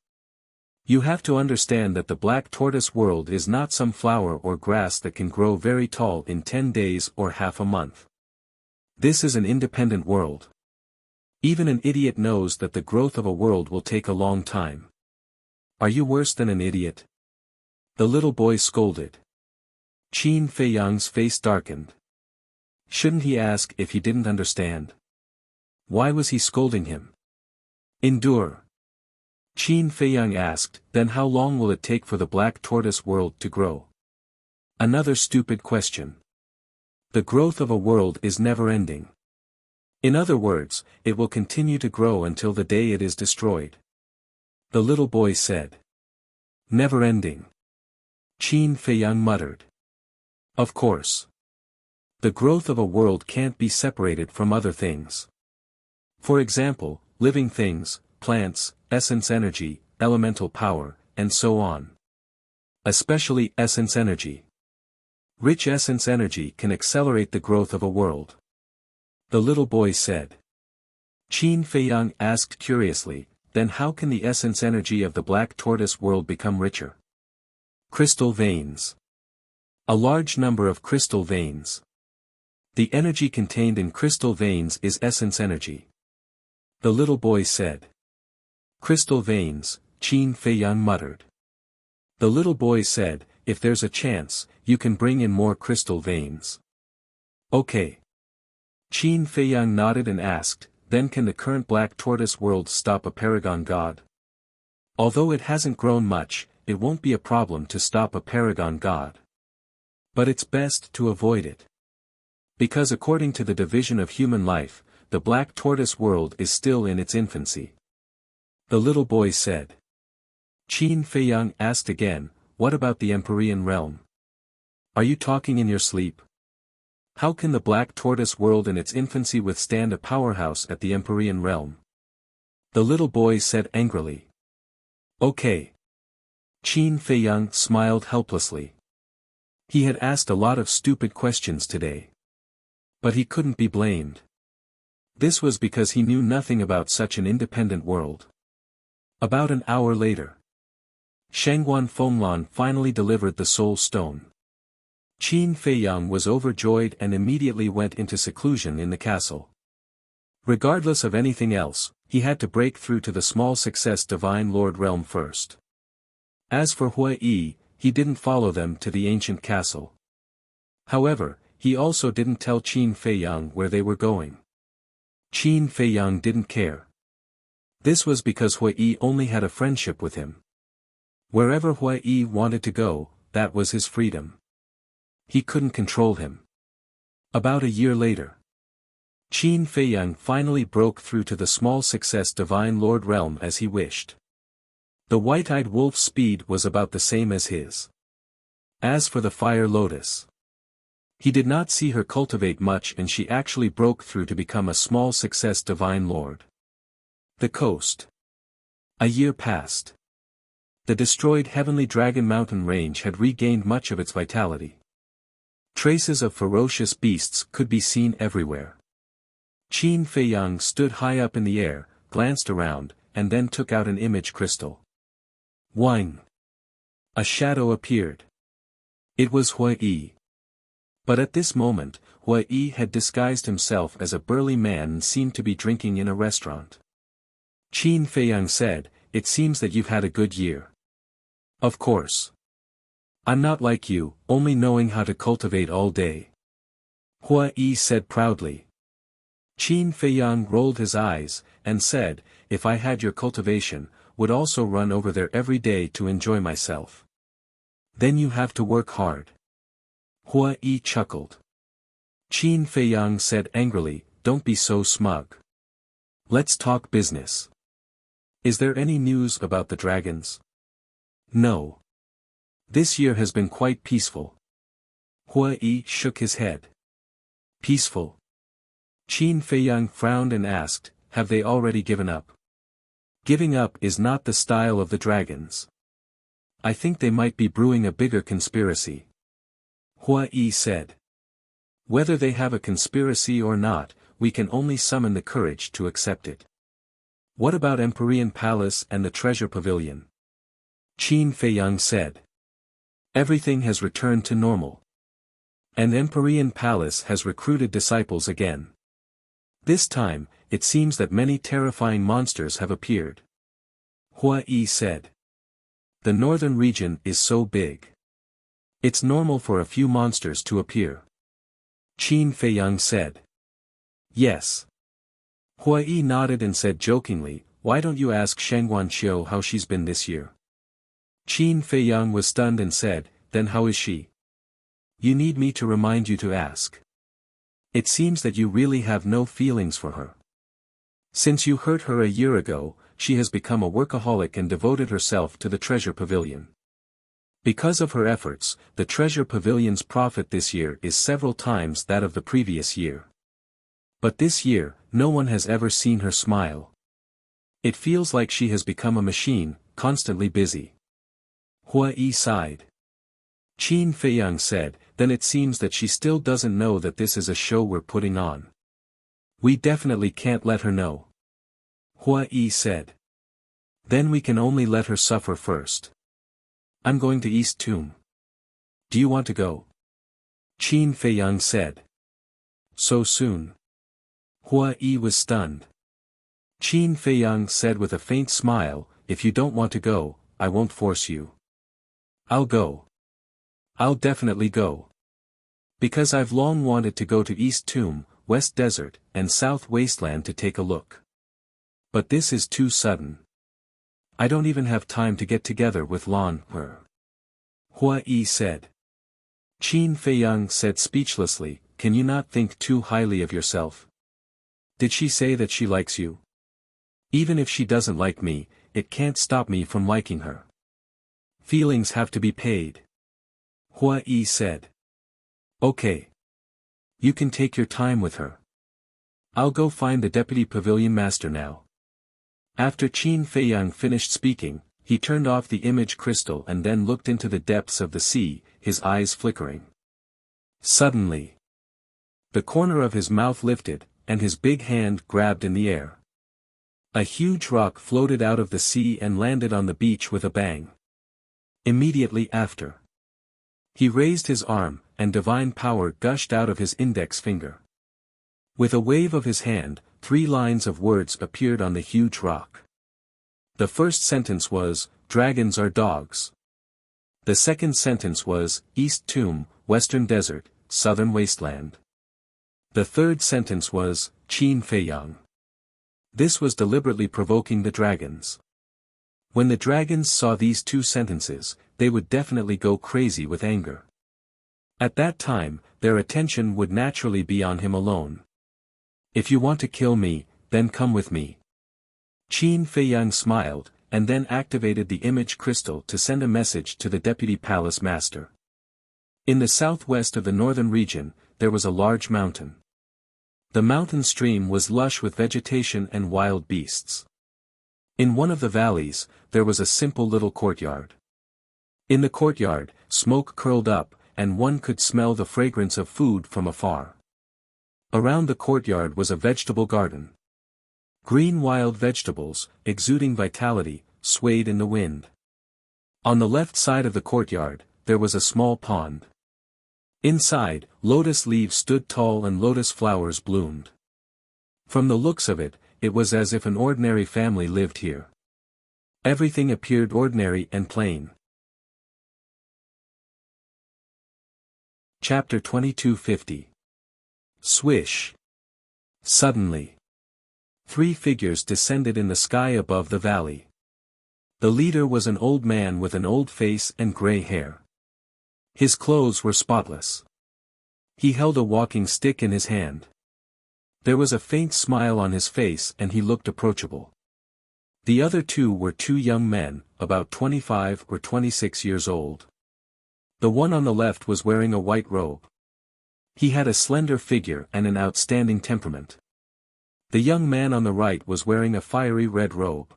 You have to understand that the Black Tortoise world is not some flower or grass that can grow very tall in 10 days or half a month. This is an independent world. Even an idiot knows that the growth of a world will take a long time. Are you worse than an idiot? The little boy scolded. Qin Feiyang's face darkened. Shouldn't he ask if he didn't understand? Why was he scolding him? Endure. Qin Feiyang asked, then how long will it take for the Black Tortoise world to grow? Another stupid question. The growth of a world is never-ending. In other words, it will continue to grow until the day it is destroyed. The little boy said. Never-ending. Qin Feiyang muttered. Of course. The growth of a world can't be separated from other things. For example, living things, plants, essence energy, elemental power, and so on. Especially essence energy. Rich essence energy can accelerate the growth of a world. The little boy said. Qin Feiyang asked curiously, then how can the essence energy of the Black Tortoise world become richer? Crystal veins. A large number of crystal veins. The energy contained in crystal veins is essence energy. The little boy said. Crystal veins, Qin Feiyang muttered. The little boy said, if there's a chance, you can bring in more crystal veins. Okay. Qin Feiyang nodded and asked, then can the current black tortoise world stop a paragon god? Although it hasn't grown much, it won't be a problem to stop a paragon god. But it's best to avoid it. Because according to the division of human life, the black tortoise world is still in its infancy. The little boy said. Qin Feiyang asked again, what about the Empyrean realm? Are you talking in your sleep? How can the black tortoise world in its infancy withstand a powerhouse at the Empyrean realm? The little boy said angrily. Okay. Qin Feiyang smiled helplessly. He had asked a lot of stupid questions today. But he couldn't be blamed. This was because he knew nothing about such an independent world. About an hour later, Shangguan Fenglan finally delivered the soul stone. Qin Feiyang was overjoyed and immediately went into seclusion in the castle. Regardless of anything else, he had to break through to the small success Divine Lord realm first. As for Hui Yi, he didn't follow them to the ancient castle. However, he also didn't tell Qin Feiyang where they were going. Qin Feiyang didn't care. This was because Hui Yi only had a friendship with him. Wherever Hui Yi wanted to go, that was his freedom. He couldn't control him. About a year later, Qin Feiyang finally broke through to the small success Divine Lord realm as he wished. The white-eyed wolf's speed was about the same as his. As for the fire lotus, he did not see her cultivate much, and she actually broke through to become a small success Divine Lord. The coast. A year passed. The destroyed Heavenly Dragon Mountain range had regained much of its vitality. Traces of ferocious beasts could be seen everywhere. Qin Feiyang stood high up in the air, glanced around, and then took out an image crystal. Wang! A shadow appeared. It was Hui Yi. But at this moment, Hui Yi had disguised himself as a burly man and seemed to be drinking in a restaurant. Qin Feiyang said, "It seems that you've had a good year." "Of course. I'm not like you, only knowing how to cultivate all day," Hui Yi said proudly. Qin Feiyang rolled his eyes, and said, "If I had your cultivation, would also run over there every day to enjoy myself." "Then you have to work hard." Hui Yi chuckled. Qin Feiyang said angrily, "Don't be so smug. Let's talk business. Is there any news about the dragons?" "No. This year has been quite peaceful." Hui Yi shook his head. "Peaceful?" Qin Feiyang frowned and asked, "Have they already given up?" "Giving up is not the style of the dragons. I think they might be brewing a bigger conspiracy," Hui Yi said. "Whether they have a conspiracy or not, we can only summon the courage to accept it." "What about Empyrean Palace and the Treasure Pavilion?" Qin Feiyang said. "Everything has returned to normal. And Empyrean Palace has recruited disciples again. This time, it seems that many terrifying monsters have appeared," Hui Yi said. "The northern region is so big. It's normal for a few monsters to appear," Qin Feiyang said. "Yes." Hui Yi nodded and said jokingly, "Why don't you ask Shangguan Qiu how she's been this year?" Qin Feiyang was stunned and said, "Then how is she?" "You need me to remind you to ask. It seems that you really have no feelings for her. Since you hurt her a year ago, she has become a workaholic and devoted herself to the Treasure Pavilion. Because of her efforts, the Treasure Pavilion's profit this year is several times that of the previous year. But this year, no one has ever seen her smile. It feels like she has become a machine, constantly busy." Hui Yi sighed. Qin Feiyang said, "Then it seems that she still doesn't know that this is a show we're putting on. We definitely can't let her know," Hui Yi said. "Then we can only let her suffer first. I'm going to East Tomb. Do you want to go?" Qin Feiyang said. "So soon?" Hui Yi was stunned. Qin Feiyang said with a faint smile, "If you don't want to go, I won't force you. I'll go. I'll definitely go. Because I've long wanted to go to East Tomb, West Desert, and South Wasteland to take a look. But this is too sudden. I don't even have time to get together with Lan He. Hua Yi said. Qin Feiyang said speechlessly, can you not think too highly of yourself? Did she say that she likes you? Even if she doesn't like me, it can't stop me from liking her. Feelings have to be paid. Hua Yi said. Okay. You can take your time with her. I'll go find the deputy pavilion master now. After Qin Feiyang finished speaking, he turned off the image crystal and then looked into the depths of the sea, his eyes flickering. Suddenly, the corner of his mouth lifted, and his big hand grabbed in the air. A huge rock floated out of the sea and landed on the beach with a bang. Immediately after, he raised his arm, and divine power gushed out of his index finger. With a wave of his hand, 3 lines of words appeared on the huge rock. The first sentence was, dragons are dogs. The second sentence was, East Tomb, Western Desert, Southern Wasteland. The third sentence was, Qin Feiyang. This was deliberately provoking the dragons. When the dragons saw these 2 sentences, they would definitely go crazy with anger. At that time, their attention would naturally be on him alone. If you want to kill me, then come with me. Qin Feiyang smiled, and then activated the image crystal to send a message to the deputy palace master. In the southwest of the northern region, there was a large mountain. The mountain stream was lush with vegetation and wild beasts. In one of the valleys, there was a simple little courtyard. In the courtyard, smoke curled up, and one could smell the fragrance of food from afar. Around the courtyard was a vegetable garden. Green wild vegetables, exuding vitality, swayed in the wind. On the left side of the courtyard, there was a small pond. Inside, lotus leaves stood tall and lotus flowers bloomed. From the looks of it, it was as if an ordinary family lived here. Everything appeared ordinary and plain. Chapter 2250. Swish. Suddenly, 3 figures descended in the sky above the valley. The leader was an old man with an old face and gray hair. His clothes were spotless. He held a walking stick in his hand. There was a faint smile on his face and he looked approachable. The other 2 were 2 young men, about 25 or 26 years old. The one on the left was wearing a white robe. He had a slender figure and an outstanding temperament. The young man on the right was wearing a fiery red robe.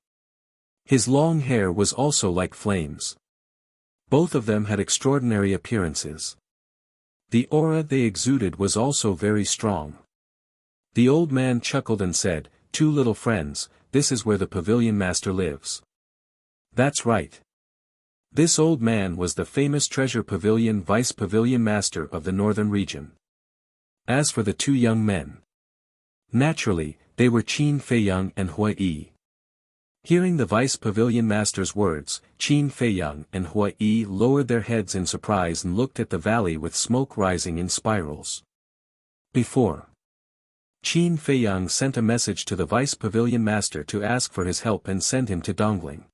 His long hair was also like flames. Both of them had extraordinary appearances. The aura they exuded was also very strong. The old man chuckled and said, 2 little friends, this is where the pavilion master lives. That's right. This old man was the famous treasure pavilion vice pavilion master of the northern region. As for the 2 young men, naturally, they were Qin Feiyang and Hua Yi. Hearing the vice pavilion master's words, Qin Feiyang and Hua Yi lowered their heads in surprise and looked at the valley with smoke rising in spirals. Before, Qin Feiyang sent a message to the vice pavilion master to ask for his help and send him to Dongling.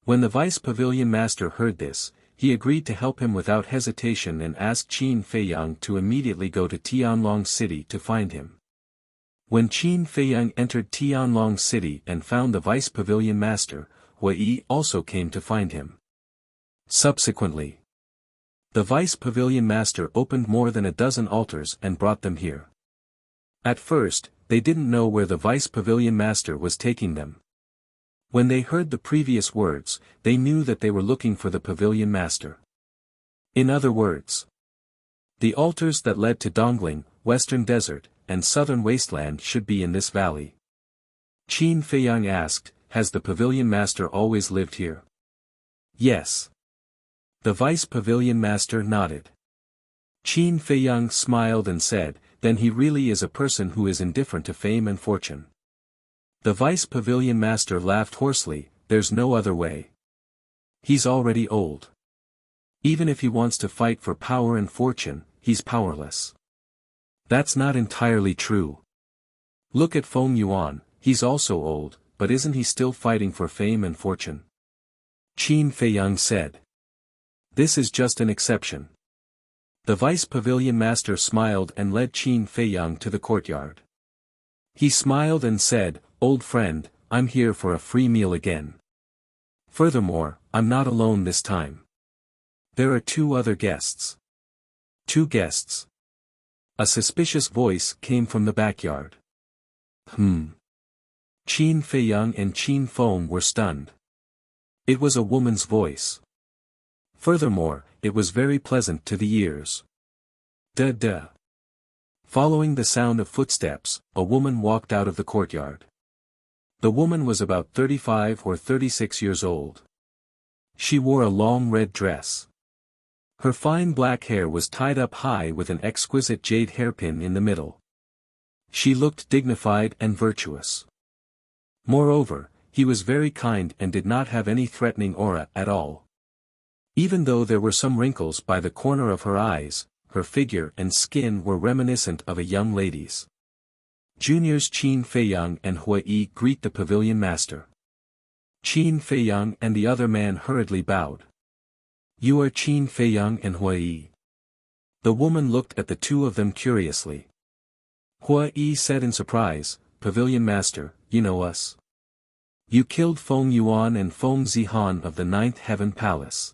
When the vice pavilion master heard this, he agreed to help him without hesitation and asked Qin Feiyang to immediately go to Tianlong City to find him. When Qin Feiyang entered Tianlong City and found the vice pavilion master, Hua Yi also came to find him. Subsequently, the vice pavilion master opened more than a dozen altars and brought them here. At first, they didn't know where the vice pavilion master was taking them. When they heard the previous words, they knew that they were looking for the pavilion master. In other words, the altars that led to Dongling, Western Desert, and Southern Wasteland should be in this valley. Qin Feiyang asked, has the pavilion master always lived here? Yes. The vice pavilion master nodded. Qin Feiyang smiled and said, then he really is a person who is indifferent to fame and fortune. The vice pavilion master laughed hoarsely, there's no other way. He's already old. Even if he wants to fight for power and fortune, he's powerless. That's not entirely true. Look at Feng Yuan, he's also old, but isn't he still fighting for fame and fortune? Qin Feiyang said. This is just an exception. The vice pavilion master smiled and led Qin Feiyang to the courtyard. He smiled and said, "Old friend, I'm here for a free meal again. Furthermore, I'm not alone this time. There are 2 other guests." 2 guests. A suspicious voice came from the backyard. Qin Feiyang and Qin Feng were stunned. It was a woman's voice. Furthermore, it was very pleasant to the ears. Duh. Following the sound of footsteps, a woman walked out of the courtyard. The woman was about 35 or 36 years old. She wore a long red dress. Her fine black hair was tied up high with an exquisite jade hairpin in the middle. She looked dignified and virtuous. Moreover, he was very kind and did not have any threatening aura at all. Even though there were some wrinkles by the corner of her eyes, her figure and skin were reminiscent of a young lady's. Juniors Qin Feiyang and Hui Yi greet the pavilion master. Qin Feiyang and the other man hurriedly bowed. You are Qin Feiyang and Hui Yi. The woman looked at the 2 of them curiously. Hui Yi said in surprise, Pavilion master, you know us. You killed Feng Yuan and Feng Zihan of the 9th Heaven Palace.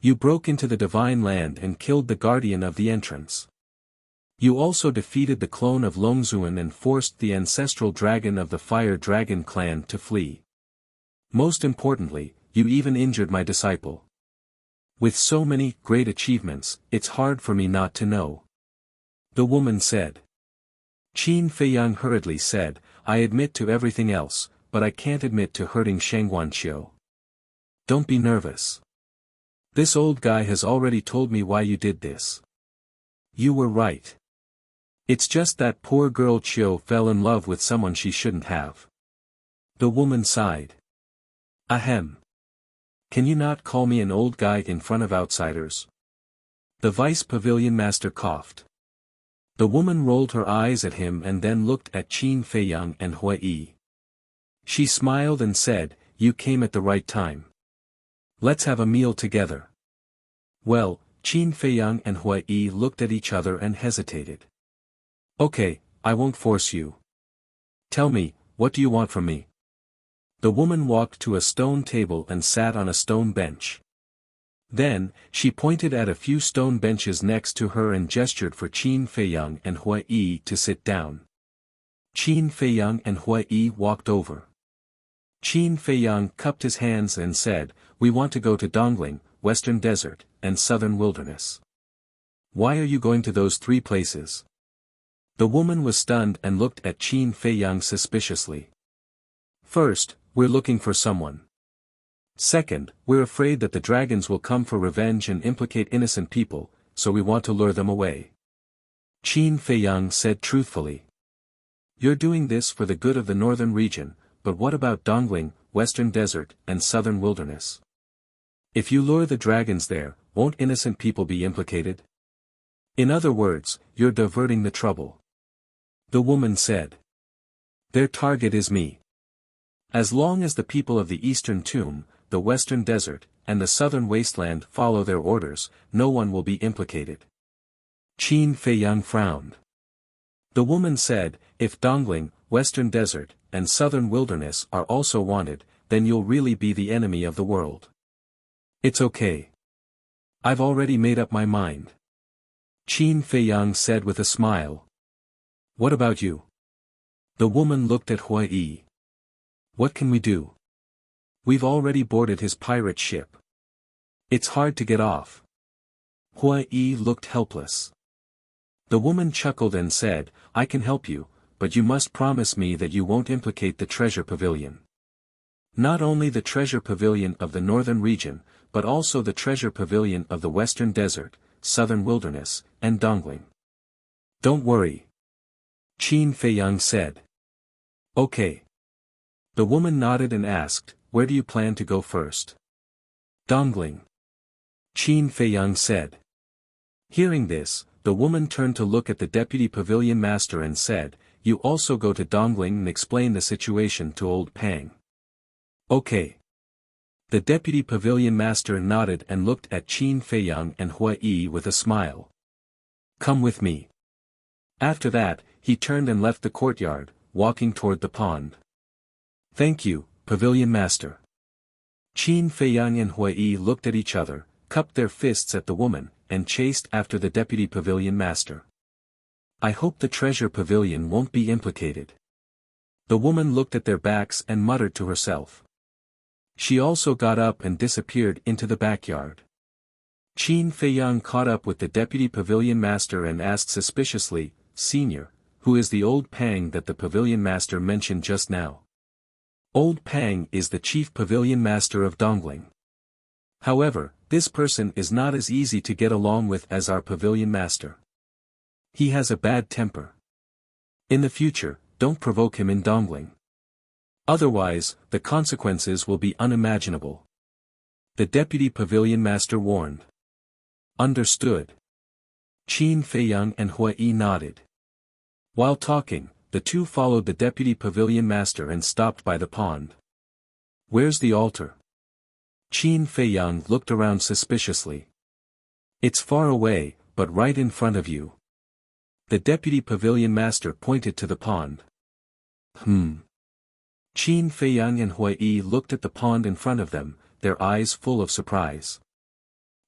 You broke into the Divine Land and killed the guardian of the entrance. You also defeated the clone of Longzuan and forced the ancestral dragon of the Fire Dragon clan to flee. Most importantly, you even injured my disciple. With so many great achievements, it's hard for me not to know. The woman said. Qin Feiyang hurriedly said, I admit to everything else, but I can't admit to hurting Shangguanqiu. Don't be nervous. This old guy has already told me why you did this. You were right. It's just that poor girl Qiu fell in love with someone she shouldn't have. The woman sighed. Ahem. Can you not call me an old guy in front of outsiders? The vice pavilion master coughed. The woman rolled her eyes at him and then looked at Qin Feiyang and Hui Yi. She smiled and said, You came at the right time. Let's have a meal together. Well, Qin Feiyang and Hui Yi looked at each other and hesitated. Okay, I won't force you. Tell me, what do you want from me? The woman walked to a stone table and sat on a stone bench. Then, she pointed at a few stone benches next to her and gestured for Qin Feiyang and Hui Yi to sit down. Qin Feiyang and Hui Yi walked over. Qin Feiyang cupped his hands and said, We want to go to Dongling, Western Desert, and Southern Wilderness. Why are you going to those 3 places? The woman was stunned and looked at Qin Feiyang suspiciously. First, we're looking for someone. Second, we're afraid that the dragons will come for revenge and implicate innocent people, so we want to lure them away. Qin Feiyang said truthfully. You're doing this for the good of the northern region, but what about Dongling, Western Desert, and Southern Wilderness? If you lure the dragons there, won't innocent people be implicated? In other words, you're diverting the trouble. The woman said. Their target is me. As long as the people of the Eastern Tomb, the Western Desert, and the Southern Wasteland follow their orders, no one will be implicated. Qin Feiyang frowned. The woman said, If Dongling, Western Desert, and Southern Wilderness are also wanted, then you'll really be the enemy of the world. It's okay. I've already made up my mind. Qin Feiyang said with a smile. What about you? The woman looked at Hui Yi. What can we do? We've already boarded his pirate ship. It's hard to get off. Hui Yi looked helpless. The woman chuckled and said, I can help you, but you must promise me that you won't implicate the treasure pavilion. Not only the treasure pavilion of the northern region, but also the treasure pavilion of the Western Desert, Southern Wilderness, and Dongling. Don't worry. Qin Feiyang said. Okay. The woman nodded and asked, Where do you plan to go first? Dongling. Qin Feiyang said. Hearing this, the woman turned to look at the deputy pavilion master and said, "You also go to Dongling and explain the situation to old Pang." "Okay." The deputy pavilion master nodded and looked at Qin Feiyang and Hua Yi with a smile. "Come with me." After that, he turned and left the courtyard, walking toward the pond. "Thank you, pavilion master." Qin Feiyang and Hua Yi looked at each other, cupped their fists at the woman, and chased after the deputy pavilion master. "I hope the treasure pavilion won't be implicated." The woman looked at their backs and muttered to herself. She also got up and disappeared into the backyard. Qin Feiyang caught up with the deputy pavilion master and asked suspiciously, "Senior, who is the old Pang that the pavilion master mentioned just now?" "Old Pang is the chief pavilion master of Dongling. However, this person is not as easy to get along with as our pavilion master. He has a bad temper. In the future, don't provoke him in Dongling. Otherwise, the consequences will be unimaginable," the deputy pavilion master warned. "Understood." Qin Feiyang and Hua Yi nodded. While talking, the two followed the deputy pavilion master and stopped by the pond. "Where's the altar?" Qin Feiyang looked around suspiciously. "It's far away, but right in front of you." The deputy pavilion master pointed to the pond. Qin Feiyang and Hua Yi looked at the pond in front of them, their eyes full of surprise.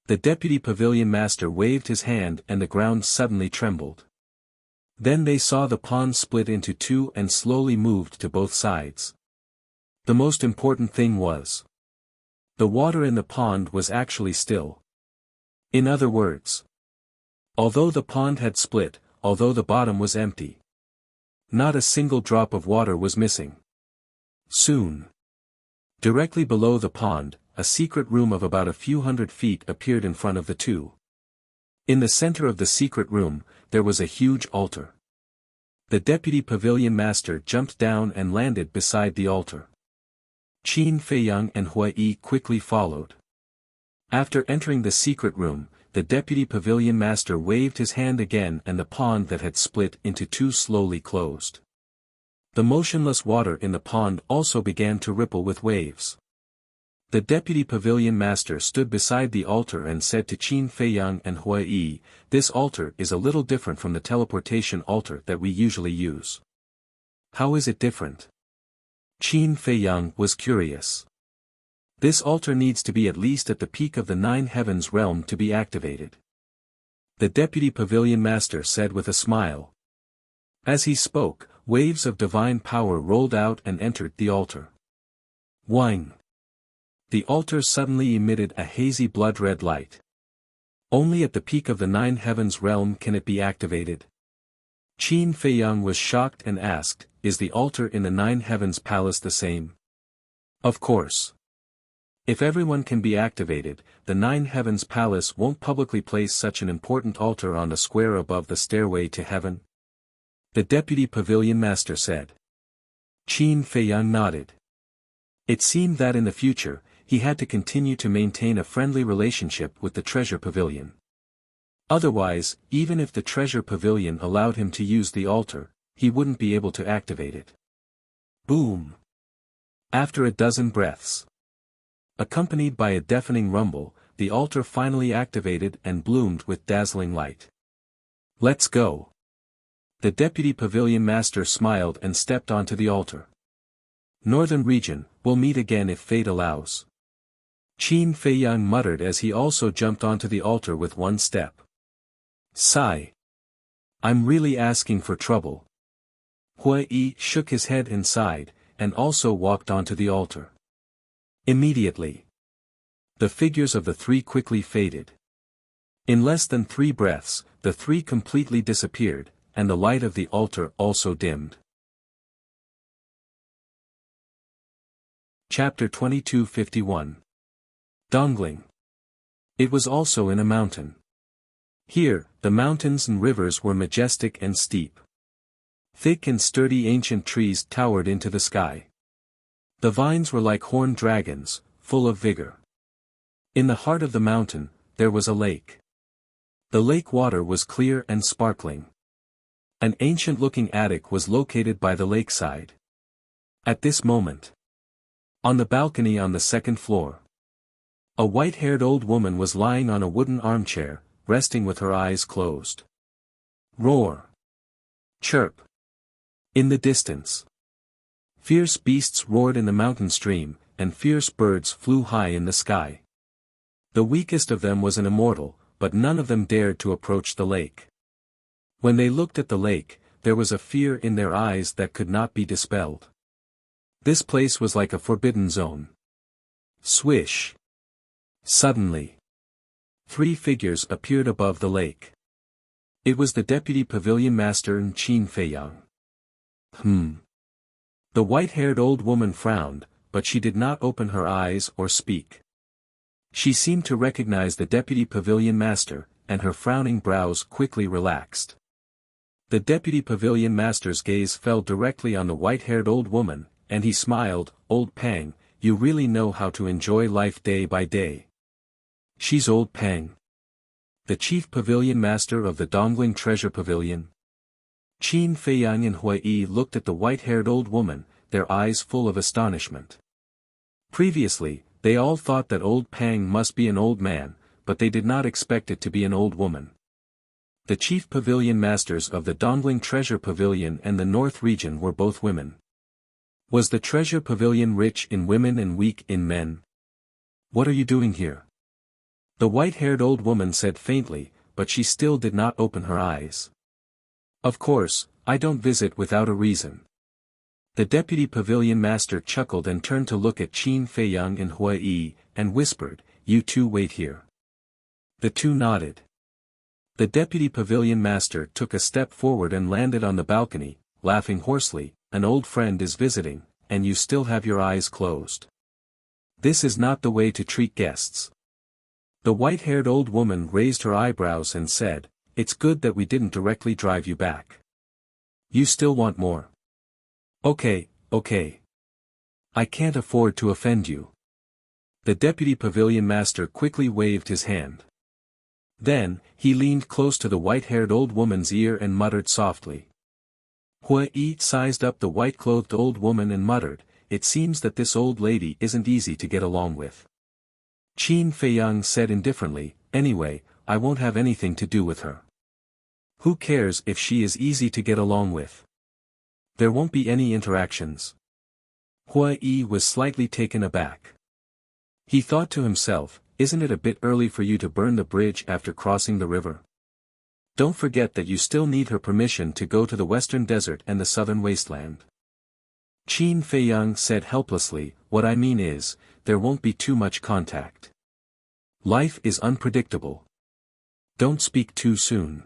The deputy pavilion master waved his hand and the ground suddenly trembled. Then they saw the pond split into two and slowly moved to both sides. The most important thing was, the water in the pond was actually still. In other words, although the pond had split, although the bottom was empty, not a single drop of water was missing. Soon, directly below the pond, a secret room of about a few hundred feet appeared in front of the two. In the center of the secret room, there was a huge altar. The deputy pavilion master jumped down and landed beside the altar. Qin Feiyang and Hua Yi quickly followed. After entering the secret room, the deputy pavilion master waved his hand again and the pond that had split into two slowly closed. The motionless water in the pond also began to ripple with waves. The deputy pavilion master stood beside the altar and said to Qin Feiyang and Hua Yi, "This altar is a little different from the teleportation altar that we usually use." "How is it different?" Qin Feiyang was curious. "This altar needs to be at least at the peak of the nine heavens realm to be activated," the deputy pavilion master said with a smile. As he spoke, waves of divine power rolled out and entered the altar. Wang! The altar suddenly emitted a hazy blood-red light. Only at the peak of the nine heavens realm can it be activated. Qin Feiyang was shocked and asked, "Is the altar in the nine heavens palace the same?" "Of course. If everyone can be activated, the nine heavens palace won't publicly place such an important altar on the square above the stairway to heaven," the deputy pavilion master said. Qin Feiyang nodded. It seemed that in the future, he had to continue to maintain a friendly relationship with the treasure pavilion. Otherwise, even if the treasure pavilion allowed him to use the altar, he wouldn't be able to activate it. Boom! After a dozen breaths, accompanied by a deafening rumble, the altar finally activated and bloomed with dazzling light. "Let's go." The deputy pavilion master smiled and stepped onto the altar. "Northern region, we'll meet again if fate allows." Qin Feiyang muttered as he also jumped onto the altar with one step. Sigh. "I'm really asking for trouble." Hua Yi shook his head and sighed, and also walked onto the altar. Immediately, the figures of the three quickly faded. In less than 3 breaths, the three completely disappeared, and the light of the altar also dimmed. Chapter 2251. Dongling. It was also in a mountain. Here, the mountains and rivers were majestic and steep. Thick and sturdy ancient trees towered into the sky. The vines were like horned dragons, full of vigor. In the heart of the mountain, there was a lake. The lake water was clear and sparkling. An ancient-looking attic was located by the lakeside. At this moment, on the balcony on the second floor, a white-haired old woman was lying on a wooden armchair, resting with her eyes closed. Roar! Chirp! In the distance, fierce beasts roared in the mountain stream, and fierce birds flew high in the sky. The weakest of them was an immortal, but none of them dared to approach the lake. When they looked at the lake, there was a fear in their eyes that could not be dispelled. This place was like a forbidden zone. Swish! Suddenly, 3 figures appeared above the lake. It was the deputy pavilion master and Qin Feiyang. The white-haired old woman frowned, but she did not open her eyes or speak. She seemed to recognize the deputy pavilion master, and her frowning brows quickly relaxed. The deputy pavilion master's gaze fell directly on the white-haired old woman, and he smiled, "Old Pang, you really know how to enjoy life day by day." "She's Old Pang, the chief pavilion master of the Dongling Treasure Pavilion?" Qin Feiyang and Hui looked at the white-haired old woman, their eyes full of astonishment. Previously, they all thought that Old Pang must be an old man, but they did not expect it to be an old woman. The chief pavilion masters of the Dongling Treasure Pavilion and the North region were both women. Was the Treasure Pavilion rich in women and weak in men? "What are you doing here?" the white-haired old woman said faintly, but she still did not open her eyes. "Of course, I don't visit without a reason." The deputy pavilion master chuckled and turned to look at Qin Feiyang and Hui, and whispered, "You two wait here." The two nodded. The deputy pavilion master took a step forward and landed on the balcony, laughing hoarsely, "An old friend is visiting, and you still have your eyes closed. This is not the way to treat guests." The white-haired old woman raised her eyebrows and said, "It's good that we didn't directly drive you back. You still want more? Okay. I can't afford to offend you." The deputy pavilion master quickly waved his hand. Then, he leaned close to the white-haired old woman's ear and muttered softly. Hui sized up the white-clothed old woman and muttered, "It seems that this old lady isn't easy to get along with." Qin Feiyang said indifferently, "Anyway, I won't have anything to do with her. Who cares if she is easy to get along with? There won't be any interactions." Hui was slightly taken aback. He thought to himself, "Isn't it a bit early for you to burn the bridge after crossing the river? Don't forget that you still need her permission to go to the western desert and the southern wasteland." Qin Feiyang said helplessly, "What I mean is, there won't be too much contact. Life is unpredictable. Don't speak too soon."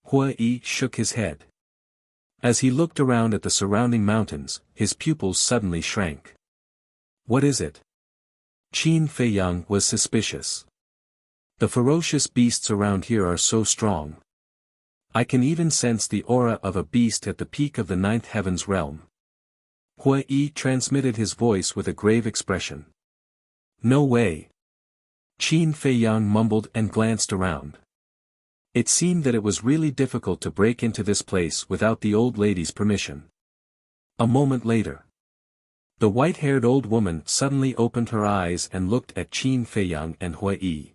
Hui shook his head. As he looked around at the surrounding mountains, his pupils suddenly shrank. "What is it?" Qin Feiyang was suspicious. "The ferocious beasts around here are so strong. I can even sense the aura of a beast at the peak of the 9th heaven's realm." Hui transmitted his voice with a grave expression. "No way." Qin Feiyang mumbled and glanced around. It seemed that it was really difficult to break into this place without the old lady's permission. A moment later, the white-haired old woman suddenly opened her eyes and looked at Qin Feiyang and Hui.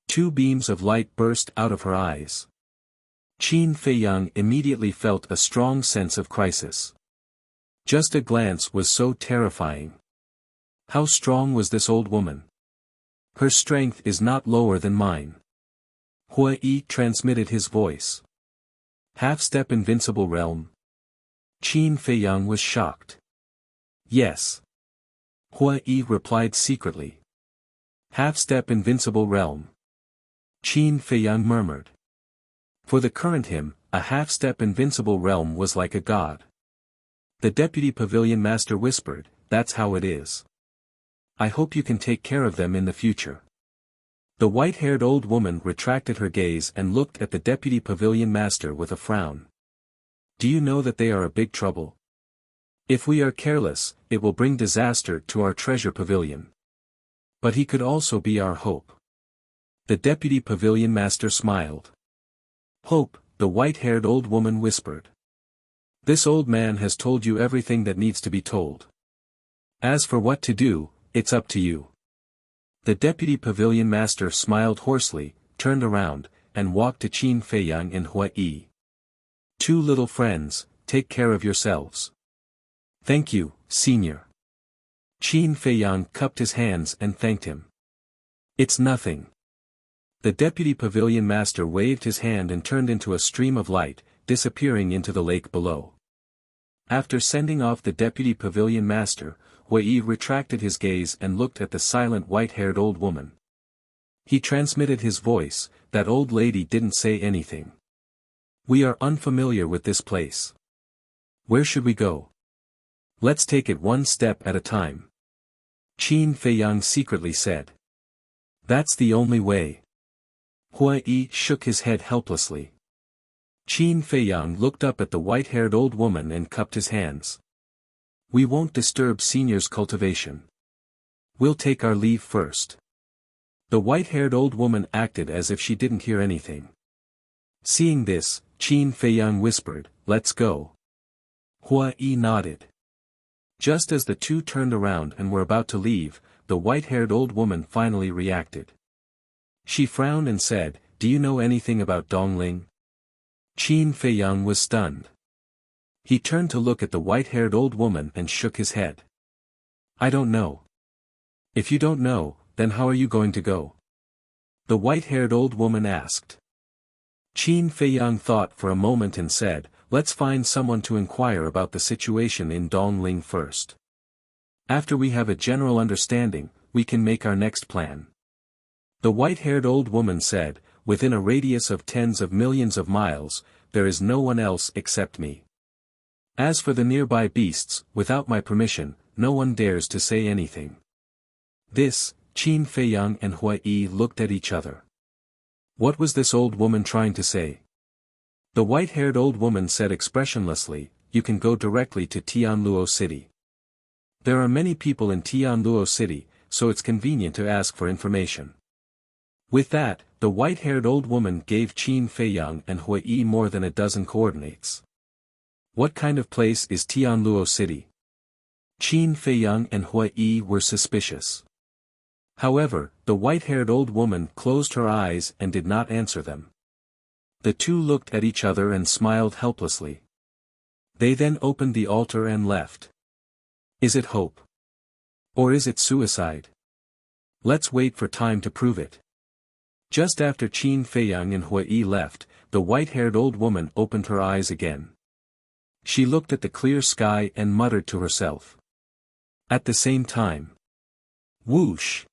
2 beams of light burst out of her eyes. Qin Feiyang immediately felt a strong sense of crisis. Just a glance was so terrifying. How strong was this old woman? Her strength is not lower than mine. Hui transmitted his voice. "Half-step invincible realm?" Qin Feiyang was shocked. "Yes." Hui replied secretly. "Half-step invincible realm." Qin Feiyang murmured. For the current him, a half-step invincible realm was like a god. The deputy pavilion master whispered, "That's how it is. I hope you can take care of them in the future." The white-haired old woman retracted her gaze and looked at the deputy pavilion master with a frown. "Do you know that they are a big trouble? If we are careless, it will bring disaster to our treasure pavilion. But he could also be our hope." The deputy pavilion master smiled. Hope, the white-haired old woman whispered. This old man has told you everything that needs to be told. As for what to do, it's up to you. The deputy pavilion master smiled hoarsely, turned around, and walked to Qin Feiyang and Hua Yi. Two little friends, take care of yourselves. Thank you, senior. Qin Feiyang cupped his hands and thanked him. It's nothing. The deputy pavilion master waved his hand and turned into a stream of light, disappearing into the lake below. After sending off the deputy pavilion master, Hua Yi retracted his gaze and looked at the silent white-haired old woman. He transmitted his voice, that old lady didn't say anything. We are unfamiliar with this place. Where should we go? Let's take it one step at a time. Qin Feiyang secretly said. That's the only way. Hua Yi shook his head helplessly. Qin Feiyang looked up at the white-haired old woman and cupped his hands. We won't disturb senior's cultivation. We'll take our leave first. The white-haired old woman acted as if she didn't hear anything. Seeing this, Qin Feiyang whispered, Let's go. Hua Yi nodded. Just as the two turned around and were about to leave, the white-haired old woman finally reacted. She frowned and said, Do you know anything about Dongling? Qin Feiyang was stunned. He turned to look at the white-haired old woman and shook his head. I don't know. If you don't know, then how are you going to go? The white-haired old woman asked. Qin Feiyang thought for a moment and said, Let's find someone to inquire about the situation in Dongling first. After we have a general understanding, we can make our next plan. The white-haired old woman said, Within a radius of tens of millions of miles, there is no one else except me. As for the nearby beasts, without my permission, no one dares to say anything. This, Qin Feiyang and Hua Yi looked at each other. What was this old woman trying to say? The white-haired old woman said expressionlessly, You can go directly to Tianluo City. There are many people in Tianluo City, so it's convenient to ask for information. With that, the white-haired old woman gave Qin Feiyang and Hua Yi more than a dozen coordinates. What kind of place is Tianluo City? Qin Feiyang and Hua Yi were suspicious. However, the white-haired old woman closed her eyes and did not answer them. The two looked at each other and smiled helplessly. They then opened the altar and left. Is it hope? Or is it suicide? Let's wait for time to prove it. Just after Qin Feiyang and Hua Yi left, the white-haired old woman opened her eyes again. She looked at the clear sky and muttered to herself. At the same time. Whoosh!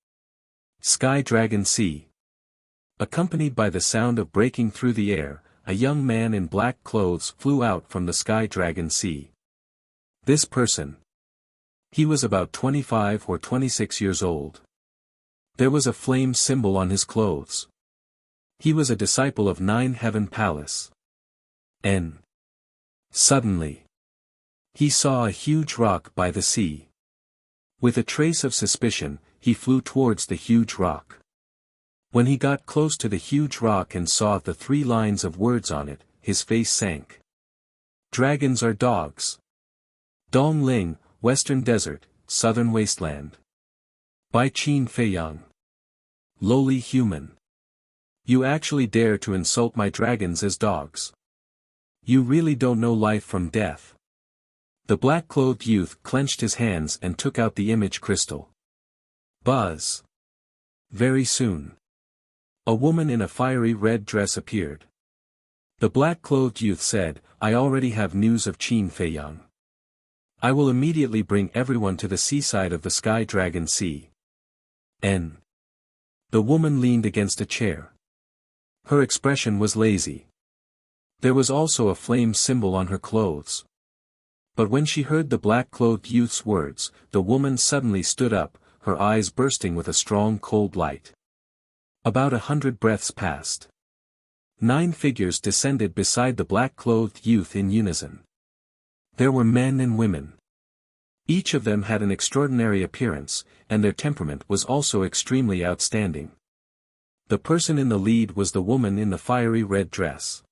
Sky Dragon Sea. Accompanied by the sound of breaking through the air, a young man in black clothes flew out from the Sky Dragon Sea. This person. He was about 25 or 26 years old. There was a flame symbol on his clothes. He was a disciple of Nine Heaven Palace. Suddenly, he saw a huge rock by the sea. With a trace of suspicion, he flew towards the huge rock. When he got close to the huge rock and saw the 3 lines of words on it, his face sank. Dragons are dogs. Dongling, Western Desert, Southern Wasteland. By Qin Feiyang. Lowly human. You actually dare to insult my dragons as dogs. You really don't know life from death. The black-clothed youth clenched his hands and took out the image crystal. Buzz. Very soon. A woman in a fiery red dress appeared. The black-clothed youth said, I already have news of Qin Feiyang. I will immediately bring everyone to the seaside of the Sky Dragon Sea. The woman leaned against a chair. Her expression was lazy. There was also a flame symbol on her clothes. But when she heard the black-clothed youth's words, the woman suddenly stood up, her eyes bursting with a strong cold light. About 100 breaths passed. 9 figures descended beside the black-clothed youth in unison. There were men and women. Each of them had an extraordinary appearance, and their temperament was also extremely outstanding. The person in the lead was the woman in the fiery red dress.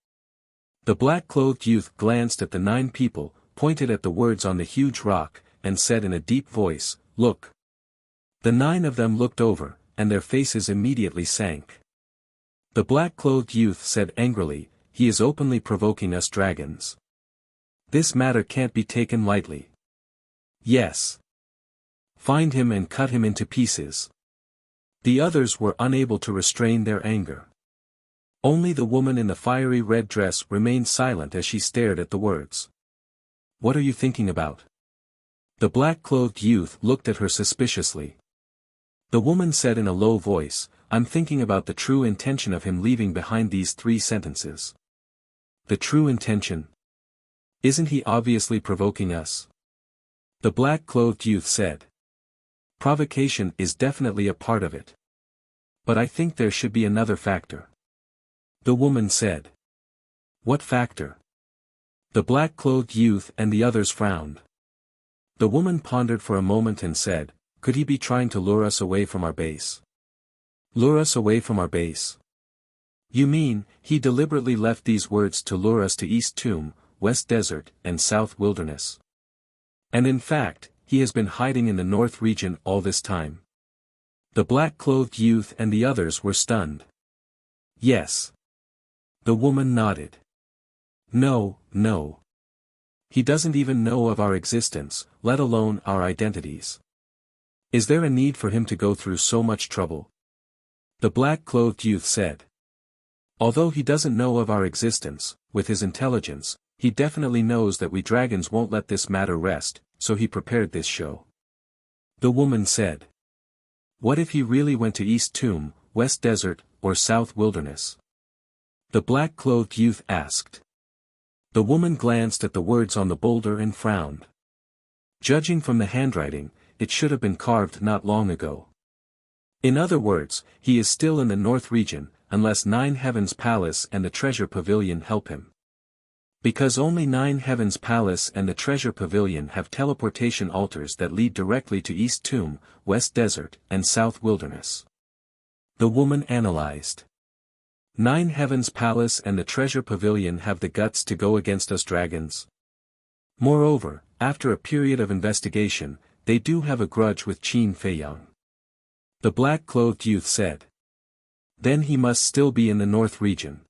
The black-clothed youth glanced at the 9 people, pointed at the words on the huge rock, and said in a deep voice, "Look." The 9 of them looked over, and their faces immediately sank. The black-clothed youth said angrily, "He is openly provoking us dragons. This matter can't be taken lightly. Yes. Find him and cut him into pieces." The others were unable to restrain their anger. Only the woman in the fiery red dress remained silent as she stared at the words. "What are you thinking about?" The black-clothed youth looked at her suspiciously. The woman said in a low voice, "I'm thinking about the true intention of him leaving behind these 3 sentences." "The true intention? Isn't he obviously provoking us?" The black-clothed youth said. "Provocation is definitely a part of it. But I think there should be another factor." The woman said. "What factor?" The black-clothed youth and the others frowned. The woman pondered for a moment and said, "Could he be trying to lure us away from our base?" "Lure us away from our base? You mean, he deliberately left these words to lure us to East Tomb, West Desert, and South Wilderness? And in fact, he has been hiding in the North region all this time?" The black-clothed youth and the others were stunned. "Yes." The woman nodded. No. He doesn't even know of our existence, let alone our identities. Is there a need for him to go through so much trouble?" The black-clothed youth said. "Although he doesn't know of our existence, with his intelligence, he definitely knows that we dragons won't let this matter rest, so he prepared this show." The woman said. "What if he really went to East Tomb, West Desert, or South Wilderness?" The black-clothed youth asked. The woman glanced at the words on the boulder and frowned. Judging from the handwriting, it should have been carved not long ago. In other words, he is still in the North region, unless 9 Heavens Palace and the Treasure Pavilion help him. Because only 9 Heavens Palace and the Treasure Pavilion have teleportation altars that lead directly to East Tomb, West Desert, and South Wilderness. The woman analyzed. 9 Heavens Palace and the Treasure Pavilion have the guts to go against us dragons. Moreover, after a period of investigation, they do have a grudge with Qin Feiyang. The black-clothed youth said. Then he must still be in the North region.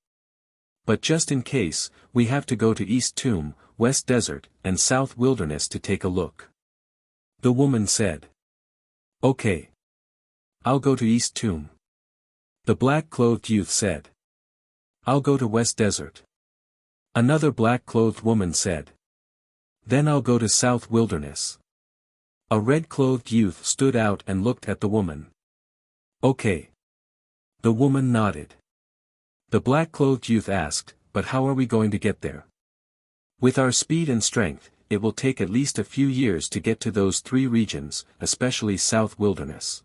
But just in case, we have to go to East Tomb, West Desert, and South Wilderness to take a look. The woman said. Okay. I'll go to East Tomb. The black-clothed youth said. I'll go to West Desert. Another black-clothed woman said. Then I'll go to South Wilderness. A red-clothed youth stood out and looked at the woman. Okay. The woman nodded. The black-clothed youth asked, but how are we going to get there? With our speed and strength, it will take at least a few years to get to those 3 regions, especially South Wilderness.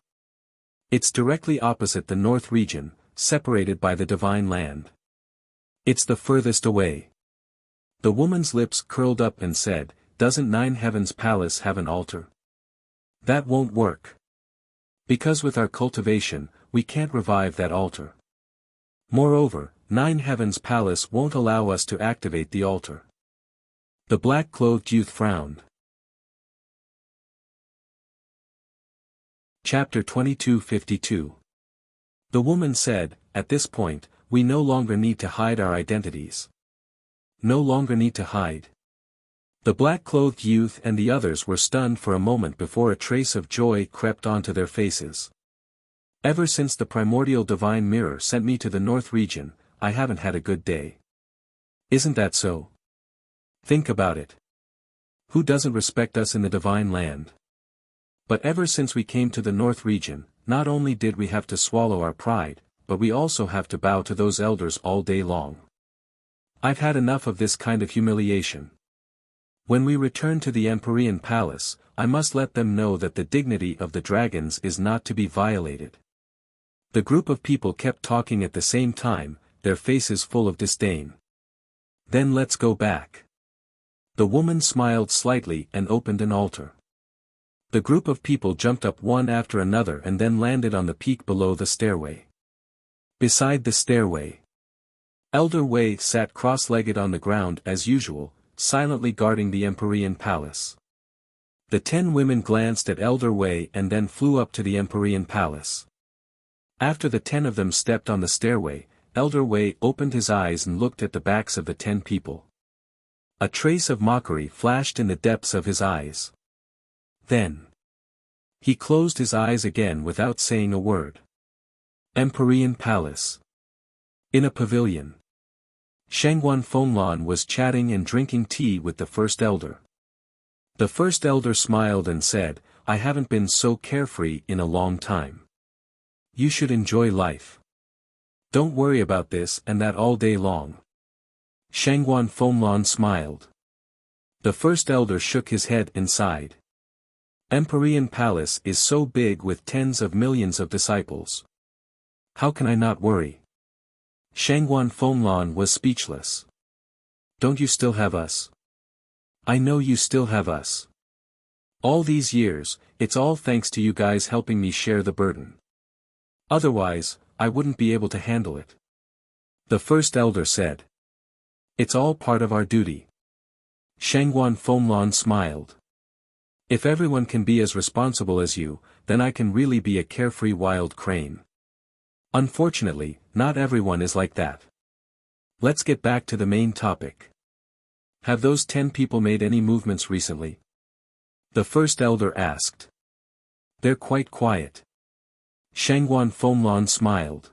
It's directly opposite the North region, separated by the Divine Land. It's the furthest away. The woman's lips curled up and said, Doesn't 9 Heavens Palace have an altar? That won't work. Because with our cultivation, we can't revive that altar. Moreover, 9 Heavens Palace won't allow us to activate the altar. The black-clothed youth frowned. Chapter 2252. The woman said, At this point, we no longer need to hide our identities. No longer need to hide. The black-clothed youth and the others were stunned for a moment before a trace of joy crept onto their faces. Ever since the primordial divine mirror sent me to the North region, I haven't had a good day. Isn't that so? Think about it. Who doesn't respect us in the Divine Land? But ever since we came to the North region, not only did we have to swallow our pride, but we also have to bow to those elders all day long. I've had enough of this kind of humiliation. When we return to the Empyrean Palace, I must let them know that the dignity of the dragons is not to be violated. The group of people kept talking at the same time, their faces full of disdain. Then let's go back. The woman smiled slightly and opened an altar. The group of people jumped up one after another and then landed on the peak below the stairway. Beside the stairway. Elder Wei sat cross-legged on the ground as usual, silently guarding the Empyrean palace. The 10 women glanced at Elder Wei and then flew up to the Empyrean palace. After the 10 of them stepped on the stairway, Elder Wei opened his eyes and looked at the backs of the 10 people. A trace of mockery flashed in the depths of his eyes. Then he closed his eyes again without saying a word. Empyrean Palace. In a pavilion. Shangguan Fenglan was chatting and drinking tea with the first elder. The first elder smiled and said, "I haven't been so carefree in a long time. You should enjoy life. Don't worry about this and that all day long." Shangguan Fenglan smiled. The first elder shook his head and sighed. Empyrean Palace is so big with tens of millions of disciples. How can I not worry? Shangguan Fenglan was speechless. Don't you still have us? I know you still have us. All these years, it's all thanks to you guys helping me share the burden. Otherwise, I wouldn't be able to handle it. The first elder said. It's all part of our duty. Shangguan Fenglan smiled. If everyone can be as responsible as you, then I can really be a carefree wild crane. Unfortunately, not everyone is like that. Let's get back to the main topic. Have those 10 people made any movements recently? The first elder asked. They're quite quiet. Shangguan Fenglan smiled.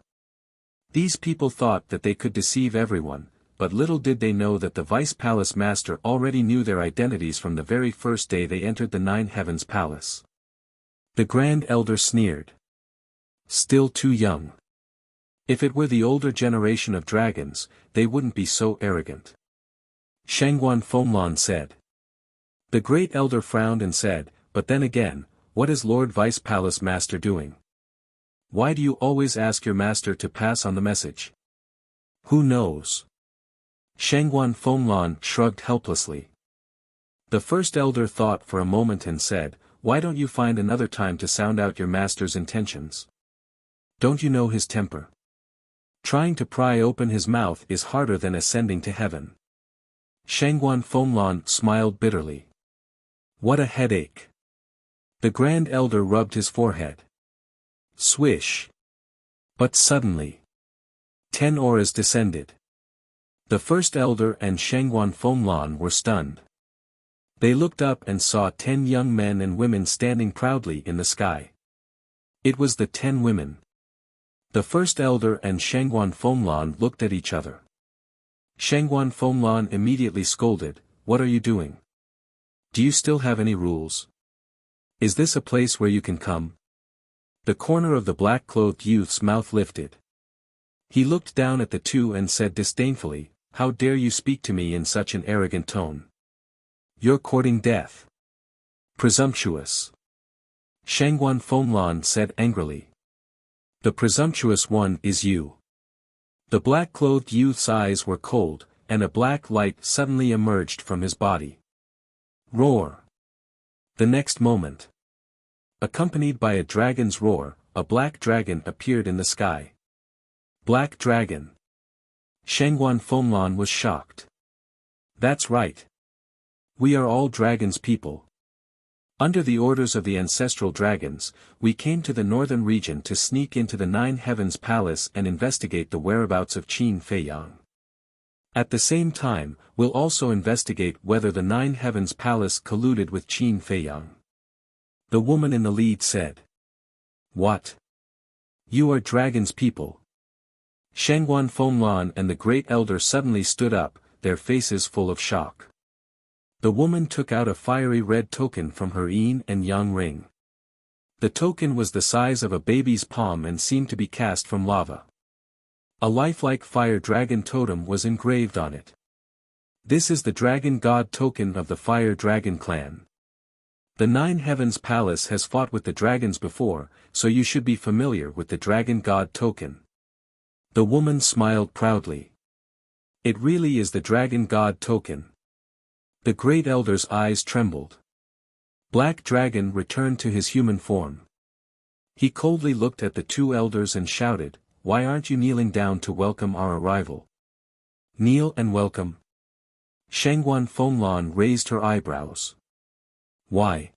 These people thought that they could deceive everyone, but little did they know that the Vice Palace Master already knew their identities from the very first day they entered the Nine Heavens Palace. The Grand Elder sneered. Still too young. If it were the older generation of dragons, they wouldn't be so arrogant. Shangguan Fenglan said. The Great Elder frowned and said, but then again, what is Lord Vice Palace Master doing? Why do you always ask your master to pass on the message? Who knows? Shangguan Fenglan shrugged helplessly. The first elder thought for a moment and said, why don't you find another time to sound out your master's intentions? Don't you know his temper? Trying to pry open his mouth is harder than ascending to heaven. Shangguan Fenglan smiled bitterly. What a headache. The Grand Elder rubbed his forehead. Swish. But suddenly, 10 auras descended. The first elder and Shangguan Fenglan were stunned. They looked up and saw 10 young men and women standing proudly in the sky. It was the 10 women. The first elder and Shangguan Fenglan looked at each other. Shangguan Fenglan immediately scolded, what are you doing? Do you still have any rules? Is this a place where you can come? The corner of the black-clothed youth's mouth lifted. He looked down at the two and said disdainfully, how dare you speak to me in such an arrogant tone? You're courting death. Presumptuous. Shangguan Fenglan said angrily. The presumptuous one is you. The black-clothed youth's eyes were cold, and a black light suddenly emerged from his body. Roar. The next moment. Accompanied by a dragon's roar, a black dragon appeared in the sky. Black dragon. Shangguan Fenglan was shocked. That's right. We are all dragons people. Under the orders of the ancestral dragons, we came to the northern region to sneak into the Nine Heavens Palace and investigate the whereabouts of Qin Feiyang. At the same time, we'll also investigate whether the Nine Heavens Palace colluded with Qin Feiyang. The woman in the lead said. What? You are dragons people. Shangguan Fenglan and the Great Elder suddenly stood up, their faces full of shock. The woman took out a fiery red token from her yin and yang ring. The token was the size of a baby's palm and seemed to be cast from lava. A lifelike fire dragon totem was engraved on it. This is the dragon god token of the fire dragon clan. The Nine Heavens Palace has fought with the dragons before, so you should be familiar with the dragon god token. The woman smiled proudly. It really is the dragon god token. The Great Elder's eyes trembled. Black Dragon returned to his human form. He coldly looked at the two elders and shouted, why aren't you kneeling down to welcome our arrival? Kneel and welcome? Shangguan Fenglan raised her eyebrows. Why?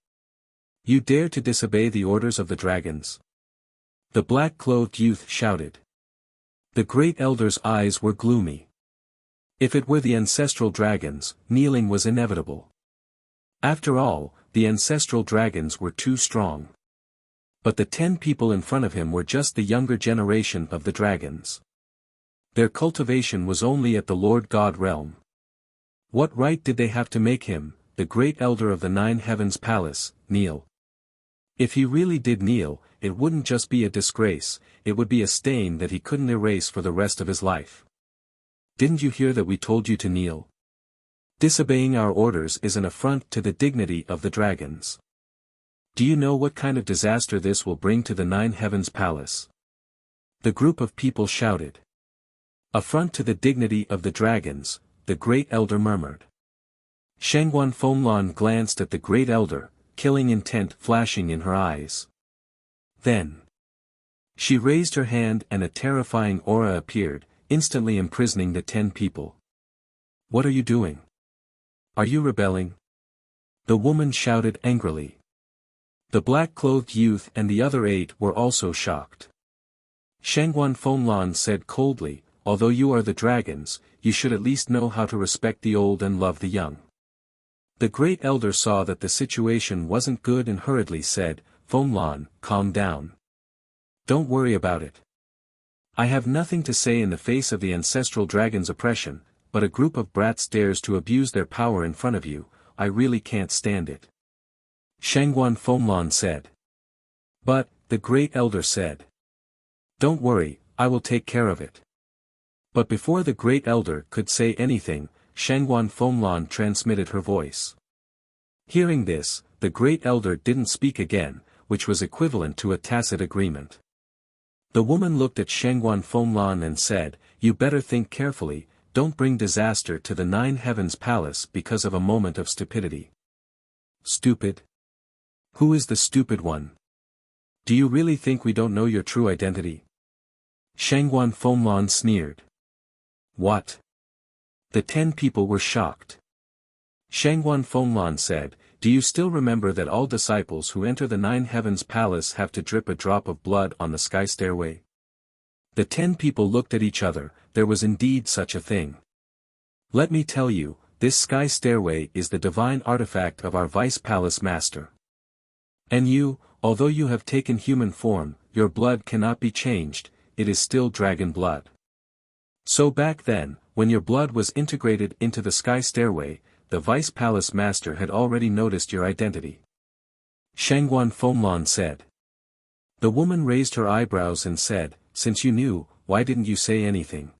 You dare to disobey the orders of the dragons? The black-clothed youth shouted. The great elder's eyes were gloomy. If it were the ancestral dragons, kneeling was inevitable. After all, the ancestral dragons were too strong. But the 10 people in front of him were just the younger generation of the dragons. Their cultivation was only at the Lord God realm. What right did they have to make him, the great elder of the 9 heavens palace, kneel? If he really did kneel, it wouldn't just be a disgrace, it would be a stain that he couldn't erase for the rest of his life. Didn't you hear that we told you to kneel? Disobeying our orders is an affront to the dignity of the dragons. Do you know what kind of disaster this will bring to the 9 heavens palace? The group of people shouted. Affront to the dignity of the dragons, the great elder murmured. Shangguan Fenglan glanced at the great elder, killing intent flashing in her eyes. Then she raised her hand and a terrifying aura appeared, instantly imprisoning the 10 people. What are you doing? Are you rebelling? The woman shouted angrily. The black-clothed youth and the other 8 were also shocked. Shangguan Fenglan said coldly, although you are the dragons, you should at least know how to respect the old and love the young. The great elder saw that the situation wasn't good and hurriedly said, Fenglan, calm down. Don't worry about it. I have nothing to say in the face of the ancestral dragon's oppression, but a group of brats dares to abuse their power in front of you, I really can't stand it. Shangguan Fenglan said. But, the great elder said. Don't worry, I will take care of it. But before the great elder could say anything, Shangguan Fenglan transmitted her voice. Hearing this, the great elder didn't speak again, which was equivalent to a tacit agreement. The woman looked at Shangguan Fenglan and said, you better think carefully, don't bring disaster to the 9 heavens palace because of a moment of stupidity. Stupid? Who is the stupid one? Do you really think we don't know your true identity? Shangguan Fenglan sneered. What? The 10 people were shocked. Shangguan Fenglan said, do you still remember that all disciples who enter the 9 heavens palace have to drip a drop of blood on the sky stairway? The 10 people looked at each other, there was indeed such a thing. Let me tell you, this sky stairway is the divine artifact of our vice palace master. And you, although you have taken human form, your blood cannot be changed, it is still dragon blood. So back then, when your blood was integrated into the sky stairway, the vice palace master had already noticed your identity. Shangguan Fenglan said. The woman raised her eyebrows and said, since you knew, why didn't you say anything?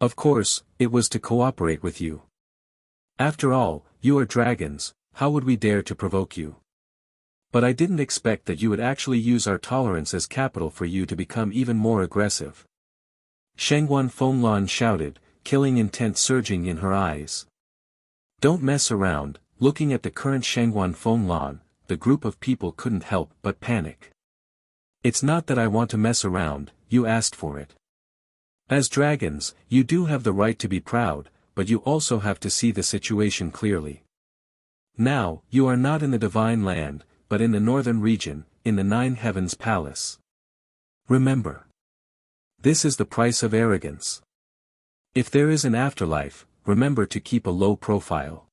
Of course, it was to cooperate with you. After all, you are dragons, how would we dare to provoke you? But I didn't expect that you would actually use our tolerance as capital for you to become even more aggressive. Shangguan Fenglan shouted, killing intent surging in her eyes. Don't mess around. Looking at the current Shangguan Fenglan, the group of people couldn't help but panic. It's not that I want to mess around, you asked for it. As dragons, you do have the right to be proud, but you also have to see the situation clearly. Now, you are not in the divine land, but in the northern region, in the 9 heavens palace. Remember. This is the price of arrogance. If there is an afterlife, remember to keep a low profile.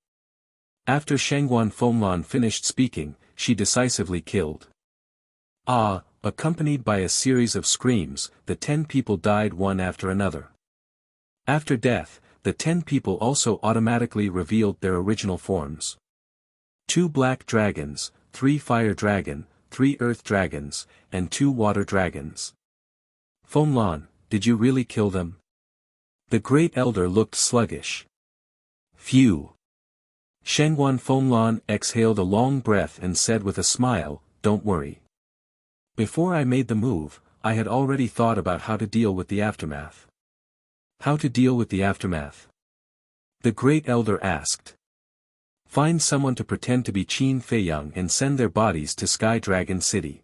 After Shangguan Fenglan finished speaking, she decisively killed. Accompanied by a series of screams, the 10 people died one after another. After death, the 10 people also automatically revealed their original forms. 2 black dragons, 3 fire dragon, 3 earth dragons, and 2 water dragons. Fenglan, did you really kill them? The great elder looked sluggish. Phew. Shangguan Fenglan exhaled a long breath and said with a smile, don't worry. Before I made the move, I had already thought about how to deal with the aftermath. How to deal with the aftermath? The great elder asked. Find someone to pretend to be Qin Feiyang and send their bodies to Sky Dragon City.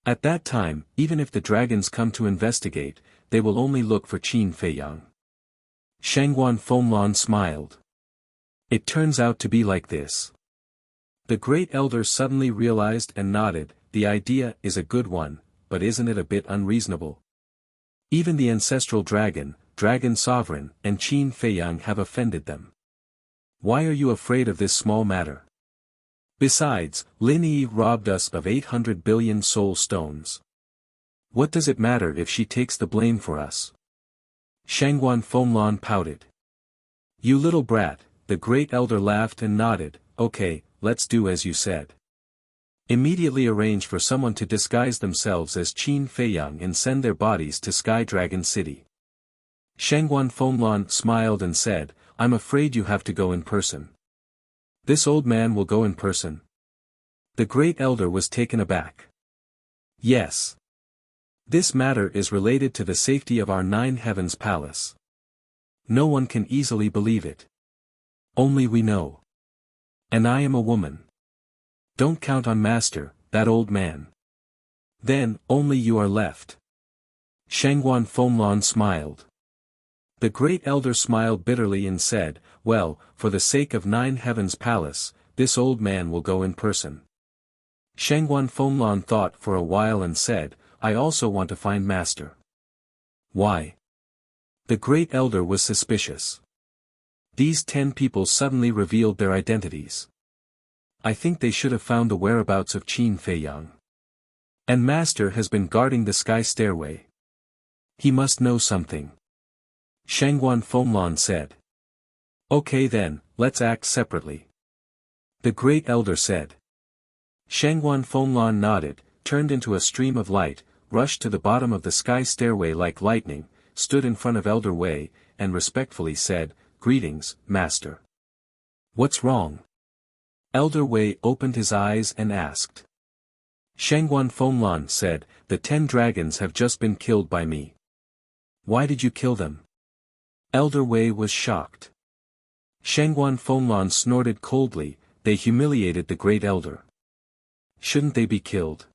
At that time, even if the dragons come to investigate, they will only look for Qin Feiyang. Shangguan Fenglan smiled. It turns out to be like this. The great elder suddenly realized and nodded, the idea is a good one, but isn't it a bit unreasonable? Even the ancestral dragon, Dragon Sovereign, and Qin Feiyang have offended them. Why are you afraid of this small matter? Besides, Lin Yi robbed us of 800 billion soul stones. What does it matter if she takes the blame for us? Shangguan Fenglan pouted. You little brat, the great elder laughed and nodded, okay, let's do as you said. Immediately arrange for someone to disguise themselves as Qin Feiyang and send their bodies to Sky Dragon City. Shangguan Fenglan smiled and said, I'm afraid you have to go in person. This old man will go in person. The great elder was taken aback. Yes. This matter is related to the safety of our Nine Heavens Palace. No one can easily believe it. Only we know. And I am a woman. Don't count on Master, that old man. Then, only you are left. Shangguan Fenglan smiled. The great elder smiled bitterly and said, well, for the sake of Nine Heavens Palace, this old man will go in person. Shangguan Fenglan thought for a while and said, I also want to find Master. Why? The great elder was suspicious. These 10 people suddenly revealed their identities. I think they should have found the whereabouts of Qin Feiyang. And Master has been guarding the sky stairway. He must know something. Shangguan Fenglan said. Okay then, let's act separately. The great elder said. Shangguan Fenglan nodded, turned into a stream of light, rushed to the bottom of the sky stairway like lightning, stood in front of Elder Wei, and respectfully said, Greetings, Master. What's wrong? Elder Wei opened his eyes and asked. Shangguan Fenglan said, the 10 dragons have just been killed by me. Why did you kill them? Elder Wei was shocked. Shangguan Fenglan snorted coldly, they humiliated the great elder. Shouldn't they be killed?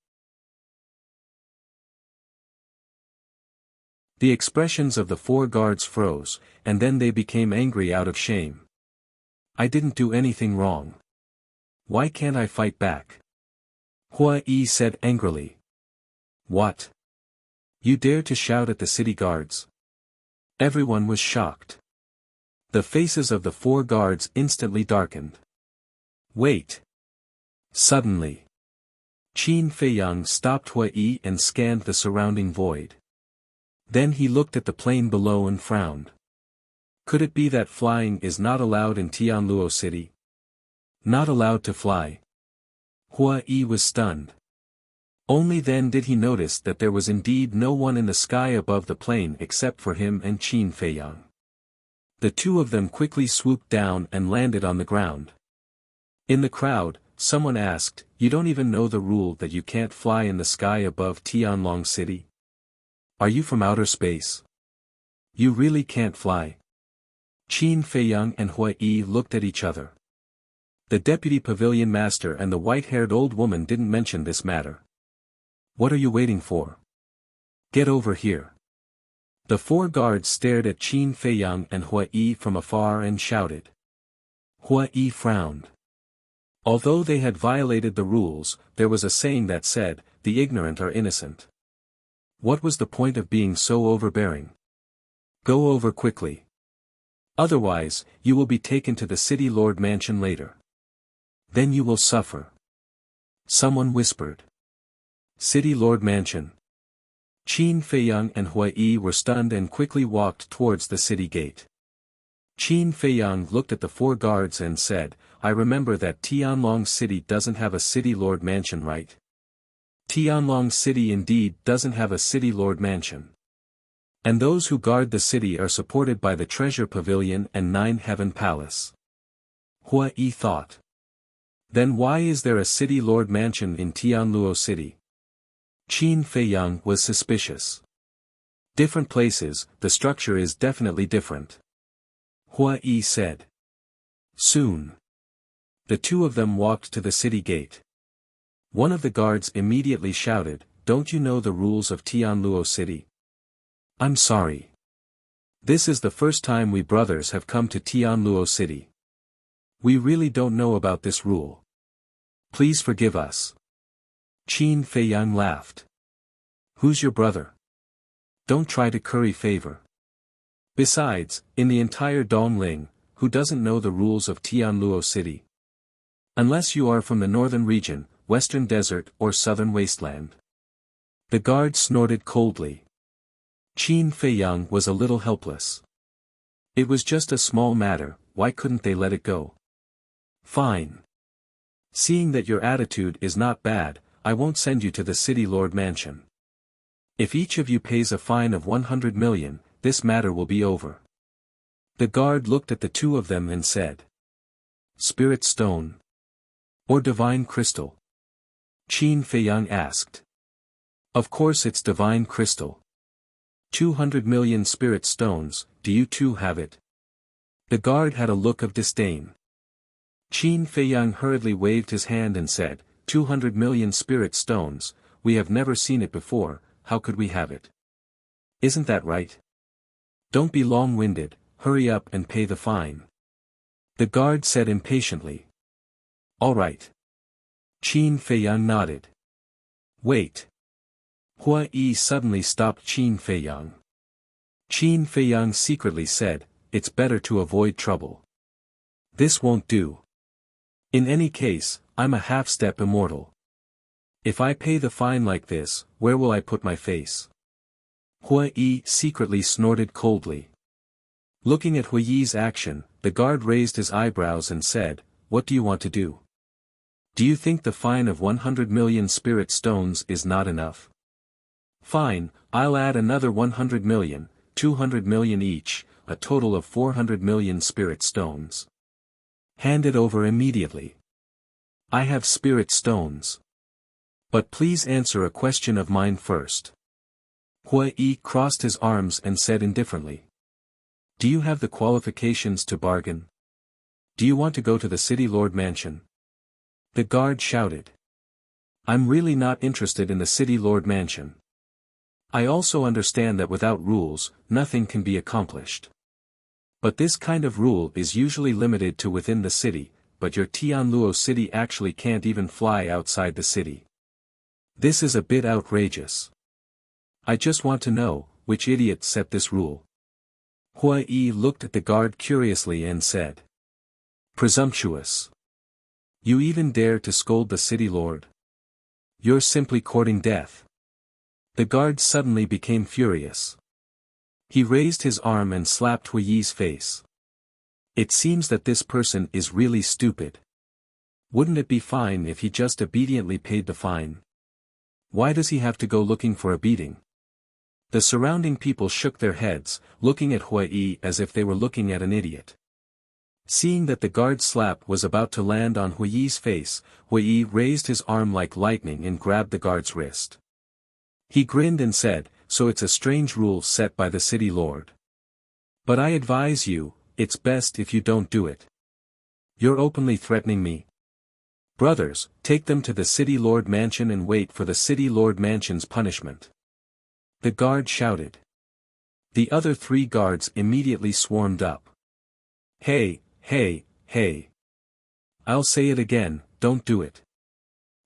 The expressions of the 4 guards froze, and then they became angry out of shame. I didn't do anything wrong. Why can't I fight back? Hua Yi said angrily. What? You dare to shout at the city guards? Everyone was shocked. The faces of the 4 guards instantly darkened. Wait. Suddenly. Qin Feiyang stopped Hua Yi and scanned the surrounding void. Then he looked at the plain below and frowned. Could it be that flying is not allowed in Tianluo City? Not allowed to fly. Hua Yi was stunned. Only then did he notice that there was indeed no one in the sky above the plain except for him and Qin Feiyang. The 2 of them quickly swooped down and landed on the ground. In the crowd, someone asked, you don't even know the rule that you can't fly in the sky above Tianlong City? Are you from outer space? You really can't fly. Qin Feiyang and Hua Yi looked at each other. The deputy pavilion master and the white-haired old woman didn't mention this matter. What are you waiting for? Get over here. The 4 guards stared at Qin Feiyang and Hua Yi from afar and shouted. Hua Yi frowned. Although they had violated the rules, there was a saying that said, the ignorant are innocent. What was the point of being so overbearing? Go over quickly. Otherwise, you will be taken to the city lord mansion later. Then you will suffer. Someone whispered. City lord mansion. Qin Feiyang and Hua Yi were stunned and quickly walked towards the city gate. Qin Feiyang looked at the 4 guards and said, I remember that Tianlong City doesn't have a city lord mansion, right? Tianlong City indeed doesn't have a city lord mansion. And those who guard the city are supported by the treasure pavilion and 9 heaven palace. Hua Yi thought. Then why is there a city lord mansion in Tianluo City? Qin Feiyang was suspicious. Different places, the structure is definitely different. Hua Yi said. Soon. The 2 of them walked to the city gate. One of the guards immediately shouted, don't you know the rules of Tianluo City? I'm sorry. This is the first time we brothers have come to Tianluo City. We really don't know about this rule. Please forgive us. Qin Feiyang laughed. Who's your brother? Don't try to curry favor. Besides, in the entire Dongling, who doesn't know the rules of Tianluo City? Unless you are from the northern region, western desert or southern wasteland. The guard snorted coldly. Qin Feiyang was a little helpless. It was just a small matter, why couldn't they let it go? Fine. Seeing that your attitude is not bad, I won't send you to the City Lord Mansion. If each of you pays a fine of 100 million, this matter will be over. The guard looked at the two of them and said. Spirit stone. Or divine crystal? Qin Feiyang asked. Of course it's divine crystal. 200 million spirit stones, do you too have it? The guard had a look of disdain. Qin Feiyang hurriedly waved his hand and said, 200 million spirit stones, we have never seen it before, how could we have it? Isn't that right? Don't be long-winded, hurry up and pay the fine. The guard said impatiently. All right. Qin Feiyang nodded. Wait. Hua Yi suddenly stopped Qin Feiyang. Qin Feiyang secretly said, it's better to avoid trouble. This won't do. In any case, I'm a half-step immortal. If I pay the fine like this, where will I put my face? Hua Yi secretly snorted coldly. Looking at Hua Yi's action, the guard raised his eyebrows and said, what do you want to do? Do you think the fine of 100 million spirit stones is not enough? Fine, I'll add another 100 million, 200 million each, a total of 400 million spirit stones. Hand it over immediately. I have spirit stones. But please answer a question of mine first. Hua Yi crossed his arms and said indifferently. Do you have the qualifications to bargain? Do you want to go to the City Lord Mansion? The guard shouted. I'm really not interested in the City Lord Mansion. I also understand that without rules, nothing can be accomplished. But this kind of rule is usually limited to within the city, but your Tianluo city actually can't even fly outside the city. This is a bit outrageous. I just want to know, which idiot set this rule? Hua Yi looked at the guard curiously and said. Presumptuous. You even dare to scold the city lord? You're simply courting death. The guard suddenly became furious. He raised his arm and slapped Hua Yi's face. It seems that this person is really stupid. Wouldn't it be fine if he just obediently paid the fine? Why does he have to go looking for a beating? The surrounding people shook their heads, looking at Hua Yi as if they were looking at an idiot. Seeing that the guard's slap was about to land on Hua Yi's face, Hua Yi raised his arm like lightning and grabbed the guard's wrist. He grinned and said, so it's a strange rule set by the city lord. But I advise you, it's best if you don't do it. You're openly threatening me. Brothers, take them to the City Lord Mansion and wait for the City Lord Mansion's punishment. The guard shouted. The other three guards immediately swarmed up. Hey, hey, hey. I'll say it again, don't do it.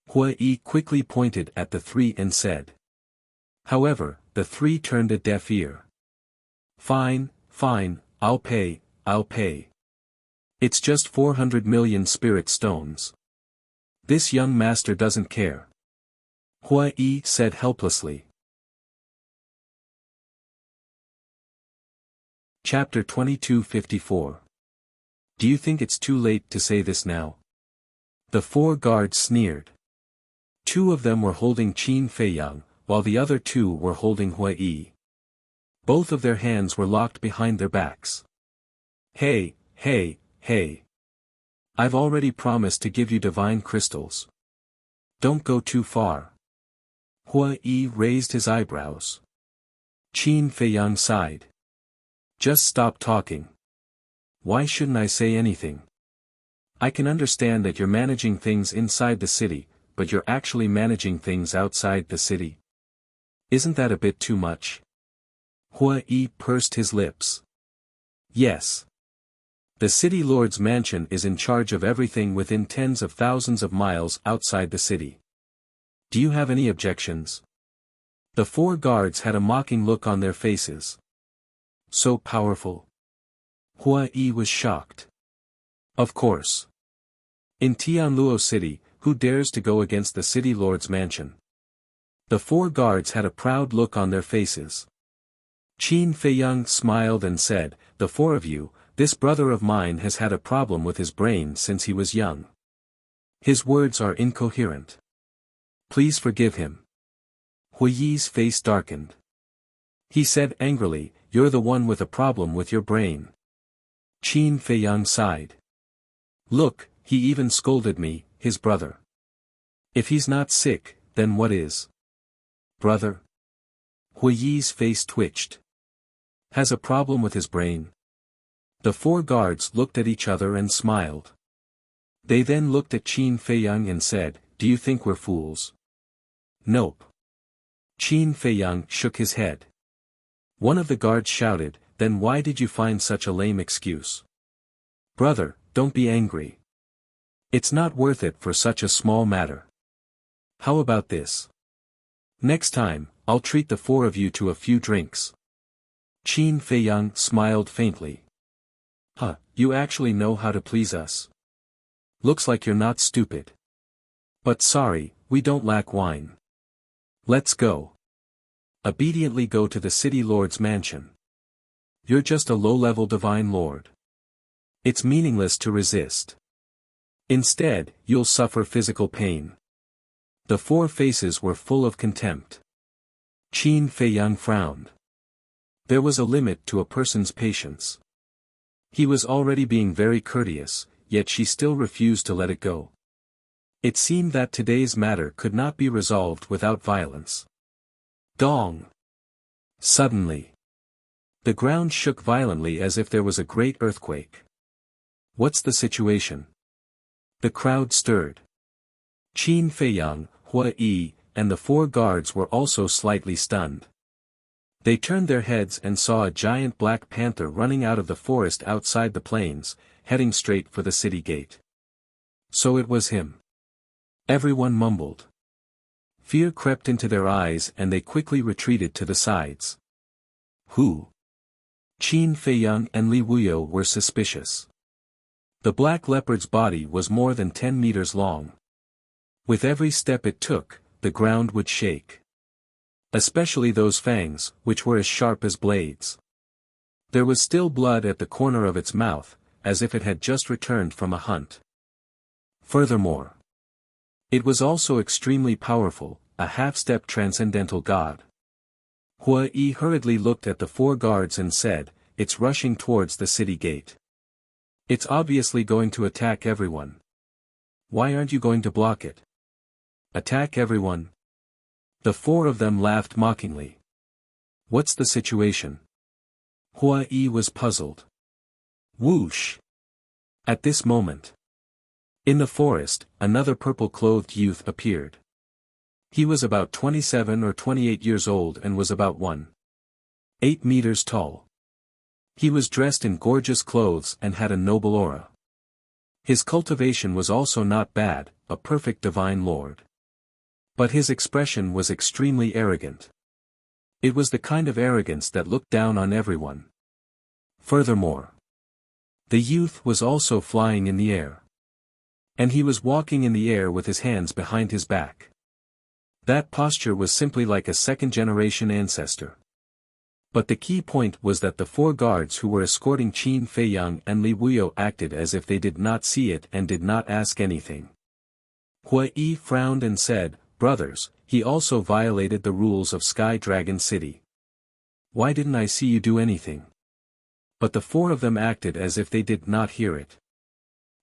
Hua Yi quickly pointed at the three and said. However, the three turned a deaf ear. Fine, fine, I'll pay, I'll pay. It's just 400 million spirit stones. This young master doesn't care. Hua Yi said helplessly. Chapter 2254. Do you think it's too late to say this now? The four guards sneered. Two of them were holding Qin Feiyang, while the other two were holding Hua Yi. Both of their hands were locked behind their backs. Hey, hey, hey. I've already promised to give you divine crystals. Don't go too far. Hua Yi raised his eyebrows. Qin Feiyang sighed. Just stop talking. Why shouldn't I say anything? I can understand that you're managing things inside the city, but you're actually managing things outside the city. Isn't that a bit too much? Hua Yi pursed his lips. Yes. The city lord's mansion is in charge of everything within tens of thousands of miles outside the city. Do you have any objections? The 4 guards had a mocking look on their faces. So powerful? Hua Yi was shocked. Of course. In Tianluo City, who dares to go against the city lord's mansion? The 4 guards had a proud look on their faces. Qin Feiyang smiled and said, "The 4 of you, this brother of mine has had a problem with his brain since he was young. His words are incoherent. Please forgive him." Hu Yi's face darkened. He said angrily, "You're the one with a problem with your brain." Qin Feiyang sighed. "Look, he even scolded me, his brother. If he's not sick, then what is? Brother?" Hu Yi's face twitched. "Has a problem with his brain?" The 4 guards looked at each other and smiled. They then looked at Qin Feiyang and said, "Do you think we're fools?" "Nope." Qin Feiyang shook his head. One of the guards shouted, "Then why did you find such a lame excuse?" "Brother, don't be angry. It's not worth it for such a small matter. How about this? Next time, I'll treat the 4 of you to a few drinks." Qin Feiyang smiled faintly. "Huh, you actually know how to please us. Looks like you're not stupid. But sorry, we don't lack wine. Let's go. Obediently go to the city lord's mansion. You're just a low-level divine lord. It's meaningless to resist. Instead, you'll suffer physical pain." The 4 faces were full of contempt. Qin Feiyang frowned. There was a limit to a person's patience. He was already being very courteous, yet she still refused to let it go. It seemed that today's matter could not be resolved without violence. Dong! Suddenly, the ground shook violently as if there was a great earthquake. "What's the situation?" The crowd stirred. Qin Feiyang, Hua Yi, and the 4 guards were also slightly stunned. They turned their heads and saw a giant black panther running out of the forest outside the plains, heading straight for the city gate. So it was him. Everyone mumbled. Fear crept into their eyes and they quickly retreated to the sides. Who? Qin Feiyang and Li Wuyo were suspicious. The black leopard's body was more than 10 meters long. With every step it took, the ground would shake. Especially those fangs, which were as sharp as blades. There was still blood at the corner of its mouth, as if it had just returned from a hunt. Furthermore, it was also extremely powerful, a half-step transcendental god. Hua Yi hurriedly looked at the 4 guards and said, "It's rushing towards the city gate. It's obviously going to attack everyone. Why aren't you going to block it?" "Attack everyone?" The 4 of them laughed mockingly. "What's the situation?" Hua Yi was puzzled. Whoosh! At this moment, in the forest, another purple-clothed youth appeared. He was about 27 or 28 years old and was about 1.8 meters tall. He was dressed in gorgeous clothes and had a noble aura. His cultivation was also not bad, a perfect divine lord. But his expression was extremely arrogant. It was the kind of arrogance that looked down on everyone. Furthermore, the youth was also flying in the air. And he was walking in the air with his hands behind his back. That posture was simply like a second-generation ancestor. But the key point was that the 4 guards who were escorting Qin Feiyang and Li Wuyo acted as if they did not see it and did not ask anything. Hua Yi frowned and said, "Brothers, he also violated the rules of Sky Dragon City. Why didn't I see you do anything?" But the 4 of them acted as if they did not hear it.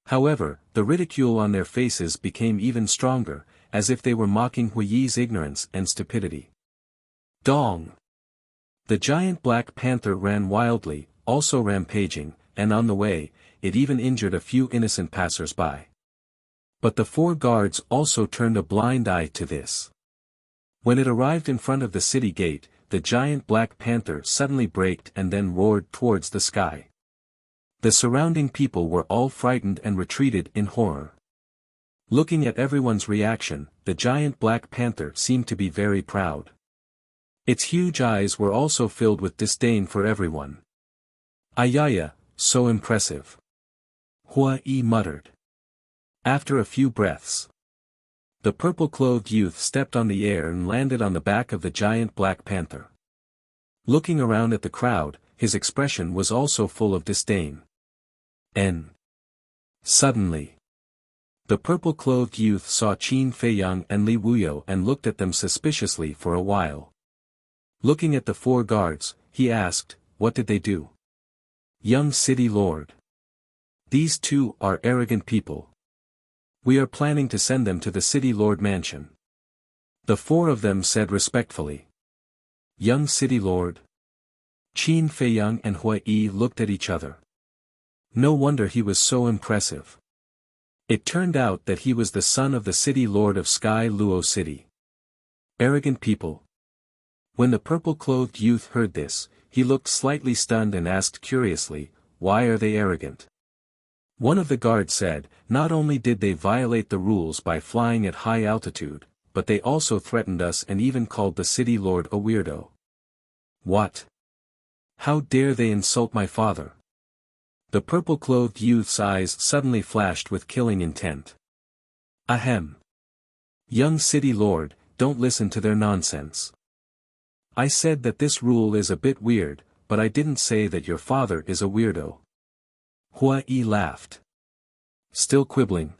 However, the ridicule on their faces became even stronger, as if they were mocking Hua Yi's ignorance and stupidity. Dong! The giant black panther ran wildly, also rampaging, and on the way, it even injured a few innocent passers-by. But the 4 guards also turned a blind eye to this. When it arrived in front of the city gate, the giant black panther suddenly braked and then roared towards the sky. The surrounding people were all frightened and retreated in horror. Looking at everyone's reaction, the giant black panther seemed to be very proud. Its huge eyes were also filled with disdain for everyone. Ayaya, so impressive. Hua-yi muttered. After a few breaths, the purple-clothed youth stepped on the air and landed on the back of the giant black panther. Looking around at the crowd, his expression was also full of disdain. Suddenly, the purple-clothed youth saw Qin Feiyang and Li Wuyo and looked at them suspiciously for a while. Looking at the four guards, he asked, "What did they do?" "Young city lord. These two are arrogant people. We are planning to send them to the city lord mansion." The four of them said respectfully. "Young city lord?" Qin Feiyang and Hua-yi looked at each other. No wonder he was so impressive. It turned out that he was the son of the city lord of Sky Luo City. Arrogant people. When the purple-clothed youth heard this, he looked slightly stunned and asked curiously, "Why are they arrogant?" One of the guards said, "Not only did they violate the rules by flying at high altitude, but they also threatened us and even called the city lord a weirdo." "What? How dare they insult my father?" The purple-clothed youth's eyes suddenly flashed with killing intent. "Ahem. Young city lord, don't listen to their nonsense. I said that this rule is a bit weird, but I didn't say that your father is a weirdo." Hua-yi laughed. "Still quibbling?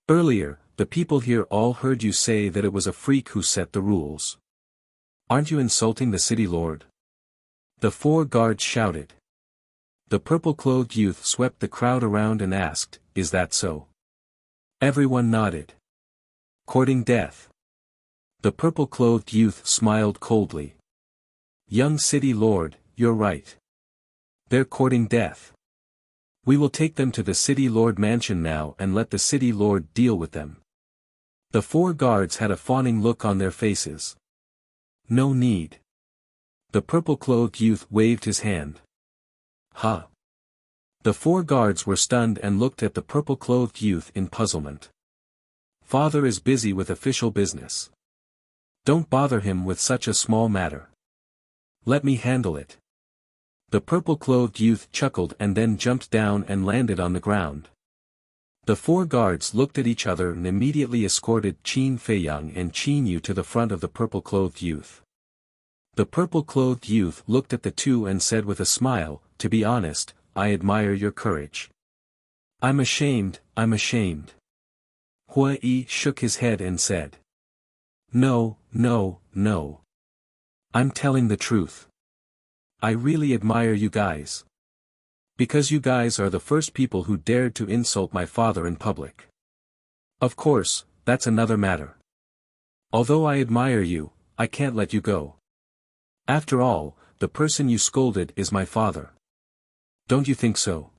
Earlier, the people here all heard you say that it was a freak who set the rules. Aren't you insulting the city lord?" The four guards shouted. The purple-clothed youth swept the crowd around and asked, "Is that so?" Everyone nodded. "Courting death?" The purple-clothed youth smiled coldly. "Young city lord, you're right. They're courting death. We will take them to the city lord mansion now and let the city lord deal with them." The four guards had a fawning look on their faces. "No need." The purple-clothed youth waved his hand. "Huh." The four guards were stunned and looked at the purple-clothed youth in puzzlement. "Father is busy with official business. Don't bother him with such a small matter. Let me handle it." The purple-clothed youth chuckled and then jumped down and landed on the ground. The four guards looked at each other and immediately escorted Qin Feiyang and Qin Yu to the front of the purple-clothed youth. The purple-clothed youth looked at the two and said with a smile, "To be honest, I admire your courage." I'm ashamed." Hua-yi shook his head and said. No. I'm telling the truth. I really admire you guys. Because you guys are the first people who dared to insult my father in public. Of course, that's another matter. Although I admire you, I can't let you go. After all, the person you scolded is my father. Don't you think so?"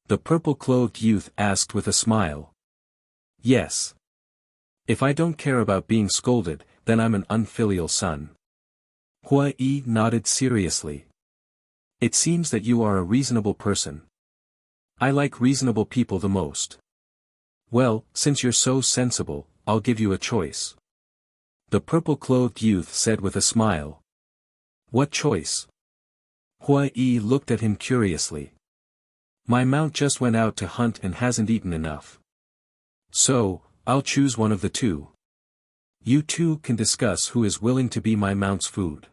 The purple-clothed youth asked with a smile. "Yes. If I don't care about being scolded, then I'm an unfilial son." Hua-yi nodded seriously. "It seems that you are a reasonable person. I like reasonable people the most. Well, since you're so sensible, I'll give you a choice." The purple-clothed youth said with a smile. "What choice?" Hua-yi looked at him curiously. "My mount just went out to hunt and hasn't eaten enough. So, I'll choose one of the two. You two can discuss who is willing to be my mount's food.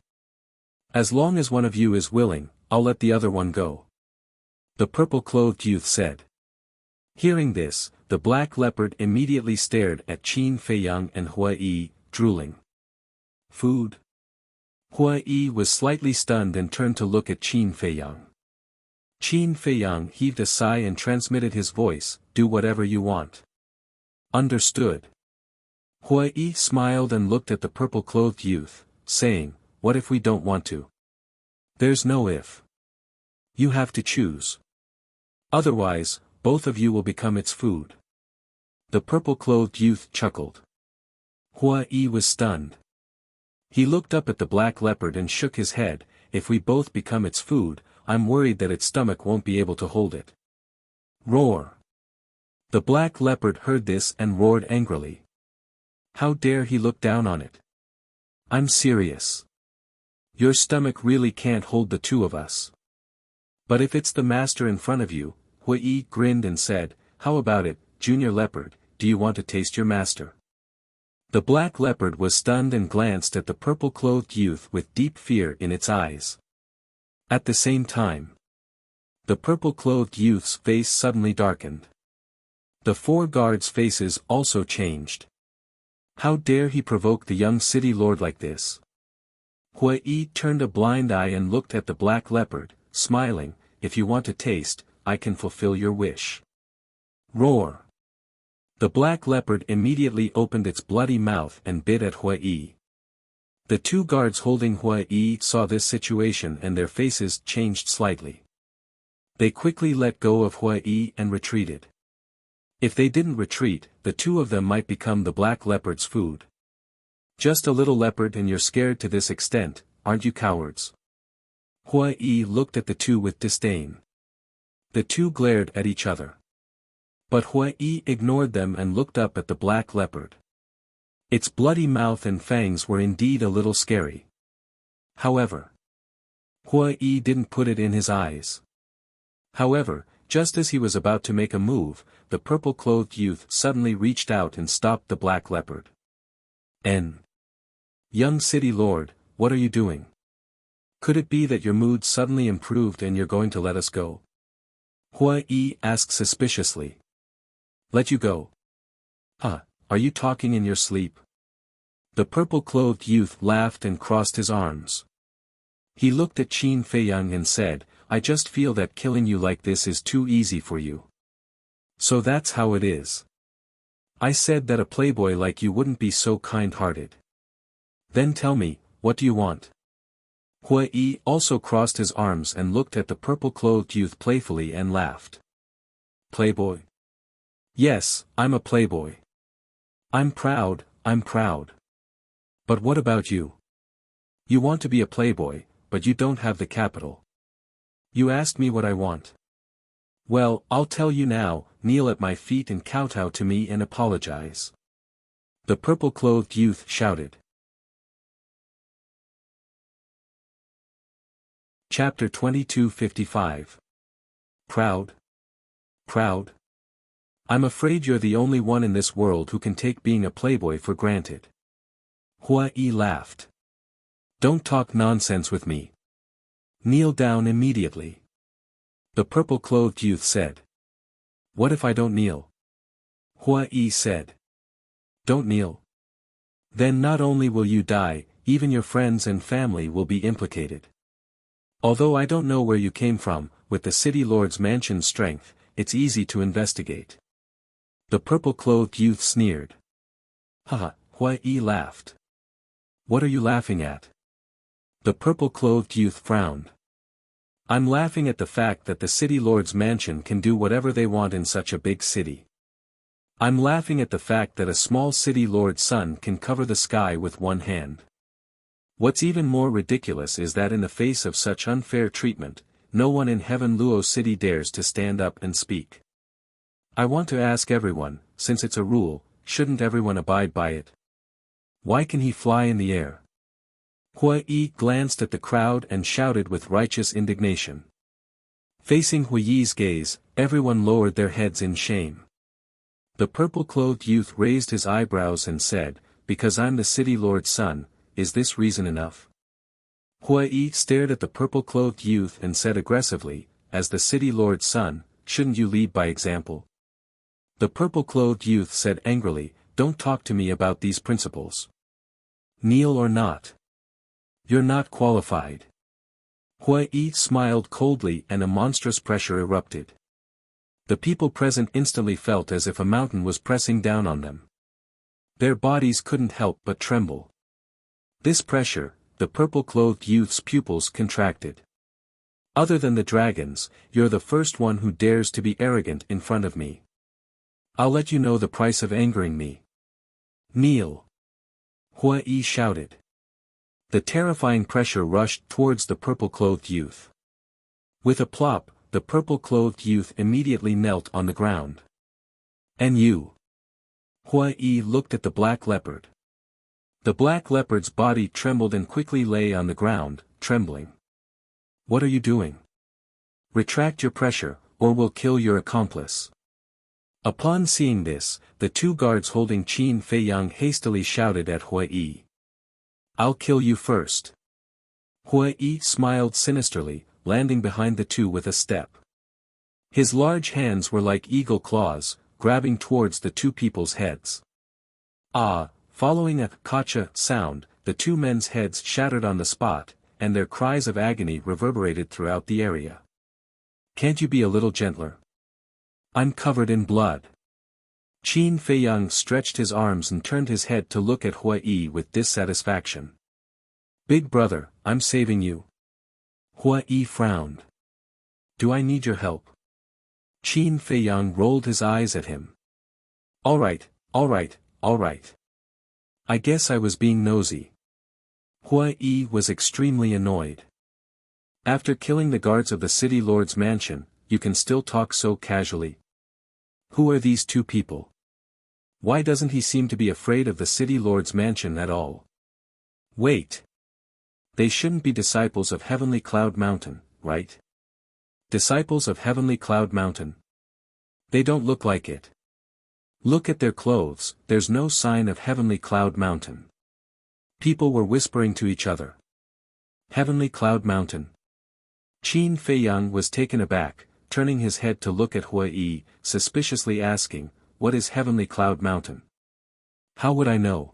As long as one of you is willing, I'll let the other one go." The purple-clothed youth said. Hearing this, the black leopard immediately stared at Qin Feiyang and Hua-yi, drooling. "Food?" Hua-yi was slightly stunned and turned to look at Qin Feiyang. Qin Feiyang heaved a sigh and transmitted his voice, "Do whatever you want." "Understood." Hua-yi smiled and looked at the purple-clothed youth, saying, "What if we don't want to?" "There's no if. You have to choose. Otherwise, both of you will become its food." The purple-clothed youth chuckled. Hua-yi was stunned. He looked up at the black leopard and shook his head. If we both become its food, I'm worried that its stomach won't be able to hold it. Roar. The black leopard heard this and roared angrily. How dare he look down on it? I'm serious. Your stomach really can't hold the two of us. But if it's the master in front of you, Hui grinned and said, how about it, Junior Leopard, do you want to taste your master? The black leopard was stunned and glanced at the purple-clothed youth with deep fear in its eyes. At the same time, the purple-clothed youth's face suddenly darkened. The 4 guards' faces also changed. How dare he provoke the young city lord like this? Hui turned a blind eye and looked at the black leopard, smiling, if you want to taste, I can fulfill your wish. Roar. The black leopard immediately opened its bloody mouth and bit at Hui. The 2 guards holding Hui saw this situation and their faces changed slightly. They quickly let go of Hui and retreated. If they didn't retreat, the 2 of them might become the black leopard's food. Just a little leopard and you're scared to this extent, aren't you cowards? Hui looked at the 2 with disdain. The 2 glared at each other. But Hui ignored them and looked up at the black leopard. Its bloody mouth and fangs were indeed a little scary. However, Hui didn't put it in his eyes. However, just as he was about to make a move, the purple-clothed youth suddenly reached out and stopped the black leopard. Young city lord, what are you doing? Could it be that your mood suddenly improved and you're going to let us go? Hui asked suspiciously. Let you go? Are you talking in your sleep? The purple-clothed youth laughed and crossed his arms. He looked at Qin Feiyang and said, I just feel that killing you like this is too easy for you. So that's how it is. I said that a playboy like you wouldn't be so kind-hearted. Then tell me, what do you want? Hui also crossed his arms and looked at the purple-clothed youth playfully and laughed. Playboy? Yes, I'm a playboy. I'm proud. But what about you? You want to be a playboy, but you don't have the capital. You asked me what I want. Well, I'll tell you now, kneel at my feet and kowtow to me and apologize. The purple-clothed youth shouted. Chapter 2255. Proud? I'm afraid you're the only one in this world who can take being a playboy for granted. Hui laughed. Don't talk nonsense with me. Kneel down immediately. The purple-clothed youth said. What if I don't kneel? Hui said. Don't kneel. Then not only will you die, even your friends and family will be implicated. Although I don't know where you came from, with the city lord's mansion's strength, it's easy to investigate. The purple-clothed youth sneered. Haha, Hui laughed. What are you laughing at? The purple-clothed youth frowned. I'm laughing at the fact that the city lord's mansion can do whatever they want in such a big city. I'm laughing at the fact that a small city lord's son can cover the sky with one hand. What's even more ridiculous is that in the face of such unfair treatment, no one in Heaven Luo City dares to stand up and speak. I want to ask everyone, since it's a rule, shouldn't everyone abide by it? Why can he fly in the air? Hui glanced at the crowd and shouted with righteous indignation. Facing Hui's gaze, everyone lowered their heads in shame. The purple-clothed youth raised his eyebrows and said, because I'm the city lord's son, is this reason enough? Hui stared at the purple-clothed youth and said aggressively, as the city lord's son, shouldn't you lead by example? The purple-clothed youth said angrily, don't talk to me about these principles. Kneel or not. You're not qualified. Hui smiled coldly and a monstrous pressure erupted. The people present instantly felt as if a mountain was pressing down on them. Their bodies couldn't help but tremble. This pressure, the purple-clothed youth's pupils contracted. Other than the dragons, you're the first one who dares to be arrogant in front of me. I'll let you know the price of angering me. Kneel. Hui shouted. The terrifying pressure rushed towards the purple-clothed youth. With a plop, the purple-clothed youth immediately knelt on the ground. And you? Hua-yi looked at the black leopard. The black leopard's body trembled and quickly lay on the ground, trembling. What are you doing? Retract your pressure, or we'll kill your accomplice. Upon seeing this, the two guards holding Qin Feiyang hastily shouted at Hua-yi. I'll kill you first. Hua-yi smiled sinisterly, landing behind the two with a step. His large hands were like eagle claws, grabbing towards the two people's heads. Following a kacha sound, the two men's heads shattered on the spot, and their cries of agony reverberated throughout the area. Can't you be a little gentler? I'm covered in blood. Qin Feiyang stretched his arms and turned his head to look at Hua-yi with dissatisfaction. Big brother, I'm saving you. Hua-yi frowned. Do I need your help? Qin Feiyang rolled his eyes at him. All right. I guess I was being nosy. Hua-yi was extremely annoyed. After killing the guards of the city lord's mansion, you can still talk so casually. Who are these two people? Why doesn't he seem to be afraid of the city lord's mansion at all? Wait. They shouldn't be disciples of Heavenly Cloud Mountain, right? Disciples of Heavenly Cloud Mountain. They don't look like it. Look at their clothes, there's no sign of Heavenly Cloud Mountain. People were whispering to each other. Heavenly Cloud Mountain. Qin Feiyang was taken aback, turning his head to look at Hua-yi, suspiciously asking, what is Heavenly Cloud Mountain? How would I know?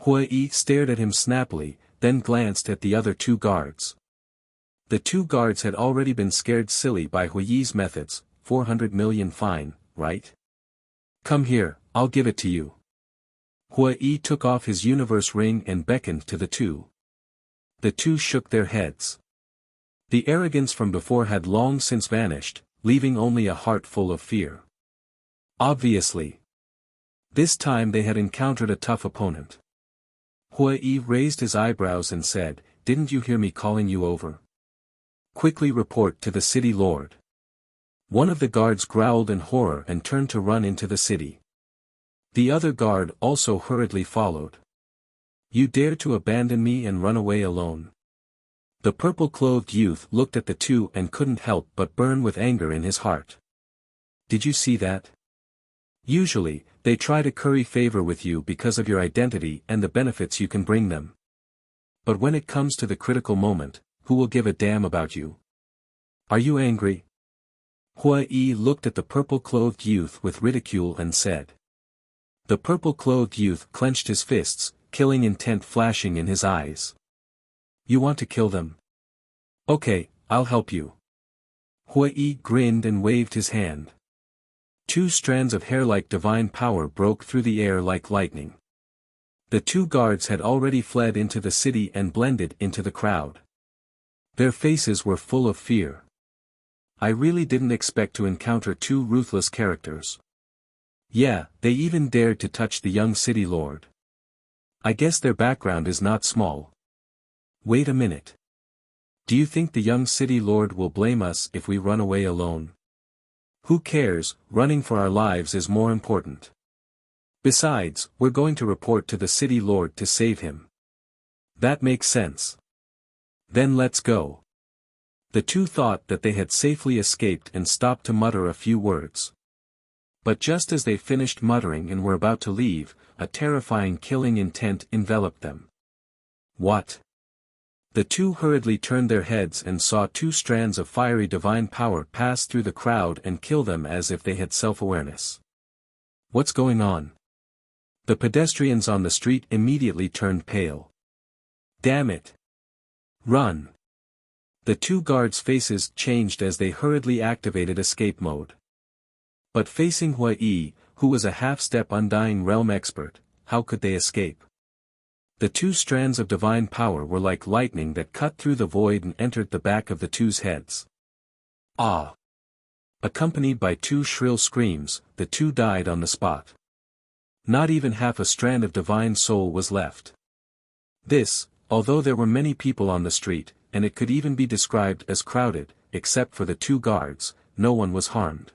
Hua-yi stared at him snappily, then glanced at the other two guards. The two guards had already been scared silly by Hua-yi's methods. 400 million fine, right? Come here, I'll give it to you. Hua-yi took off his universe ring and beckoned to the two. The two shook their heads. The arrogance from before had long since vanished, leaving only a heart full of fear. Obviously. This time they had encountered a tough opponent. Hua-yi raised his eyebrows and said, didn't you hear me calling you over? Quickly report to the city lord. One of the guards growled in horror and turned to run into the city. The other guard also hurriedly followed. You dare to abandon me and run away alone? The purple-clothed youth looked at the two and couldn't help but burn with anger in his heart. Did you see that? Usually, they try to curry favor with you because of your identity and the benefits you can bring them. But when it comes to the critical moment, who will give a damn about you? Are you angry? Hua-yi looked at the purple-clothed youth with ridicule and said. The purple-clothed youth clenched his fists, killing intent flashing in his eyes. You want to kill them? Okay, I'll help you. Hua-yi grinned and waved his hand. Two strands of hair like divine power broke through the air like lightning. The two guards had already fled into the city and blended into the crowd. Their faces were full of fear. I really didn't expect to encounter two ruthless characters. Yeah, they even dared to touch the young city lord. I guess their background is not small. Wait a minute. Do you think the young city lord will blame us if we run away alone? Who cares, running for our lives is more important. Besides, we're going to report to the city lord to save him. That makes sense. Then let's go. The two thought that they had safely escaped and stopped to mutter a few words. But just as they finished muttering and were about to leave, a terrifying killing intent enveloped them. What? The two hurriedly turned their heads and saw two strands of fiery divine power pass through the crowd and kill them as if they had self-awareness. What's going on? The pedestrians on the street immediately turned pale. Damn it! Run! The two guards' faces changed as they hurriedly activated escape mode. But facing Hua-yi, who was a half-step undying realm expert, how could they escape? The two strands of divine power were like lightning that cut through the void and entered the back of the two's heads. Ah! Accompanied by two shrill screams, the two died on the spot. Not even half a strand of divine soul was left. This, Although there were many people on the street, and it could even be described as crowded, except for the 2 guards, no one was harmed.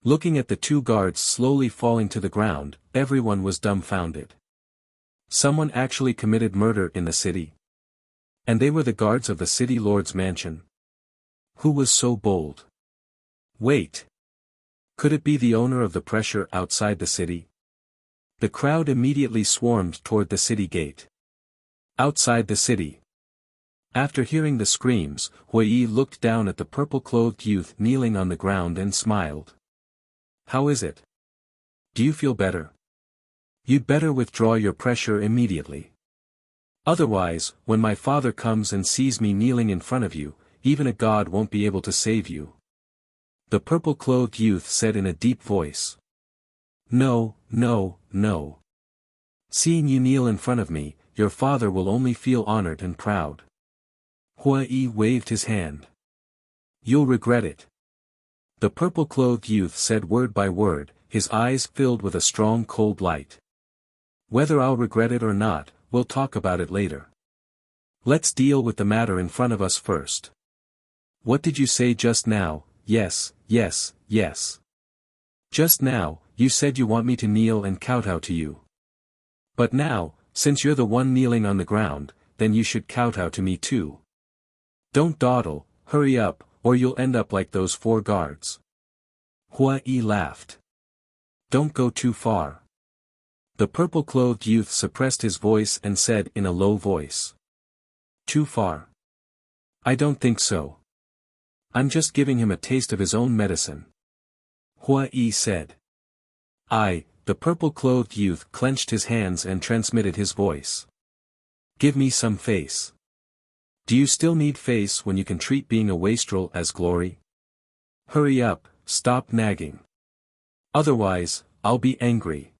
Looking at the 2 guards slowly falling to the ground, everyone was dumbfounded. Someone actually committed murder in the city. And they were the guards of the city lord's mansion. Who was so bold? Wait. Could it be the owner of the pressure outside the city? The crowd immediately swarmed toward the city gate. Outside the city. After hearing the screams, Hui looked down at the purple-clothed youth kneeling on the ground and smiled. How is it? Do you feel better? You'd better withdraw your pressure immediately. Otherwise, when my father comes and sees me kneeling in front of you, even a god won't be able to save you. The purple-clothed youth said in a deep voice. No, no, no. Seeing you kneel in front of me, your father will only feel honored and proud. Hui waved his hand. You'll regret it. The purple-clothed youth said word by word, his eyes filled with a strong cold light. Whether I'll regret it or not, we'll talk about it later. Let's deal with the matter in front of us first. What did you say just now? Yes, yes, yes. Just now, you said you want me to kneel and kowtow to you. But now, since you're the one kneeling on the ground, then you should kowtow to me too. Don't dawdle, hurry up, or you'll end up like those 4 guards. Hui laughed. Don't go too far. The purple-clothed youth suppressed his voice and said in a low voice. Too far? I don't think so. I'm just giving him a taste of his own medicine. Hui said. The purple-clothed youth clenched his hands and transmitted his voice. Give me some face. Do you still need face when you can treat being a wastrel as glory? Hurry up, stop nagging. Otherwise, I'll be angry.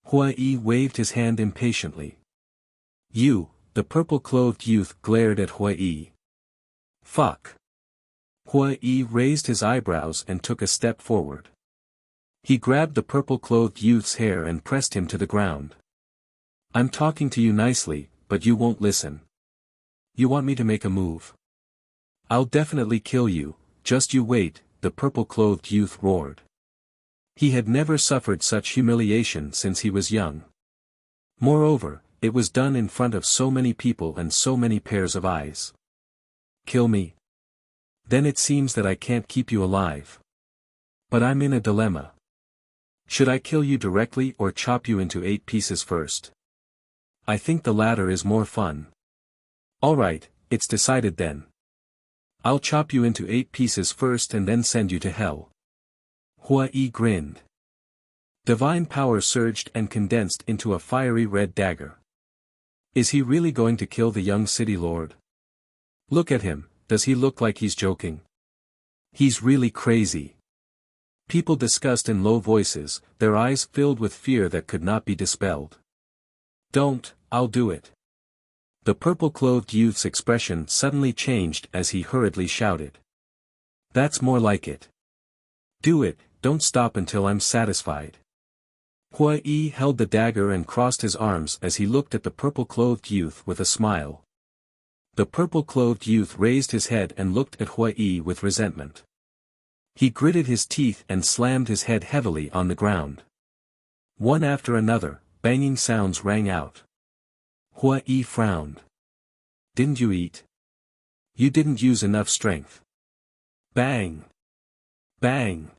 Hui waved his hand impatiently. You, the purple-clothed youth glared at Hui. Fuck. Hui raised his eyebrows and took a step forward. He grabbed the purple-clothed youth's hair and pressed him to the ground. I'm talking to you nicely, but you won't listen. You want me to make a move? I'll definitely kill you, just you wait, the purple-clothed youth roared. He had never suffered such humiliation since he was young. Moreover, it was done in front of so many people and so many pairs of eyes. Kill me? Then it seems that I can't keep you alive. But I'm in a dilemma. Should I kill you directly or chop you into 8 pieces first? I think the latter is more fun. Alright, it's decided then. I'll chop you into 8 pieces first and then send you to hell. Hui grinned. Divine power surged and condensed into a fiery red dagger. Is he really going to kill the young city lord? Look at him, does he look like he's joking? He's really crazy. People discussed in low voices, their eyes filled with fear that could not be dispelled. Don't, I'll do it. The purple-clothed youth's expression suddenly changed as he hurriedly shouted. That's more like it. Do it, don't stop until I'm satisfied. Hui held the dagger and crossed his arms as he looked at the purple-clothed youth with a smile. The purple-clothed youth raised his head and looked at Hui with resentment. He gritted his teeth and slammed his head heavily on the ground. One after another, banging sounds rang out. Hui frowned. Didn't you eat? You didn't use enough strength. Bang! Bang!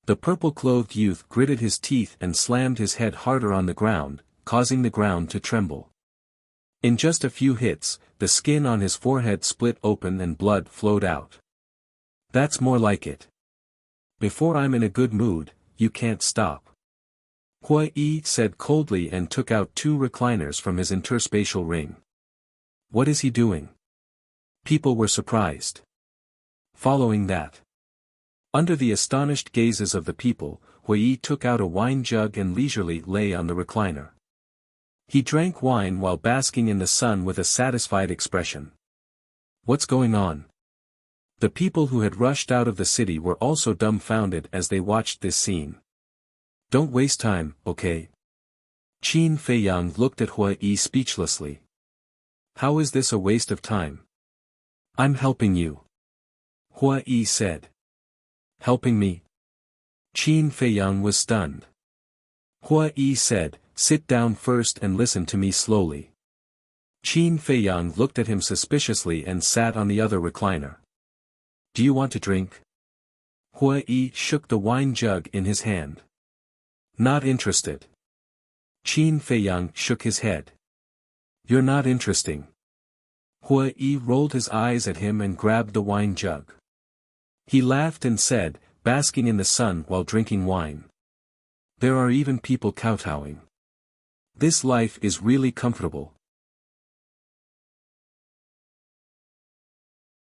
The purple-clothed youth gritted his teeth and slammed his head harder on the ground, causing the ground to tremble. In just a few hits, the skin on his forehead split open and blood flowed out. That's more like it. Before I'm in a good mood, you can't stop. Hui said coldly and took out 2 recliners from his interspatial ring. What is he doing? People were surprised. Following that, under the astonished gazes of the people, Hui took out a wine jug and leisurely lay on the recliner. He drank wine while basking in the sun with a satisfied expression. What's going on? The people who had rushed out of the city were also dumbfounded as they watched this scene. Don't waste time, okay? Qin Feiyang looked at Hui speechlessly. How is this a waste of time? I'm helping you. Hua Yi said. Helping me? Qin Feiyang was stunned. Hua Yi said, sit down first and listen to me slowly. Qin Feiyang looked at him suspiciously and sat on the other recliner. Do you want to drink? Hua Yi shook the wine jug in his hand. Not interested. Qin Feiyang shook his head. You're not interesting. Hua Yi rolled his eyes at him and grabbed the wine jug. He laughed and said, basking in the sun while drinking wine. There are even people kowtowing. This life is really comfortable.